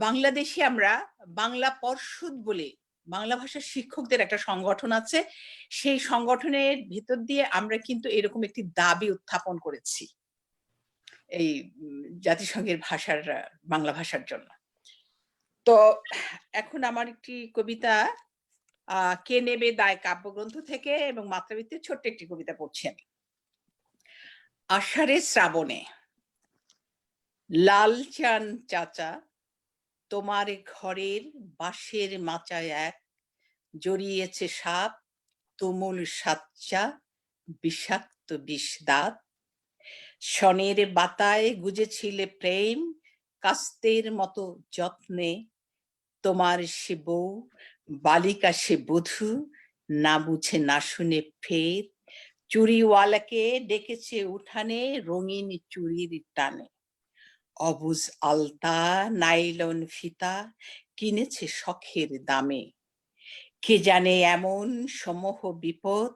বাংলাদেশে আমরা বাংলা পর্ষদ বলে বাংলা ভাষার শিক্ষকদের একটা সংগঠন আছে। সেই সংগঠনের ভিতর দিয়ে আমরা কিন্তু এরকম একটি দাবি উত্থাপন করেছি এই জাতিসংঘের বাংলা ভাষার জন্য। তো এখন আমার একটি কবিতা কে নেবে দায় কাব্যগ্রন্থ থেকে এবং মাত্রাবৃত্তির ছোট্ট একটি কবিতা পড়ছি আমি। আষাঢ়ে শ্রাবণে লাল চান চাচা, তোমার ঘরের বাঁশের মাচায় এক জড়িয়েছে সাপ, তুমুল সাচ্চা, বিষাক্ত বিষদাঁত। শনের বাতায় গুজেছিলে প্রেম, কাস্তের মতো যত্নে, তোমার সে বউ বালিকা সে বধূ, না বুঝে না শুনে ফের চুরিওয়ালাকে ডেকেছে উঠানে রঙিন চুরির টানে। অবুজ আলতা নাইলন ফিতা কিনেছে শখের দামে, কে জানে এমন সমূহ বিপদ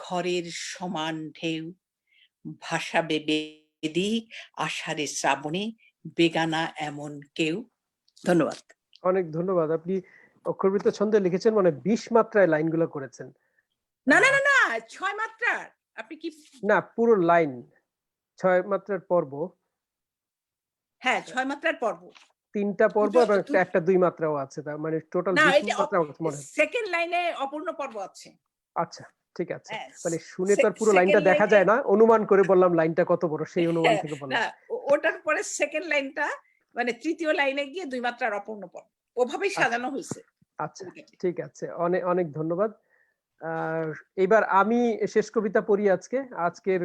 ঘরের সমান ঢেউ, ভাসাবে বেদিক আষাঢ়ে শ্রাবণে বেগানা এমন কেউ। ধন্যবাদ। অনেক ধন্যবাদ। আপনি অক্ষরবৃত্ত ছন্দে লিখেছেন, মানে 20 মাত্রায় লাইনগুলো করেছেন। না না না না 6 মাত্রার। আপনি কি? না, পুরো লাইন 6 মাত্রার পর্ব। হ্যাঁ 6 মাত্রার পর্ব, 3টা পর্ব এবং একটা 2 মাত্রাও আছে, তার মানে টোটাল 20 মাত্রা মনে হয়। সেকেন্ড লাইনে অপূর্ণ পর্ব আছে। আচ্ছা ঠিক আছে, হ্যাঁ, মানে শুনে তো আর পুরো লাইনটা second দেখা line-এ- যায় না, অনুমান করে বললাম লাইনটা কত বড়, সেই অনুমান থেকে না বললাম। ওটার পরে সেকেন্ড লাইনটা মানে তৃতীয় লাইনে গিয়ে 2 মাত্রার অপূর্ণ পর্ব, ওভাবেই সাজানো হয়েছে। আচ্ছা ঠিক আছে, অনেক অনেক ধন্যবাদ। এবার আমি শেষ কবিতা পড়ি আজকের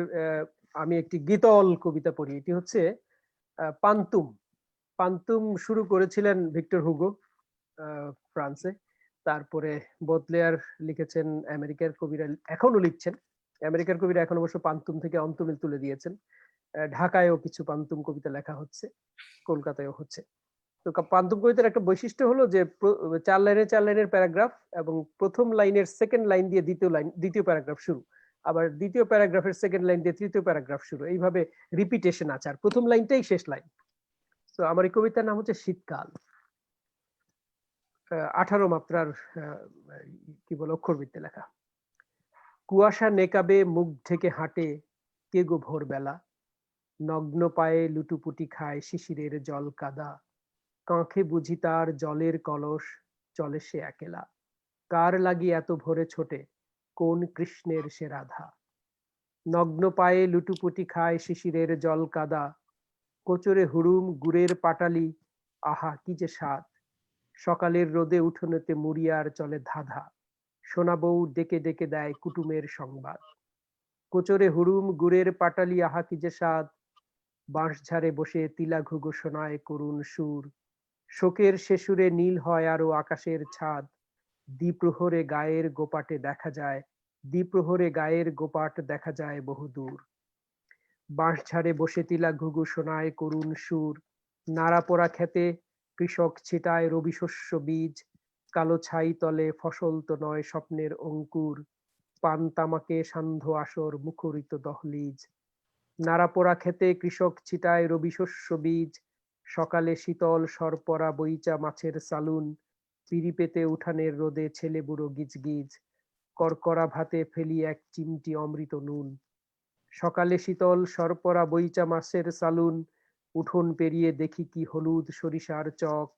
আমি একটি গীতল কবিতা পড়ি। এটি হচ্ছে পান্তুম। পান্তুম শুরু করেছিলেন ভিক্টর হুগো ফ্রান্সে, তারপরে বোদলেয়ার লিখেছেন, আমেরিকার কবিরা এখনো লিখছেন। আমেরিকার কবিরা এখন অবশ্য পান্তুম থেকে অন্তমিল তুলে দিয়েছেন। ঢাকায়ও কিছু পান্তুম কবিতা লেখা হচ্ছে, কলকাতায়ও হচ্ছে। তো পান্তুম কবিতার একটা বৈশিষ্ট্য হলো যে 4 লাইনের প্যারাগ্রাফ, এবং প্রথম লাইনের সেকেন্ড লাইন দিয়ে দ্বিতীয় প্যারাগ্রাফ শুরু, আবার দ্বিতীয় প্যারাগ্রাফের সেকেন্ড লাইন দিয়ে তৃতীয় প্যারাগ্রাফ শুরু, এইভাবে রিপিটেশন আছে, আর প্রথম লাইনটাই শেষ লাইন। তো আমার এই কবিতার নাম হচ্ছে শীতকাল। 18 মাত্রার কি বলে অক্ষরবৃত্তে লেখা। কুয়াশা নেকাবে মুখ ঢেকে হাঁটে কে গো ভোরবেলা, নগ্ন পায়ে লুটুপুটি খায় শিশিরের জল কাদা, কাঁখে বুঝি তার জলের কলস, চলে সে একেলা, কার লাগি এত ভোরে ছোটে, কোন কৃষ্ণের সে রাধা। নগ্ন পায়ে লুটুপুটি খায় শিশিরের জল কাদা, কোচরে হুড়ুম গুড়ের পাটালি, আহা কি যে স্বাদ। সকালের রোদে উঠোনেতে মুড়িয়ার চলে ধাঁধা, সোনা বউ ডেকে ডেকে দেয় কুটুমের সংবাদ। কোচরে হুড়ুম গুড়ের পাটালি, আহা কি যে স্বাদ। বাঁশঝাড়ে বসে তিলা ঘুঘু শোনায় করুণ সুর, শোকের শেষুরে নীল হয় আরো আকাশের ছাদ। দ্বিপ্রহরে গায়ের গোপাটে দেখা যায়, দ্বিপ্রহরে গায়ের গোপাট দেখা যায় বহুদূর। বাঁশঝাড়ে বসে তিলা ঘুঘু শোনায় করুণ সুর, নাড়াপোড়া খেতে কৃষক ছিটায় রবি শস্য বীজ। কালো ছাই তলে ফসল তো নয় স্বপ্নের অঙ্কুর, পান তামাকে সান্ধ্য আসর মুখরিত দহলিজ। নাড়াপোড়া খেতে কৃষক ছিটায় রবি শস্য বীজ, সকালে শীতল সরপরা বইচা মাছের সালুন। পিড়ি পেতে উঠানের রোদে ছেলে বুড়ো গিজগিজ, করকরা ভাতে ফেলি এক চিমটি অমৃত নুন। সকালে শীতল সরপরা বইচা মাছের সালুন, উঠোন পেরিয়ে দেখি কি হলুদ সরিষার চক।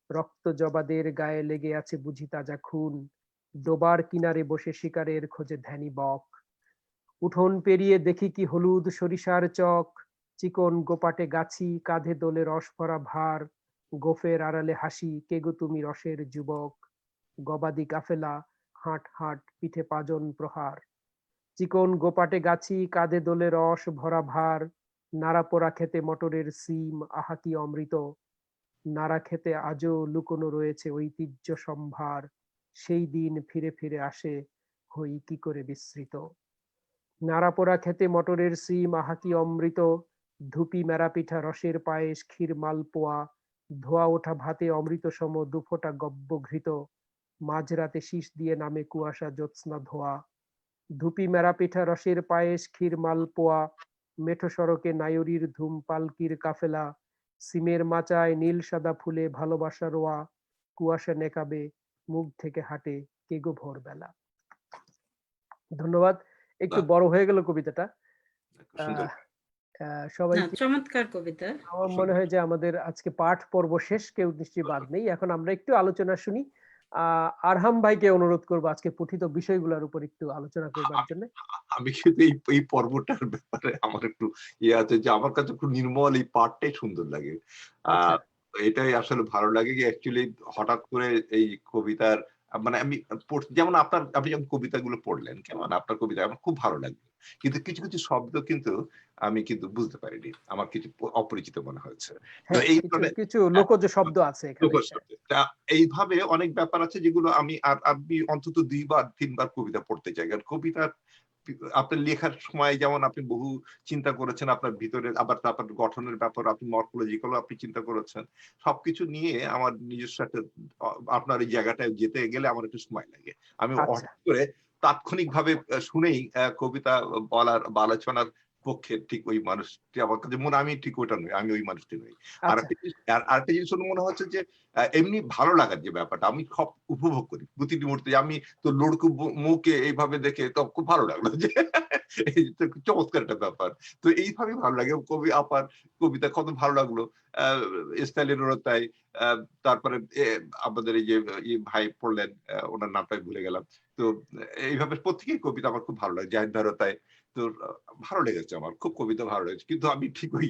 রক্ত জবাদের গায়ে লেগে আছে বুঝি তাজা খুন, ডোবার কিনারে বসে শিকারের খোঁজে ধ্যানী বক। উঠোন পেরিয়ে দেখি কি হলুদ সরিষার চক, চিকন গোপাটে গাছি কাঁধে দোলে রস ভরা ভার। গোফের আড়ালে হাসি, কে গো তুমি রসের যুবক। গবাদি কাফেলা হাঁট হাঁট পিঠে পাজন প্রহার। চিকন গোপাটে গাছি কাঁধে দোলে রস ভরা ভার। নাড়াপোড়া খেতে মটরের সিম, আহা কি অমৃত। নাড়া খেতে আজও লুকোনো রয়েছে ঐতিহ্য সম্ভার, সেই দিন ফিরে ফিরে আসে হই কি করে বিস্মৃত। নাড়াপোড়া খেতে মটরের সিম, আহা কি অমৃত। ধুপি মেরা পিঠা রসের পায়েস ক্ষীর মালপোয়া, ধোয়া ওঠা ভাতে অমৃত সম দুফোঁটা গব্য ঘৃত। মাঝরাতে শীষ দিয়ে নামে কুয়াশা জ্যোৎস্না ধোয়া। ধুপি মেরা পিঠা রসের পায়েস ক্ষীর মালপোয়া, মেঠো সড়কে নায়রির ধুম পালকির কাফেলা। সিমের মাচায় নীল সাদা ফুলে ভালোবাসা রোয়া, কুয়াশা নেকাবে মুখ থেকে হাঁটে কে গো ভোরবেলা। ধন্যবাদ। একটু বাহ, বড় হয়ে গেল কবিতাটা। খুব সুন্দর। সবাই না, চমৎকার কবিতা। আমার মনে হয় যে আমাদের আজকে পাঠ পর্ব শেষ, কেউ নিশ্চয়ই বাদ নেই। এখন আমরা একটু আলোচনা শুনি। আরহাম ভাইকে অনুরোধ করবো আজকে পঠিত বিষয়গুলোর উপর একটু আলোচনা করবার জন্য। আমি কিন্তু এই পর্বটার ব্যাপারে আমার একটু ইয়ে আছে যে আমার কাছে একটু নির্মল এই পার্টটাই সুন্দর লাগে। আচ্ছা, তো এটাই আসলে ভালো লাগে যে অ্যাকচুয়ালি হঠাৎ করে এই কবিতার মানে আমি যেমন আপনি যখন কবিতাগুলো পড়লেন কেমন আপনার কবিতা আমার খুব ভালো লাগলো। কিন্তু কিছু কিছু শব্দ কিন্তু আমি কিন্তু বুঝতে পারিনি। আমার কিছু অপরিচিত মনে হয়েছে। তো হ্যাঁ, এই কিছু ধরনের কিছু লোকজ শব্দ আছে এখানে। তা এইভাবে অনেক ব্যাপার আছে যেগুলো আমি অন্তত ২ বার ৩ বার কবিতা পড়তে চাই। কারণ কবিতার আপনার লেখার সময় যেমন আপনি বহু চিন্তা করেছেন আপনার ভিতরে আবার তারপর গঠনের ব্যাপার আপনি মর্ফোলজিক্যালও আপনি চিন্তা করেছেন। সবকিছু নিয়ে আমার নিজস্ব একটা আপনার এই জায়গাটায় যেতে গেলে আমার একটু সময় লাগে। আমি আচ্ছা, হঠাৎ করে তাৎক্ষণিকভাবে শুনেই কবিতা বলার বা আলোচনার পক্ষে ঠিক ওই মানুষটি আমার কাছে মনে আমি ঠিক ওইটা নই। আমি ওই মানুষটি নই। আচ্ছা, আরেকটা জিনিস হলো মনে হচ্ছে যে এমনি ভালো লাগার যে ব্যাপারটা আমি সব উপভোগ করি। প্রতিটি মুহূর্তে আমি তো লড়কু মুখে এইভাবে দেখে তো খুব ভালো লাগলো যে এই তো চমৎকার একটা ব্যাপার। তো এইভাবেই ভালো লাগে। কবি আপার কবিতা কত ভালো লাগলো। আ স্টাইলিনেরও তাই। আ তারপরে আমাদের এই যে ভাই পড়লেন উনার নামটা আমি ভুলে গেলাম। তো এইভাবে প্রত্যেকেই কবিতা আমার খুব ভালো লাগে। জাহিদ ভাইয়েরও তাই। তো ভালো লেগেছে আমার। খুব কবিতা ভালো লেগেছে। কিন্তু আমি ঠিক ওই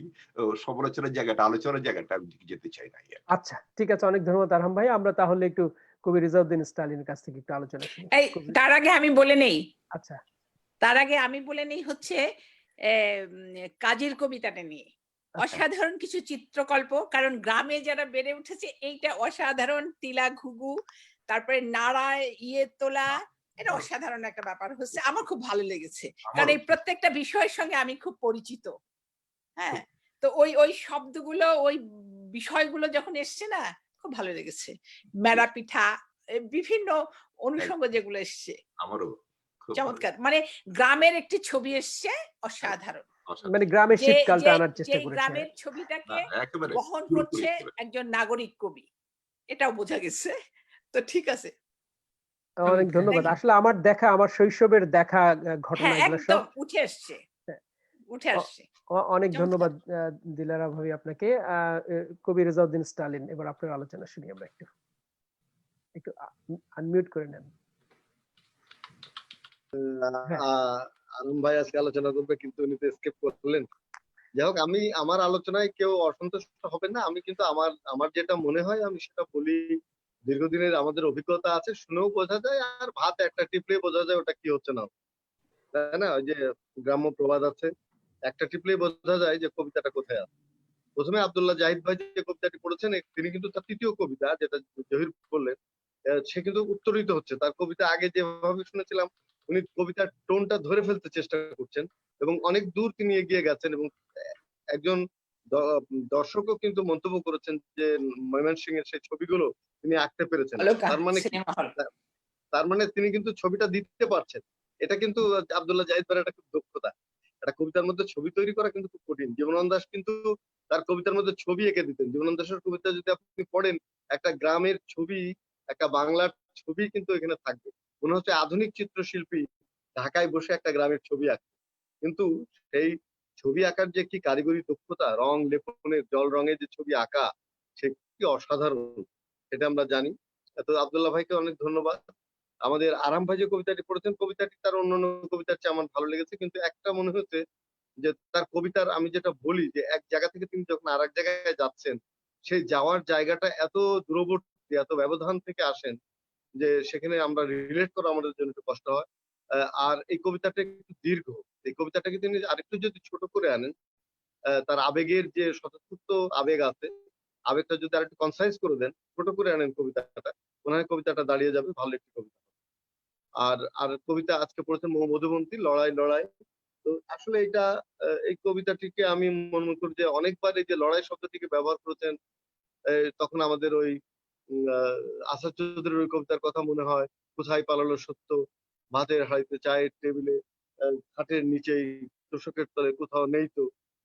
সমালোচনার জায়গাটা, আলোচনার জায়গাটা আমি যেতে চাই না আরকি। আচ্ছা, ঠিক আছে। অনেক ধন্যবাদ আরহাম ভাই। আমরা তাহলে একটু কবি রিজাউদ্দিন স্টালিনের কাছ থেকে একটু আলোচনা শুনি। এই তার আগে আমি বলে নেই, আচ্ছা, হচ্ছে কাজের কবিতাটা নিয়ে আচ্ছা, অসাধারণ কিছু চিত্রকল্প। কারণ গ্রামে যারা বেড়ে উঠেছে এইটা অসাধারণ, তিলা ঘুঘু, তারপরে নাড়ায় তোলা, এটা অসাধারণ একটা ব্যাপার হচ্ছে। আমার খুব ভালো লেগেছে, কারণ আমারও এই প্রত্যেকটা বিষয়ের সঙ্গে আমি খুব পরিচিত। হ্যাঁ, তো ওই শব্দগুলো ওই বিষয়গুলো যখন এসছে না, খুব ভালো লেগেছে। মেরা পিঠা, বিভিন্ন অনুষঙ্গ যেগুলো এসছে আমারও খুব ভালো চমৎকার। মানে গ্রামের একটি ছবি এসছে অসাধারণ। মানে অসাধারণ। গ্রামের যে শীতকালটা যে আনার চেষ্টা যেই করেছে। গ্রামের না, ছবিটাকে না, একেবারে বহন পুরোপুরি করছে একেবারে। একজন নাগরিক কবি, এটাও বোঝা গেছে। তো ঠিক আছে, অনেক চমৎকার। ধন্যবাদ। নাকি? আসলে আমার শৈশবের দেখা ঘটনা হ্যাঁ, এগুলো সব। একদম উঠে আসছে, উঠে অ- আসছে। অনেক চমৎকার। ধন্যবাদ দিলারা ভাবি আপনাকে। কবি রেজাউদ্দিন স্টালিন, এবার আপনার আলোচনা শুনি আমরা একটু একটু আনমিউট করে নেন। হ্যাঁ, আরুন ভাই আজকে আলোচনা করবে কিন্তু উনি তো স্কেপ করলেন। যাই হোক, আমি আমার আলোচনায় কেউ অসন্তুষ্ট হবেন না। আমি কিন্তু আমার আমার যেটা মনে হয় আমি সেটা বলি। দীর্ঘদিনের আমাদের অভিজ্ঞতা আছে, শুনেও বোঝা যায়, আর ভাত একটা টিপলে বোঝা যায় ওটা কি হচ্ছে না, তাই না? ওই যে গ্রাম্য প্রবাদ আছে, একটা টিপলেই বোঝা যায় যে কবিতাটা কোথায় আছে। প্রথমে আব্দুল্লাহ জাহিদ ভাই যে কবিতাটি পড়েছেন, তিনি কিন্তু তার তৃতীয় কবিতা, যেটা জহির বললেন, সে কিন্তু উত্তরিত হচ্ছে। তার কবিতা আগে যেভাবে শুনেছিলাম, উনি কবিতার টোনটা ধরে ফেলতে চেষ্টা করছেন এবং অনেক দূর তিনি এগিয়ে গেছেন। এবং একজন দর্শকও কিন্তু মন্তব্য করেছেন যে ময়মনসিংহের সেই ছবিগুলো তিনি আঁকতে পেরেছেন। অলোকা তার মানে কি? Cinema hall. তার মানে তিনি কিন্তু ছবিটা দিতে পারছেন। এটা কিন্তু আব্দুল্লাহ জাহিদ ভাইয়ের একটা খুব দক্ষতা। একটা কবিতার মধ্যে ছবি তৈরি করা কিন্তু খুব কঠিন। জীবনানন্দ দাশ কিন্তু তার কবিতার মধ্যে ছবি এঁকে দিতেন। জীবনানন্দ দাশের কবিতা যদি আপনি পড়েন, একটা গ্রামের ছবি, একটা বাংলার ছবি কিন্তু এখানে থাকবে। মনে হচ্ছে আধুনিক চিত্রশিল্পী ঢাকায় বসে একটা গ্রামের ছবি আঁকে। কিন্তু সেই ছবি আঁকার যে কি কারিগরি দক্ষতা, রং লেখনের, জল রঙের যে ছবি আঁকা, সে কি অসাধারণ, সেটা আমরা জানি। তো আব্দুল্লাহ ভাইকে অনেক ধন্যবাদ। আমাদের আরাম ভাই যে কবিতাটি পড়েছেন, কবিতাটি তার অন্যান্য কবিতার চেয়ে আমার ভালো লেগেছে। কিন্তু একটা মনে হচ্ছে যে তার কবিতার, আমি যেটা বলি যে এক জায়গা থেকে তিনি যখন আরেক জায়গায় যাচ্ছেন, সেই যাওয়ার জায়গাটা এত দূরবর্তী, এত ব্যবধান থেকে আসেন যে সেখানে আমরা রিলেট করা আমাদের জন্য একটু কষ্ট হয়। আর এই কবিতাটা একটু দীর্ঘ। এই কবিতাটাকে তিনি আরেকটু যদি ছোট করে আনেন, তার আবেগের যে স্বতঃস্ফূর্ত আবেগ আছে, আবেগটা যদি আরেকটু কনসাইজ করে দেন, ছোট করে আনেন কবিতাটা, মনে হয় কবিতাটা দাঁড়িয়ে যাবে, ভালো একটি কবিতা। আর আর কবিতা আজকে পড়েছেন মধুবন্তী, লড়াই লড়াই। তো আসলে এটা, এই কবিতাটিকে আমি মনে করি যে অনেকবার এই যে লড়াই শব্দটিকে ব্যবহার করেছেন, তখন আমাদের ওই আসাদ চৌধুরীর ওই কবিতার কথা মনে হয়, কোথায় পালালো সত্য, ভাতের হাড়িতে চায়ের টেবিলে, খাটের নিচেই তোষকের তলে কোথাও নেই তো।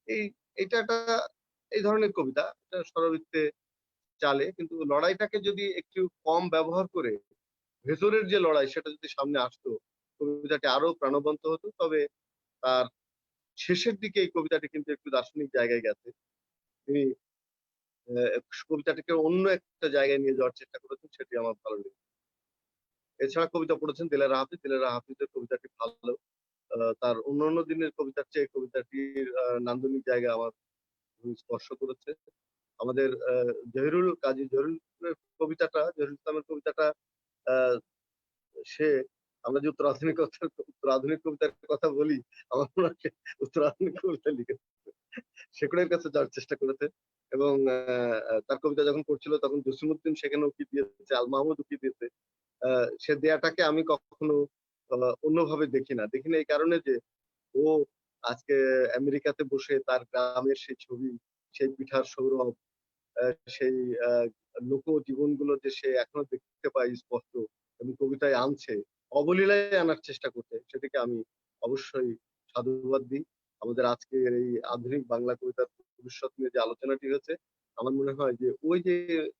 এই এটা একটা, এই ধরনের কবিতা, এটা স্বরবৃত্তে চালে। কিন্তু লড়াইটাকে যদি একটু কম ব্যবহার করে ভেতরের যে লড়াই সেটা যদি সামনে আসতো, কবিতাটি আরো প্রাণবন্ত হতো। তবে তার শেষের দিকে এই কবিতাটি কিন্তু একটু দার্শনিক জায়গায় গেছে। তিনি কবিতাটিকে অন্য একটা জায়গায় নিয়ে যাওয়ার চেষ্টা করেছেন, সেটি আমার ভালো লেগেছে। এছাড়া কবিতা পড়েছেন দিলেরা হাফিজ। দিলেরা হাফিজের কবিতাটি ভালো। তার অন্যান্য দিনের কবিতার চেয়ে কবিতাটির নান্দনিক জায়গা আমার খুবই স্পর্শ করেছে। আমাদের জহিরুল কাজী জহিরুলের কবিতাটা, জহিরুল ইসলামের কবিতাটা, আহ সে, আমরা যে উত্তর আধুনিক কবিতার কথা বলি, আমার মনে হয় সে উত্তর আধুনিক কবিতা লিখেছে, শেকড়ের কাছে যাওয়ার চেষ্টা করেছে। এবং তার কবিতা যখন পড়ছিল তখন জসিমউদ্দিন সেখানে উকি দিয়েছে, আল মাহমুদ উকি দিয়েছে। সে দেয়াটাকে আমি কখনো অন্যভাবে দেখি না এই কারণে যে ও আজকে আমেরিকাতে বসে তার গ্রামের সেই ছবি, সেই পিঠার সৌরভ, সেই লোক জীবনগুলো যে সে এখনো দেখতে পাই স্পষ্ট, এবং কবিতায় আনছে, অবলীলায় আনার চেষ্টা করছে, সেটাকে আমি অবশ্যই সাধুবাদ দিই। আমাদের আজকের এই আধুনিক বাংলা কবিতার ভবিষ্যৎ নিয়ে যে আলোচনাটি হয়েছে, আমার মনে হয় যে ওই যে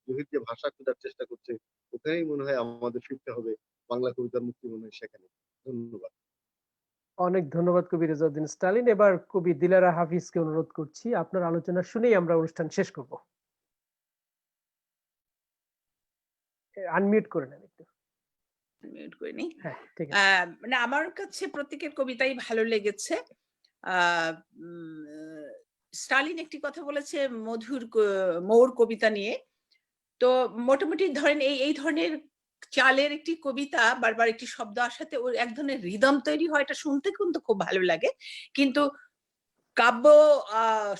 জহির যে ভাষা খোঁজার চেষ্টা করছে, ওখানেই মনে হয় আমাদের ফিরতে হবে। বাংলা কবিতার মুক্তি মনে হয় সেখানে। ধন্যবাদ। অনেক ধন্যবাদ কবি রেজাউদ্দিন স্টালিন। এবার কবি দিলেরা হাফিজকে অনুরোধ করছি, আপনার আলোচনা শুনেই আমরা অনুষ্ঠান শেষ করব। আনমিউট করে নেন একটু। মিউট করে নিই। হ্যাঁ, ঠিক আছে। মানে আমার কাছে প্রত্যেকের কবিতাই ভালো লেগেছে। স্টালিন একটি কথা বলেছে মৌর কবিতা নিয়ে। তো মোটামুটি ধরেন এই ধরনের চালের একটি কবিতা বারবার একটি শব্দ আসাতে ওর এক ধরনের রিদম তৈরি হয়, এটা শুনতে কিন্তু খুব ভালো লাগে। কিন্তু কাব্য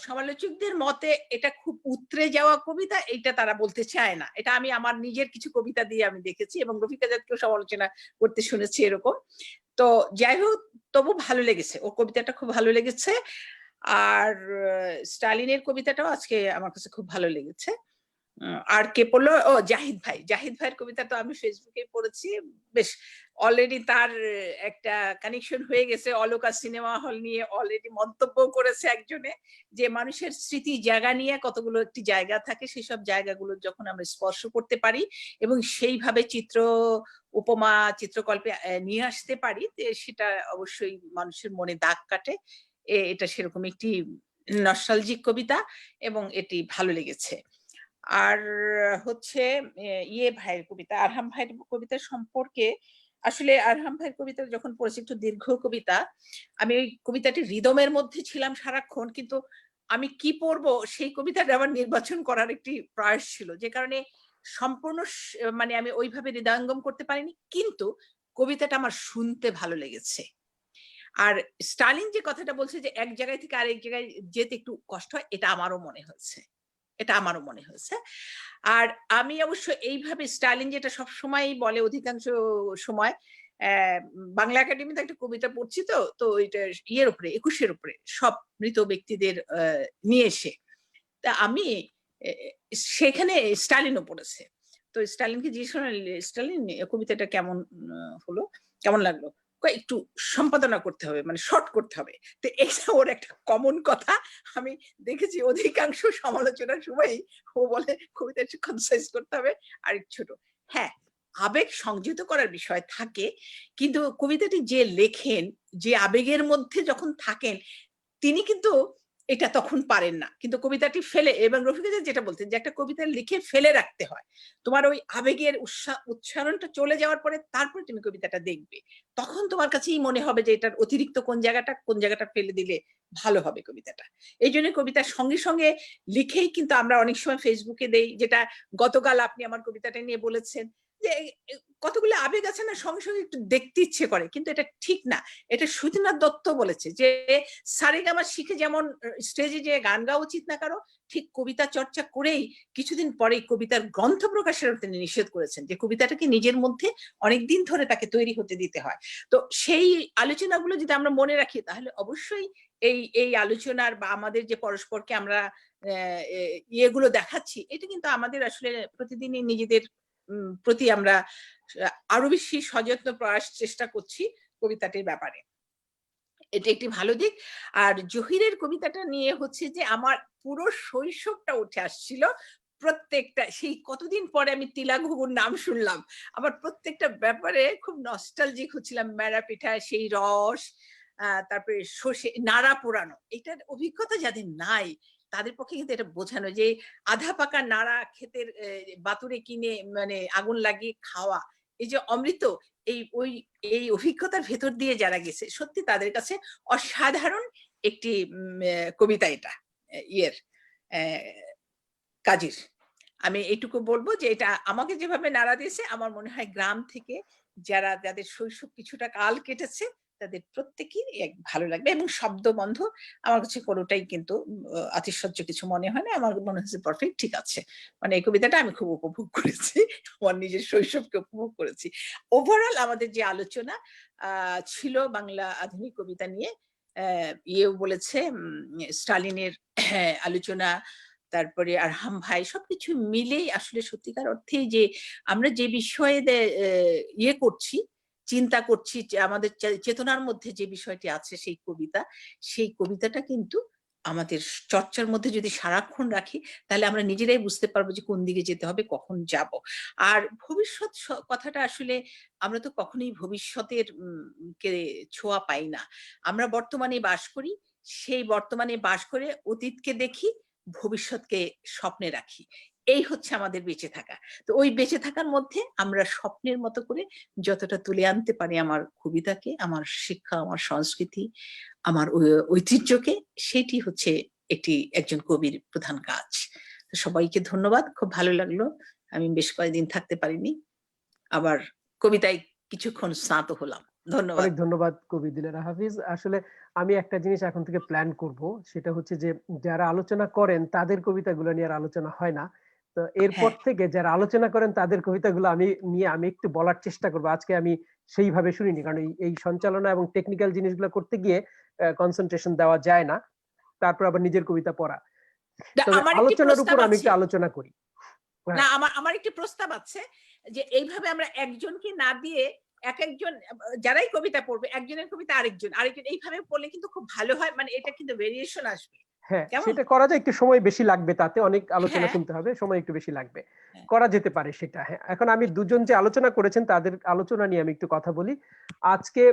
সমালোচকদের মতে এটা খুব উতরে যাওয়া কবিতা, এটা তারা বলতে চায় না। এটা আমি আমার নিজের কিছু কবিতা দিয়ে আমি দেখেছি এবং রফিক আজাদকেও সমালোচনা করতে শুনেছি এরকম। তো যাই হোক, তবু ভালো লেগেছে, ওর কবিতাটা খুব ভালো লেগেছে। আর স্টালিনের কবিতাটাও আজকে আমার কাছে খুব ভালো লেগেছে। আর কে পড়লো? ও জাহিদ ভাইয়ের কবিতা তো আমি ফেসবুকে পড়েছি। বেশ অলরেডি তার একটা কানেকশন হয়ে গেছে, অলোকা সিনেমা হল নিয়ে অলরেডি মন্তব্য করেছে একজনে, যে মানুষের স্মৃতি জায়গা নিয়ে কতগুলো একটি জায়গা থাকে, সেসব জায়গাগুলো যখন আমরা স্পর্শ করতে পারি এবং সেইভাবে উপমা চিত্রকল্পে নিয়ে আসতে পারি, সেটা অবশ্যই মানুষের মনে দাগ কাটে। এটা সেরকম একটি নস্টালজিক কবিতা এবং এটি ভালো লেগেছে। আর হচ্ছে ভাইয়ের কবিতা, আরহাম ভাইয়ের কবিতা সম্পর্কে, আসলে আরহাম ভাইয়ের কবিতা যখন পড়েছি, একটু দীর্ঘ কবিতা, আমি ওই কবিতাটি রিদমের মধ্যে ছিলাম সারাক্ষণ, কিন্তু আমি কি পড়বো সেই কবিতাটা আমার নির্বাচন করার একটি প্রয়াস ছিল, যে কারণে সম্পূর্ণ মানে আমি ওইভাবে হৃদয়ঙ্গম করতে পারিনি, কিন্তু কবিতাটা আমার শুনতে ভালো লেগেছে। আর স্টালিন যে কথাটা বলছে যে এক জায়গায় থেকে আরেক জায়গায় যেতে একটু কষ্ট হয়, এটা আমারও মনে হয়েছে। আর আমি অবশ্য এইভাবে স্টালিন যেটা সবসময় বলে অধিকাংশ সময়, বাংলা একাডেমিতে একটা কবিতা পড়ছি, তো এটা ইয়ের উপরে 21-এর উপরে সব মৃত ব্যক্তিদের নিয়ে এসে, তা আমি সেখানে স্টালিনও পড়েছে। তো স্টালিনকে জিজ্ঞেস করলাম, স্টালিন কবিতাটা কেমন হলো, কেমন লাগলো? একটু সম্পাদনা করতে হবে, মানে শর্ট করতে হবে। তো এটা ওর একটা কমন কথা, আমি দেখেছি অধিকাংশ সমালোচনার সময় ও বলে কবিতা একটু কনসাইজ করতে হবে আর একটু ছোট। হ্যাঁ, আবেগ সংযত করার বিষয় থাকে, কিন্তু কবিতাটি যে লেখেন, যে আবেগের মধ্যে যখন থাকেন তিনি কিন্তু এটা তখন পারেন না, কিন্তু কবিতাটি ফেলে, এবং রফিকুদ্দিন যেটা বলতেন যে একটা কবিতা লিখে ফেলে রাখতে হয়, তোমার ওই আবেগের উচ্চারণটা চলে যাওয়ার পরে তারপরে তুমি কবিতাটা দেখবে, তখন তোমার কাছেই মনে হবে যে এটার অতিরিক্ত কোন জায়গাটা ফেলে দিলে ভালো হবে কবিতাটা। এই জন্য কবিতার সঙ্গে সঙ্গে লিখেই কিন্তু আমরা অনেক সময় ফেসবুকে দেই, যেটা গতকাল আপনি আমার কবিতাটা নিয়ে বলেছেন যে কতগুলো আবেগ আছে না, সঙ্গে সঙ্গে একটু দেখতে ইচ্ছে করে, কিন্তু এটা ঠিক না। এটা সুধীনাথ দত্ত বলেছে যে সারেগামা শিখে যেমন স্টেজে যে গান গাওয়া উচিত না কারো, ঠিক কবিতা চর্চা করেই কিছুদিন পরেই কবিতার গ্রন্থ প্রকাশের তিনি নিষেধ করেছেন, যে কবিতাটাকে নিজের মধ্যে অনেকদিন ধরে তাকে তৈরি হতে দিতে হয়। তো সেই আলোচনাগুলো যদি আমরা মনে রাখি, তাহলে অবশ্যই এই আলোচনার বা আমাদের যে পরস্পরকে আমরা ইয়েগুলো দেখাচ্ছি, এটা কিন্তু আমাদের আসলে প্রতিদিনই নিজেদের প্রতি আমরা আরো বেশি সযত্ন প্রয়াস চেষ্টা করছি কবিতাটির ব্যাপারে। এটা একটি ভালো দিক। আর জহিরের কবিতাটা নিয়ে হচ্ছে যে আমার পুরো শৈশবটা উঠে আসছিল, প্রত্যেকটা, সেই কতদিন পরে আমি তিলা ঘুঘুর নাম শুনলাম, আমার প্রত্যেকটা ব্যাপারে খুব নস্টালজিক হচ্ছিলাম। মেরা পিঠা, সেই রস, তারপরে সর্ষে নাড়া পোড়ানো, এটার অভিজ্ঞতা যাদের নাই তাদের পক্ষে কিন্তু এটা বোঝানো, যে আধা পাকা নাড়া ক্ষেতের বাতুরে কিনে মানে আগুন লাগিয়ে খাওয়া, এই যে অমৃত, এই অভিজ্ঞতার ভেতর দিয়ে যারা গেছে, সত্যি তাদের কাছে অসাধারণ একটি কবিতা এটা ইয়ের কাজীর। আমি এইটুকু বলবো যে এটা আমাকে যেভাবে নাড়া দিয়েছে, আমার মনে হয় গ্রাম থেকে যাদের শৈশব কিছুটা কাল কেটেছে তাদের প্রত্যেকেই ভালো লাগবে। এবং শব্দবন্ধ আমার কাছে কোনোটাই কিন্তু আতিশয্য কিছু মনে হয় না, আমার মনে হচ্ছে পারফেক্ট, ঠিক আছে। মানে এই কবিতাটা আমি খুব উপভোগ করেছি, আমার নিজের শৈশবকে উপভোগ করেছি। ওভারঅল আমাদের যে আলোচনা ছিল বাংলা আধুনিক কবিতা নিয়ে, ইয়েও বলেছে স্টালিনের আলোচনা, তারপরে আরহাম ভাই, সবকিছু মিলেই আসলে সত্যিকার অর্থেই যে আমরা যে বিষয়ে ইয়ে করছি, চিন্তা করছি, আমাদের চেতনার মধ্যে যে বিষয়টি আছে, সেই কবিতাটা কিন্তু আমাদের চর্চার মধ্যে যদি সারাক্ষণ রাখি, তাহলে আমরা নিজেরাই বুঝতে পারবো যে কোন দিকে যেতে হবে, কখন যাব। আর ভবিষ্যৎ কথাটা আসলে আমরা তো কখনোই ভবিষ্যতের কে ছোঁয়া পাই না, আমরা বর্তমানে বাস করি, সেই বর্তমানে বাস করে অতীতকে দেখি, ভবিষ্যৎকে স্বপ্নে রাখি, এই হচ্ছে আমাদের বেঁচে থাকা। তো ওই বেঁচে থাকার মধ্যে আমরা স্বপ্নের মতো করে যতটা তুলে আনতে পারি আমার কবিতাকে, আমার শিক্ষা, আমার সংস্কৃতি, আমার ঐতিহ্যকে, সেটি হচ্ছে একজন কবির প্রধান কাজ। তো সবাইকে ধন্যবাদ, খুব ভালো লাগলো। আমি বেশ কয়েকদিন থাকতে পারিনি, আবার কবিতায় কিছুক্ষণ স্নাত হলাম। ধন্যবাদ। অনেক ধন্যবাদ কবি দিলেরা হাফিজ। আসলে আমি একটা জিনিস এখন থেকে প্ল্যান করব, সেটা হচ্ছে যে যারা আলোচনা করেন তাদের কবিতাগুলো নিয়ে আর আলোচনা হয় না, তো এরপর থেকে যারা আলোচনা করেন তাদের কবিতাগুলো আমি একটু বলার চেষ্টা করবো। আজকে আমি সেইভাবে শুনিনি, কারণ এই সঞ্চালনা এবং টেকনিক্যাল জিনিসগুলো করতে গিয়ে কনসেন্ট্রেশন দেওয়া যায় না, তারপর আবার নিজের কবিতা পড়া। তবে আলোচনার উপর আমি একটু আলোচনা করি। না, আমার একটি প্রস্তাব আছে যে এইভাবে আমরা একজনকে না দিয়ে একজন যারাই কবিতা পড়বে, একজনের কবিতা আরেকজন এইভাবে পড়লে কিন্তু খুব ভালো হয়, মানে এটা কিন্তু ভেরিয়েশন আসবে। হ্যাঁ, সেটা করা যায়, একটু সময় বেশি লাগবে, তাতে অনেক আলোচনা শুনতে হবে, সময় একটু বেশি লাগবে, করা যেতে পারে সেটা। হ্যাঁ, এখন আমি দুজন যে আলোচনা করেছেন তাদের আলোচনা নিয়ে আমি একটু কথা বলি। আজকে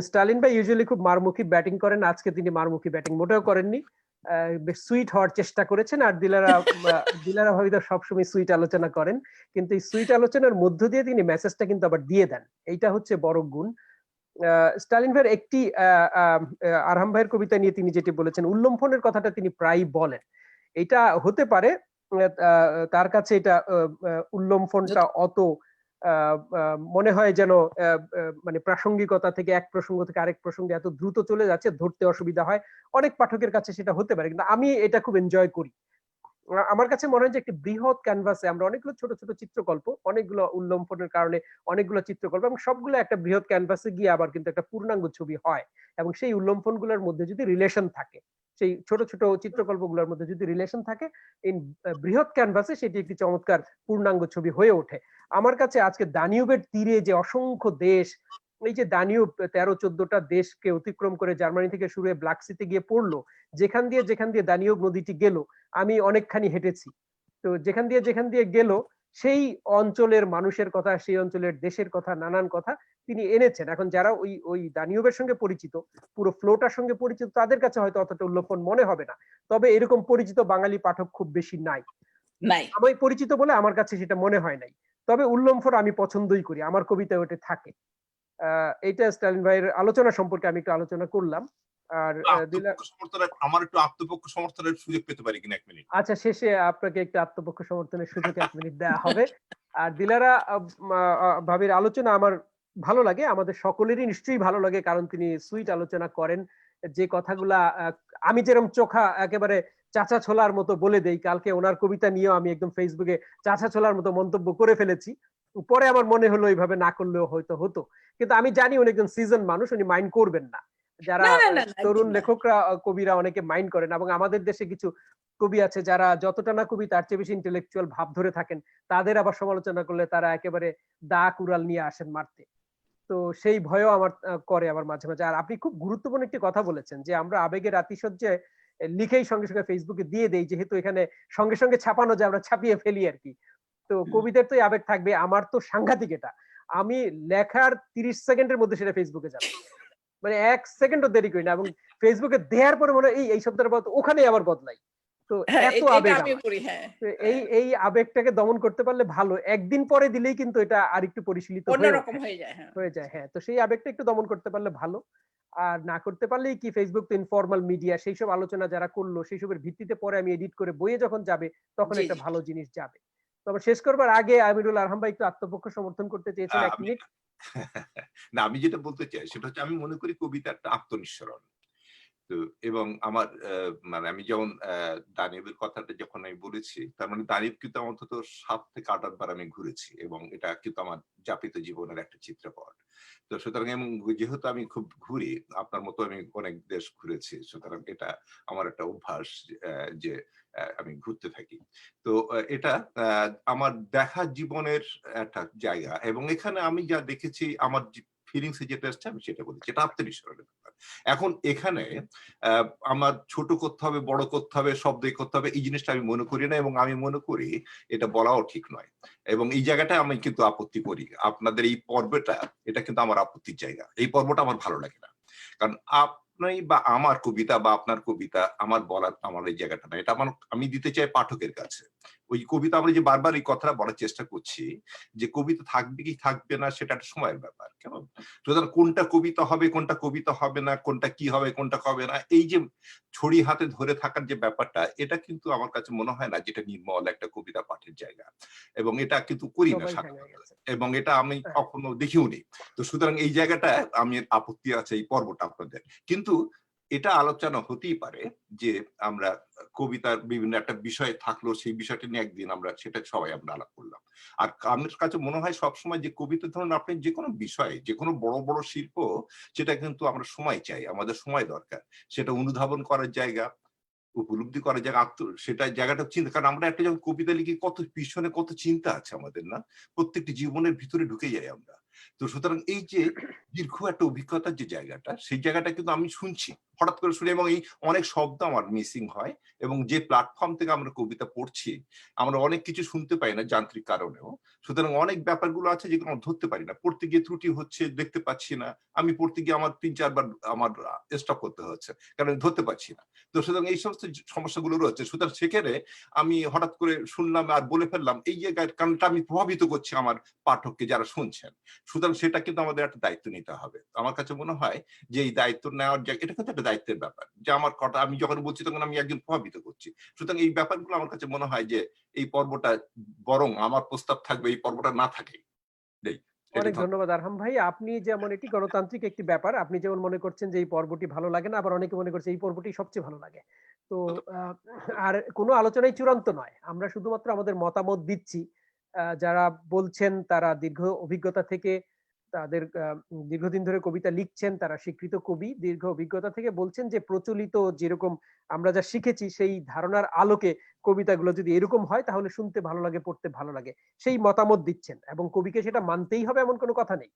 স্টালিন ভাই ইউজুয়ালি খুব মারমুখী ব্যাটিং করেন, আজকে তিনি মারমুখী ব্যাটিং মোটেও করেননি, বেশ সুইট হওয়ার চেষ্টা করেছেন। আর দিলারা ভাবিদা সবসময় সুইট আলোচনা করেন, কিন্তু এই সুইট আলোচনার মধ্য দিয়ে তিনি মেসেজটা কিন্তু আবার দিয়ে দেন, এইটা হচ্ছে বড় গুণ। স্টালিন ভাইয়ের একটি আরহাম ভাইয়ের কবিতা নিয়ে তিনি যেটি বলেছেন, উল্লম্ফনের কথাটা তিনি প্রায়ই বলেন। এটা হতে পারে তার কাছে এটা উল্লম্ফনটা অত মনে হয় যেন মানে প্রাসঙ্গিকতা থেকে এক প্রসঙ্গ থেকে আরেক প্রসঙ্গে এত দ্রুত চলে যাচ্ছে, ধরতে অসুবিধা হয়। অনেক পাঠকের কাছে সেটা হতে পারে, কিন্তু আমি এটা খুব এনজয় করি। আমার কাছে মনে হয় যে একটি বৃহৎ ক্যানভাসে আমরা অনেকগুলো ছোট ছোট চিত্রকল্প, অনেকগুলো উল্লম্ফনের কারণে অনেকগুলো চিত্রকল্প, এবং সবগুলো একটা বৃহৎ ক্যানভাসে গিয়ে আবার কিন্তু একটা পূর্ণাঙ্গ ছবি হয়। এবং সেই উল্লম্ফনগুলোর মধ্যে যদি রিলেশন থাকে, সেই ছোট ছোট চিত্রকল্পগুলোর মধ্যে যদি রিলেশন থাকে, ইন বৃহৎ ক্যানভাসে সেটি একটি চমৎকার পূর্ণাঙ্গ ছবি হয়ে ওঠে। আমার কাছে আজকে দানিউবের তীরে যে অসংখ্য দেশ, এই যে দানিউব 13-14টা দেশকে অতিক্রম করে জার্মানি থেকে শুরু হয়ে ব্ল্যাক সিতে গিয়ে পড়লো, যেখান দিয়ে দানিউব নদীটি গেল আমি অনেকখানি হেঁটেছি। তো যেখান দিয়ে গেল সেই অঞ্চলের মানুষের কথা, সেই অঞ্চলের দেশের কথা, নানান কথা তিনি এনেছেন। এখন যারা ওই দানিউবের সঙ্গে পরিচিত, পুরো ফ্লোটার সঙ্গে পরিচিত, তাদের কাছে হয়তো অতটা উল্লম্ফন মনে হবে না। তবে এরকম পরিচিত বাঙালি পাঠক খুব বেশি নাই। আমি পরিচিত বলে আমার কাছে সেটা মনে হয় নাই। তবে উল্লম্ফন আমি পছন্দই করি, আমার কবিতায় ওটা থাকে। এইটা স্টালিন ভাইয়ের আলোচনা সম্পর্কে আমি একটু আলোচনা করলাম। আর আমার একটু আত্মপক্ষ সমর্থনের সুযোগ পেতে পারি কিনা 1 মিনিট? আচ্ছা, শেষে আপনাকে একটু আত্মপক্ষ সমর্থনের সুযোগ 1 মিনিট দেওয়া হবে। আর দিলারা ভাবির আলোচনা আমার ভালো লাগে, আমাদের সকলেরই নিশ্চয়ই ভালো লাগে, কারণ তিনি সুইট আলোচনা করেন। যে কথাগুলা আমি যেরকম চোখা একেবারে চাচা ছোলার মতো বলে দেই, কালকে ওনার কবিতা নিয়েও আমি একদম ফেসবুকে চাচা ছোলার মতো মন্তব্য করে ফেলেছি। পরে আমার মনে হলো এইভাবে না করলেও হয়তো হতো, কিন্তু আমি জানি উনি একজন সিজন মানুষ, উনি মাইন্ড করবেন না। যারা তরুণ লেখকরা, কবিরা অনেকে মাইন্ড করেন, এবং আমাদের দেশে কিছু কবি আছে যারা যতটা না কবি তার চেয়ে বেশি ইন্টেলেকচুয়াল ভাব ধরে থাকেন, তাদের আবার সমালোচনা করলে তারা একেবারে দা কুড়াল নিয়ে আসেন মারতে। তো সেই ভয়ও আমার করে আবার মাঝে মাঝে। আর আপনি খুব গুরুত্বপূর্ণ একটি কথা বলেছেন যে আমরা আবেগের আতিশয্যে লিখেই সঙ্গে সঙ্গে ফেসবুকে দিয়ে দেই, যেহেতু এখানে সঙ্গে সঙ্গে ছাপানো যায়, আমরা ছাপিয়ে ফেলি আর কি। তো কবিদের তো আবেগ থাকবে, আমার তো সাংঘাতিক এটা। আমি লেখার 30 সেকেন্ডের মধ্যে সেটা ফেসবুকে যাবে, মানে 1 সেকেন্ডও দেরি করি না, এবং ফেসবুকে দেওয়ার পরে মনে হয় এই শব্দটা ওখানে আবার বদলাই। তো এত আবেগ এই আবেগটাকে দমন করতে পারলে ভালো, একদিন পরে দিলেই কিন্তু এটা আরেকটু পরিশীলিত হয়ে যায়। হ্যাঁ, তো সেই আবেগটা একটু দমন করতে পারলে ভালো। আর না করতে পারলেই কি, ফেসবুক তো ইনফরমাল মিডিয়া, সেই সব আলোচনা যারা করলো সেই সবের ভিত্তিতে পরে আমি এডিট করে বইয়ে যখন যাবে তখন একটা ভালো জিনিস যাবে। তবে শেষ করবার আগে আমিরুল আরহাম ভাই একটু আত্মপক্ষ সমর্থন করতে চেয়েছেন 1 মিনিট। না, আমি যেটা বলতে চাই সেটা হচ্ছে আমি মনে করি কবিতা একটা আত্মনিঃসরণ। তো এবং আমার মানে আমি যেমন দানিবের কথাটা যখন আমি বলেছি, তার মানে দানিব কিন্তু অন্তত 7 থেকে 8 বার আমি ঘুরেছি, এবং এটা কিন্তু আমার যাপিত জীবনের একটা চিত্রপট। তো সুতরাং এবং যেহেতু আমি খুব ঘুরি, আপনার মতো আমি অনেক দেশ ঘুরেছি, সুতরাং এটা আমার একটা অভ্যাস যে আমি ঘুরতে থাকি। তো এটা আমার দেখা জীবনের একটা জায়গা, এবং এখানে আমি যা দেখেছি আমার ফিলিংস এ যেটা আসছে আমি সেটা বলছি, এটা আত্মনিঃসরণের ব্যাপার। এখন এখানে আমার ছোট করতে হবে, বড় করতে হবে, শব্দ করতে হবে, এই জিনিসটা আমি মনে করি না, এবং আমি মনে করি এটা বলাও ঠিক নয়। এবং এই জায়গাটা আমি কিন্তু আপত্তি করি, আপনাদের এই পর্বটা এটা কিন্তু আমার আপত্তির জায়গা। এই পর্বটা আমার ভালো লাগে না, কারণ আপনি বা আমার কবিতা বা আপনার কবিতা আমার বলার আমার এই জায়গাটা না, এটা আমি দিতে চাই পাঠকের কাছে। ওই কবিতা আমরা যে বারবার এই কথাটা বলার চেষ্টা করছি যে কবিতা থাকবে কি থাকবে না সেটা একটা সময়ের ব্যাপার, কেমন? সুতরাং কোনটা কবিতা হবে, কোনটা কবিতা হবে না, কোনটা কি হবে, কোনটা হবে না, এই যে ছড়ি হাতে ধরে থাকার যে ব্যাপারটা, এটা কিন্তু আমার কাছে মনে হয় না যেটা নির্মল একটা কবিতা পাঠের জায়গা, এবং এটা কিন্তু করি না সাধারণত, এবং এটা আমি কখনো দেখিও নি। তো সুতরাং এই জায়গাটা আমি আপত্তি আছে এই পর্বটা আপনাদের। কিন্তু এটা আলোচনা হতেই পারে যে আমরা কবিতার বিভিন্ন একটা বিষয় থাকলো, সেই বিষয়টা নিয়ে একদিন আমরা সেটা সবাই আমরা আলাপ করলাম। আর আমার কাছে মনে হয় সবসময় যে কবিতা ধরুন আপনি যে কোনো বিষয়, যে কোনো বড় বড় শিল্প, সেটা কিন্তু আমরা সময় চাই, আমাদের সময় দরকার, সেটা অনুধাবন করার জায়গা, উপলব্ধি করার জায়গা, সেটা জায়গাটা চিন্তা, কারণ আমরা একটা যখন কবিতা লিখি কত পিছনে কত চিন্তা আছে আমাদের, না? প্রত্যেকটি জীবনের ভিতরে ঢুকে যাই আমরা। তো সুতরাং এই যে দীর্ঘ একটা অভিজ্ঞতার যে জায়গাটা, সেই জায়গাটা কিন্তু আমি শুনছি, হঠাৎ করে শুনি এবং এই অনেক শব্দ আমার মিসিং হয় এবং যে প্ল্যাটফর্ম থেকে আমরা কবিতা পড়ছি আমরা অনেক কিছু শুনতে পাই না যান্ত্রিক কারণেও। সুতরাং অনেক ব্যাপারগুলো আছে যেগুলো আমরা ধরতে পারি না, পড়তে গিয়ে ত্রুটি হচ্ছে, দেখতে পাচ্ছি না। আমি পড়তে গিয়ে আমার ৩-৪ বার আমার স্টপ করতে হচ্ছে কারণ আমি ধরতে পারছি না। তো সুতরাং এই সমস্ত সমস্যাগুলো রয়েছে। সুতরাং সেখানে আমি হঠাৎ করে শুনলাম আর বলে ফেললাম, এই জায়গায় কারণটা আমি প্রভাবিত করছি আমার পাঠককে যারা শুনছেন। সুতরাং সেটা কিন্তু আমাদের একটা দায়িত্ব নিতে হবে। আমার কাছে মনে হয় যে এই দায়িত্ব নেওয়ার এটা কিন্তু একটা দায়িত্বের ব্যাপার, যে আমার কথা আমি যখন বলছি তখন আমি একজন প্রভাবিত করছি। সুতরাং এই ব্যাপারগুলো আমার কাছে মনে হয় যে এই পর্বটা বরং আমার প্রস্তাব থাকবে এই পর্বটা না থাকে। অনেক ধন্যবাদ আরহাম ভাই। আপনি যেমন এটি গণতান্ত্রিক একটি ব্যাপার, আপনি যেমন মনে করছেন যে এই পর্বটি ভালো লাগে না, আবার অনেকে মনে করছে এই পর্বটি সবচেয়ে ভালো লাগে। তো আর কোনো আলোচনাই চূড়ান্ত নয়, আমরা শুধুমাত্র আমাদের মতামত দিচ্ছি। যারা বলছেন তারা দীর্ঘ অভিজ্ঞতা থেকে, তাদের দীর্ঘদিন ধরে কবিতা লিখছেন, তারা স্বীকৃত কবি, দীর্ঘ অভিজ্ঞতা থেকে বলছেন যে প্রচলিত যেরকম আমরা যা শিখেছি সেই ধারণার আলোকে কবিতাগুলো যদি এরকম হয় তাহলে শুনতে ভালো লাগে, পড়তে ভালো লাগে, সেই মতামত দিচ্ছেন এবং কবিকে সেটা মানতেই হবে এমন কোনো কথা নেই।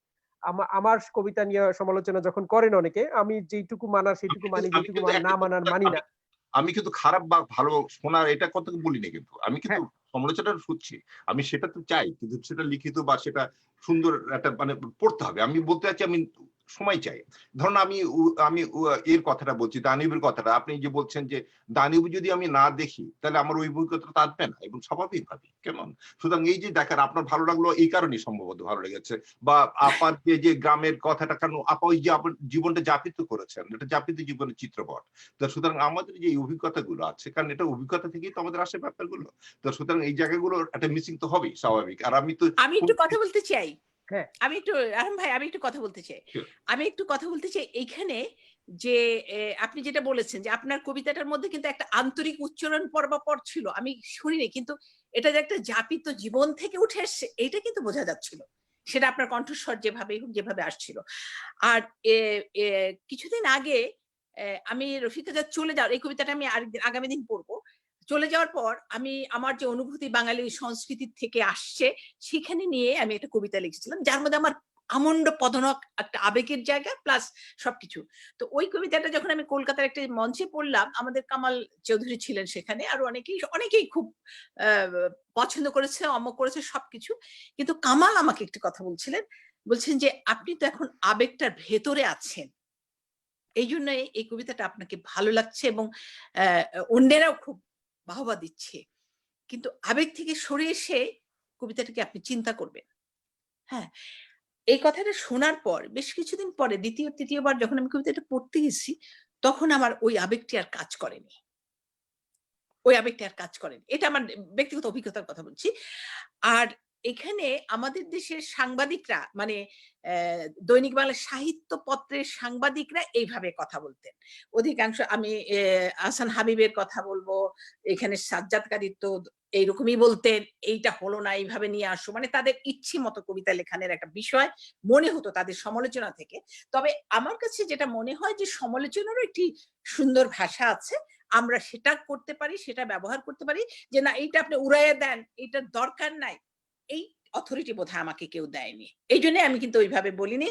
আমার কবিতা নিয়ে সমালোচনা যখন করেন অনেকে, আমি যেটুকু মানার সেটুকু মানি, যেটুকু না মানার মানি না। আমি কিন্তু খারাপ বা ভালো শোনার এটা কথা বলিনি, কিন্তু আমি কিন্তু সমালোচনা শুনছি, আমি সেটা তো চাই, কিন্তু সেটা লিখিত বা সেটা সুন্দর একটা মানে পড়তে হবে। আমি বলতে চাচ্ছি আমি সময় চাই। ধরুন আমি এর কথাটা বলছি, দানিবের কথাটা। আপনি যে বলছেন যে দানিব যদি আমি না দেখি তাহলে আমার ওই অভিজ্ঞতা আসবে না, এবং স্বাভাবিকভাবে কেমন। সুতরাং এই যে দেখার আপনার ভালো লাগলো এই কারণেই সম্ভবত ভালো লেগেছে, বা আপার যে গ্রামের কথাটা, কারণ আপা ওই যে আপনার জীবনটা যাপিত করেছেন, এটা যাপিত জীবনের চিত্রপট। তো সুতরাং আমাদের যে অভিজ্ঞতাগুলো আছে, কারণ এটা অভিজ্ঞতা থেকেই তো আমাদের আসে ব্যাপারগুলো। তো সুতরাং এই জায়গাগুলো একটা মিসিং তো হবেই, স্বাভাবিক। আর আমি একটু কথা বলতে চাই। হ্যাঁ, আরহাম ভাই, আমি একটু কথা বলতে চাই এইখানে যে আপনি যেটা বলেছেন যে আপনার কবিতাটার মধ্যে কিন্তু একটা আন্তরিক উচ্চারণ পর্বাপর ছিল, আমি শুনিনি, কিন্তু এটা যে একটা যাপিত জীবন থেকে উঠে আসছে এইটা কিন্তু বোঝা যাচ্ছিল, সেটা আপনার কণ্ঠস্বর যেভাবে আসছিল। আর কিছুদিন আগে আমি রফিকা চলে যাওয়ার, এই কবিতাটা আমি আগামী দিন পড়বো, চলে যাওয়ার পর আমি আমার যে অনুভূতি বাঙালি সংস্কৃতির থেকে আসছে সেখানে নিয়ে আমি একটা কবিতা লিখেছিলাম, যার মধ্যে আমার আমন্ড পদনক একটা আবেগের জায়গা প্লাস সবকিছু। তো ওই কবিতাটা যখন আমি কলকাতার একটা মঞ্চে পড়লাম, আমাদের কামাল চৌধুরী ছিলেন সেখানে, আর অনেকেই খুব পছন্দ করেছে, অমক করেছে সবকিছু। কিন্তু কামাল আমাকে একটি কথা বলছেন যে আপনি তো এখন আবেগটার ভেতরে আছেন, এই জন্য এই কবিতাটা আপনাকে ভালো লাগছে এবং অন্যেরাও খুব বাহবা দিচ্ছে, কিন্তু আবেগ থেকে সরে এসে কবিতাটাকে আপনি চিন্তা করবেন। হ্যাঁ, এই কথাটা শোনার পর বেশ কিছুদিন পরে দ্বিতীয় তৃতীয়বার যখন আমি কবিতাটা পড়তে গেছি, তখন আমার ওই আবেগটি আর কাজ করেনি। এটা আমার ব্যক্তিগত অভিজ্ঞতার কথা বলছি। আর এখানে আমাদের দেশের সাংবাদিকরা, মানে দৈনিক বাংলা সাহিত্য পত্রের সাংবাদিকরা এইভাবে কথা বলতেন অধিকাংশ। আমি আহসান হাবিবের কথা বলবো, এখানে সাজ্জাদ কাদির তো এইরকমই বলতেন, এইটা হলো না, এইভাবে নিয়ে আসো, মানে তাদের ইচ্ছে মতো কবিতা লেখানের একটা বিষয় মনে হতো তাদের সমালোচনা থেকে। তবে আমার কাছে যেটা মনে হয় যে সমালোচনারও একটি সুন্দর ভাষা আছে, আমরা সেটা করতে পারি, সেটা ব্যবহার করতে পারি, যে না এইটা আপনি উড়াইয়া দেন, এইটার দরকার নাই, এই অথরিটি বোধহয় আমাকে কেউ দেয়নি। এই জন্য আমি কিন্তু ওইভাবে বলিনি।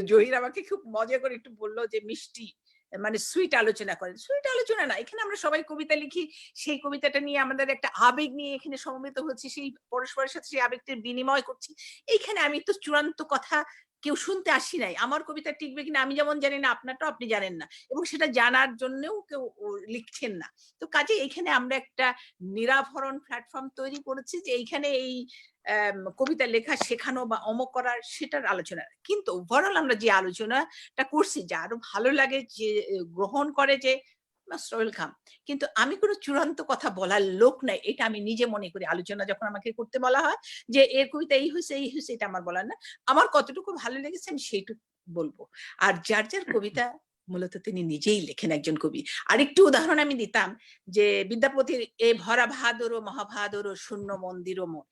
জহির আমাকে খুব মজা করে একটু বললো যে মিষ্টি, মানে সুইট আলোচনা করেন। সুইট আলোচনা না, এখানে আমরা সবাই কবিতা লিখি, সেই কবিতাটা নিয়ে আমাদের একটা আবেগ নিয়ে এখানে সমবেত হচ্ছি, সেই পরস্পরের সাথে সেই আবেগটির বিনিময় করছি। এইখানে আমি তো চূড়ান্ত কথা কেউ শুনতে আসি নাই, আমার কবিতা টিকবে কিনা আমি যেমন জানি না, আপনারটাও আপনি জানেন না, এবং সেটা জানার জন্যও কেউ লিখছেন না। তো কাজে এখানে আমরা একটা নিরাভরণ প্ল্যাটফর্ম তৈরি করেছি, যে এইখানে এই কবিতা লেখা শেখানো বা অমক করার সেটার আলোচনা, কিন্তু ওভারঅল আমরা যে আলোচনাটা করছি, যা আরো ভালো লাগে, যে গ্রহণ করে, যে ওয়েলকাম। কিন্তু আমি কোনো চূড়ান্ত কথা বলার লোক নাই, এটা আমি নিজে মনে করি। আলোচনা যখন আমাকে করতে বলা হয় যে এর কবিতা এই হয়েছে এটা আমার বলার না, আমার কতটুকু ভালো লেগেছে আমি সেইটুকু বলবো। আর যার কবিতা মূলত তিনি নিজেই লেখেন, একজন কবি। আরেকটু উদাহরণ আমি দিতাম, যে বিদ্যাপতির এ ভরা ভাদর ও মহাভাদর ও শূন্য মন্দির ও মন,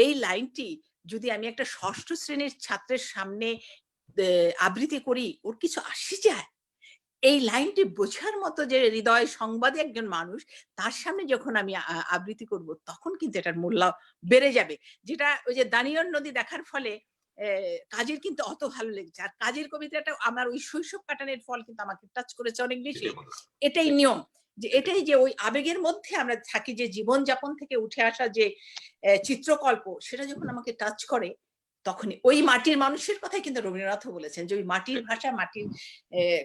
এই লাইনটি যদি আমি একটা ষষ্ঠ শ্রেণীর ছাত্রের সামনে আবৃত্তি করি, ওর কিছু আসি যায়? এই লাইনটি বোঝার মতো যে হৃদয় সংবাদী একজন মানুষ, তার সামনে যখন আমি আবৃত্তি করব, তখন কিন্তু এটার মূল্য বেড়ে যাবে। যেটা ওই যে দানিয়র নদী দেখার ফলে কাজের কিন্তু অত ভালো লেগেছে। আর কাজের কবিতাটা আমার ওই শৈশব কাটানোর ফল কিন্তু আমাকে টাচ করেছে অনেক বেশি। সেটাই বললাম। এটাই নিয়ম, যে এটাই যে ওই আবেগের মধ্যে আমরা থাকি, যে জীবনযাপন থেকে উঠে আসা যে চিত্রকল্প, সেটা যখন আমাকে টাচ করে, তখনই ওই মাটির মানুষের কথাই কিন্তু রবীন্দ্রনাথও বলেছেন, যে ওই মাটির ভাষা, মাটির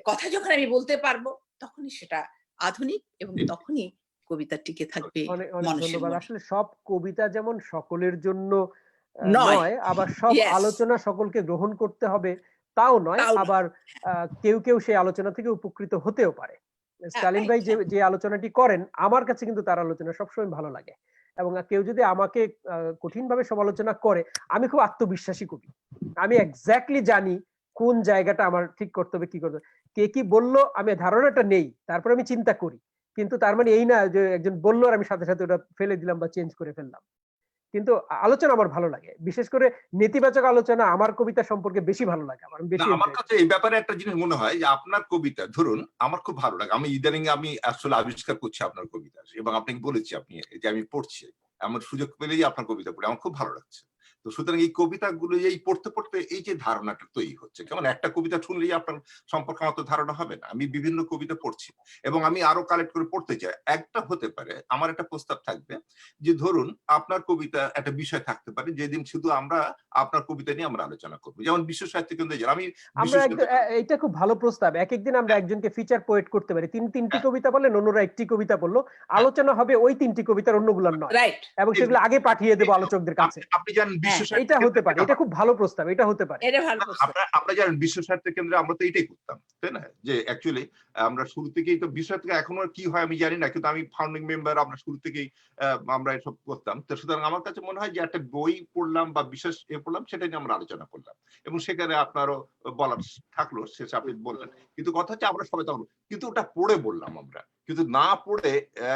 কথা যখন আমি বলতে পারবো, তখনই সেটা আধুনিক এবং তখনই কবিতা টিকে থাকবে অনেক অনেক মানুষের ধন্যবাদ। মনে। আসলে সব কবিতা যেমন সকলের জন্য নয়। নয়, আবার সব Yes. আলোচনা সকলকে গ্রহণ করতে হবে তাও নয়, তাও নয়। আবার কেউ কেউ সেই আলোচনা থেকে উপকৃত হতেও পারে। স্টালিন ভাই যে যে আলোচনাটি করেন, আমার কাছে কিন্তু তার আলোচনা সবসময় ভালো লাগে, এবং কেউ যদি আমাকে কঠিনভাবে সমালোচনা করে, আমি খুব আত্মবিশ্বাসী কবি, আমি এক্স্যাক্টলি জানি কোন জায়গাটা আমার ঠিক করতে হবে, কি করতে হবে। কে কি বললো আমি ধারণাটা নেই, তারপর আমি চিন্তা করি, কিন্তু তার মানে এই না যে একজন বললো আর আমি সাথে সাথে ওটা ফেলে দিলাম বা চেঞ্জ করে ফেললাম। কিন্তু আলোচনা আমার ভালো লাগে, বিশেষ করে নেতিবাচক আলোচনা আমার কবিতা সম্পর্কে বেশি ভালো লাগে, আমার না, বেশি আমার enjoy কাছে এই ব্যাপারে একটা জিনিস মনে হয় যে আপনার কবিতা ধরুন আমার খুব ভালো লাগে, আমি ইদানিং আমি আসলে আবিষ্কার করছি আপনার কবিতা, এবং আপনাকে বলেছি আপনি যে আমি পড়ছি, আমার সুযোগ পেলেই আপনার কবিতা পড়ে আমার খুব ভালো লাগছে। তো সুতরাং এই কবিতাগুলো এই পড়তে পড়তে এই যে ধারণাটা তৈরি হচ্ছে, কেমন একটা কবিতা শুনলেই আপনার সম্পর্কে আমার তো ধারণা হবে না, আমি বিভিন্ন কবিতা পড়ছি এবং আমি আরো কালেক্ট করে পড়তে চাই। একটা হতে পারে আমার একটা প্রস্তাব থাকবে যে ধরুন আপনার কবিতা একটা বিষয় থাকতে পারে, যেদিন শুধু আমরা আপনার কবিতা নিয়ে আমরা আলোচনা করবো, যেমন বিশ্ব সাহিত্য কেন্দ্রে আমি আমরা এটা খুব ভালো প্রস্তাব। একদিন আমরা একজনকে ফিচার পোয়েট করতে পারি, তিনটি কবিতা বললেন, অন্যরা একটি কবিতা বললো, আলোচনা হবে ওই তিনটি কবিতার, অন্যগুলোর নয়, রাইট। এবং সেগুলো আগে পাঠিয়ে দেবো আলোচকদের কাছে। আপনি জানেন বিশ্ব হ্যাঁ, সাহিত্য এটা হতে কেন্দ্রে পারে, এটা খুব ভালো প্রস্তাব, এটা হতে পারে। এটা ভালো প্রস্তাব। আপনারা জানেন বিশ্ব সাহিত্য কেন্দ্রে আমরা তো এটাই করতাম, তাই না? যে অ্যাকচুয়ালি আমরা শুরু থেকেই তো বিষয় থেকে এখনো কি হয় আমি জানি না, কিন্তু আমি ফাউন্ডিং মেম্বার, আমরা শুরু থেকেই আমরা এসব করতাম। তো সুতরাং আমার কাছে মনে হয় যে একটা বই পড়লাম বা বিশেষ পড়লাম, সেটা নিয়ে আমরা আলোচনা করলাম, এবং সেখানে আপনারও বলার থাকলো, শেষে আপনি বললেন। কিন্তু কথা হচ্ছে আমরা সবাই তখন কিন্তু ওটা পড়ে বললাম আমরা, কিন্তু না পড়ে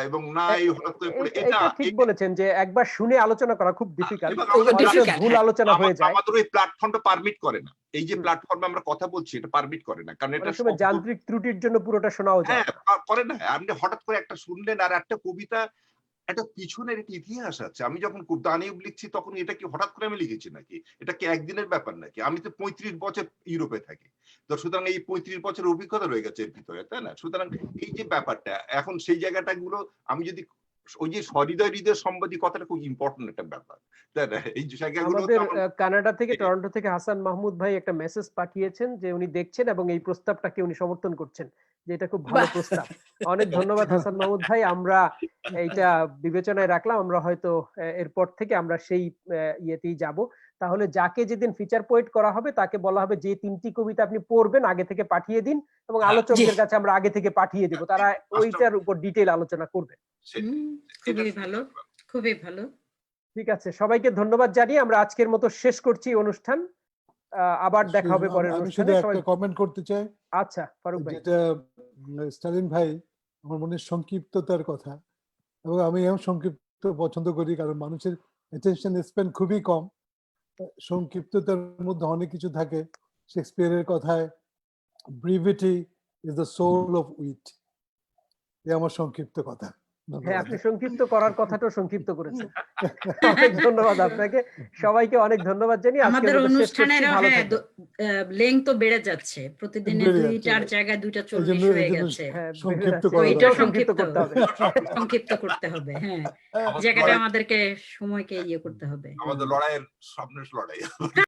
এবং না এই হঠাৎ করে পড়ে এটা ঠিক বলেছেন যে একবার শুনে আলোচনা করা খুব ডিফিকাল্ট, ভুল আলোচনা হয়ে যায়। আমাদের ওই প্ল্যাটফর্মটা পারমিট করে না, এই যে প্ল্যাটফর্মে আমরা কথা বলছি এটা পারমিট করে না, কারণ এটা সময় যান্ত্রিক ত্রুটির জন্য পুরোটা শোনাও যায় না। করে না, আপনি হঠাৎ করে একটা শুনলেন, আর একটা কবিতা একটা পিছনের একটা ইতিহাস আছে। আমি যখন দানিব লিখছি তখন এটা কি হঠাৎ করে আমি লিখেছি নাকি? এটা কি একদিনের ব্যাপার নাকি? আমি তো 35 বছর ইউরোপে থাকি। তো সুতরাং এই 35 বছরের অভিজ্ঞতা রয়ে গেছে এর ভিতরে, তাই না? সুতরাং এই যে ব্যাপারটা এখন সেই জায়গাটা গুলো আমি যদি ওই যে সহৃদয় হৃদয় সম্বাদী কথাটা খুব ইম্পর্টেন্ট একটা ব্যাপার, তাই না? এই জায়গাগুলো আমাদের কানাডা থেকে, টরন্টো থেকে হাসান মাহমুদ ভাই একটা মেসেজ পাঠিয়েছেন যে উনি দেখছেন এবং এই প্রস্তাবটাকে উনি সমর্থন করছেন, যে এটা খুব ভালো প্রস্তাব। অনেক ধন্যবাদ হাসান মাহমুদ ভাই, আমরা এইটা বিবেচনায় রাখলাম, আমরা হয়তো এরপর থেকে আমরা সেই ইয়েতেই যাব। তাহলে যাকে যেদিন ফিচার পোয়েট করা হবে তাকে বলা হবে যে তিনটি কবিতা আপনি পড়বেন আগে থেকে পাঠিয়ে দিন, এবং আলোচকদের কাছে আমরা আগে থেকে পাঠিয়ে দেব, তারা ওইটার উপর ডিটেইল আলোচনা করবে। খুবই ভালো, খুবই ভালো। ঠিক আছে, সবাইকে ধন্যবাদ জানিয়ে আমরা আজকের মতো শেষ করছি অনুষ্ঠান। আবার দেখা হবে পরের আমি অনুষ্ঠানে। শুধু একটা কমেন্ট করতে চাই। আচ্ছা ফারুক ভাই। যেটা স্টালিন ভাই আমার মনে সংক্ষিপ্ততার কথা, এবং আমি এমন সংক্ষিপ্ত পছন্দ করি কারণ মানুষের অ্যাটেনশন স্প্যান খুবই কম। সংক্ষিপ্ততার মধ্যে অনেক কিছু থাকে। শেক্সপিয়ারের কথায় brevity is the soul of wit, এই আমার সংক্ষিপ্ত কথা। হ্যাঁ, আপনি সংক্ষিপ্ত করার কথাটাও সংক্ষিপ্ত করেছেন। অনেক ধন্যবাদ আপনাকে, সবাইকে অনেক ধন্যবাদ জানিয়ে আমাদের অনুষ্ঠানের লেংথ তো বেড়ে যাচ্ছে, প্রতিদিনে বেড়ে 2-4 যাচ্ছে। জায়গায় 2:40 এজন্য হয়ে গেছে। সংক্ষিপ্ত তো করা এটাও দরকার। সংক্ষিপ্ত করতে হবে, সংক্ষিপ্ত করতে হবে। হ্যাঁ, জায়গাটা আমাদেরকে সময়কে ইয়ে করতে হবে। আমাদের লড়াইয়ের স্বপ্নের লড়াই।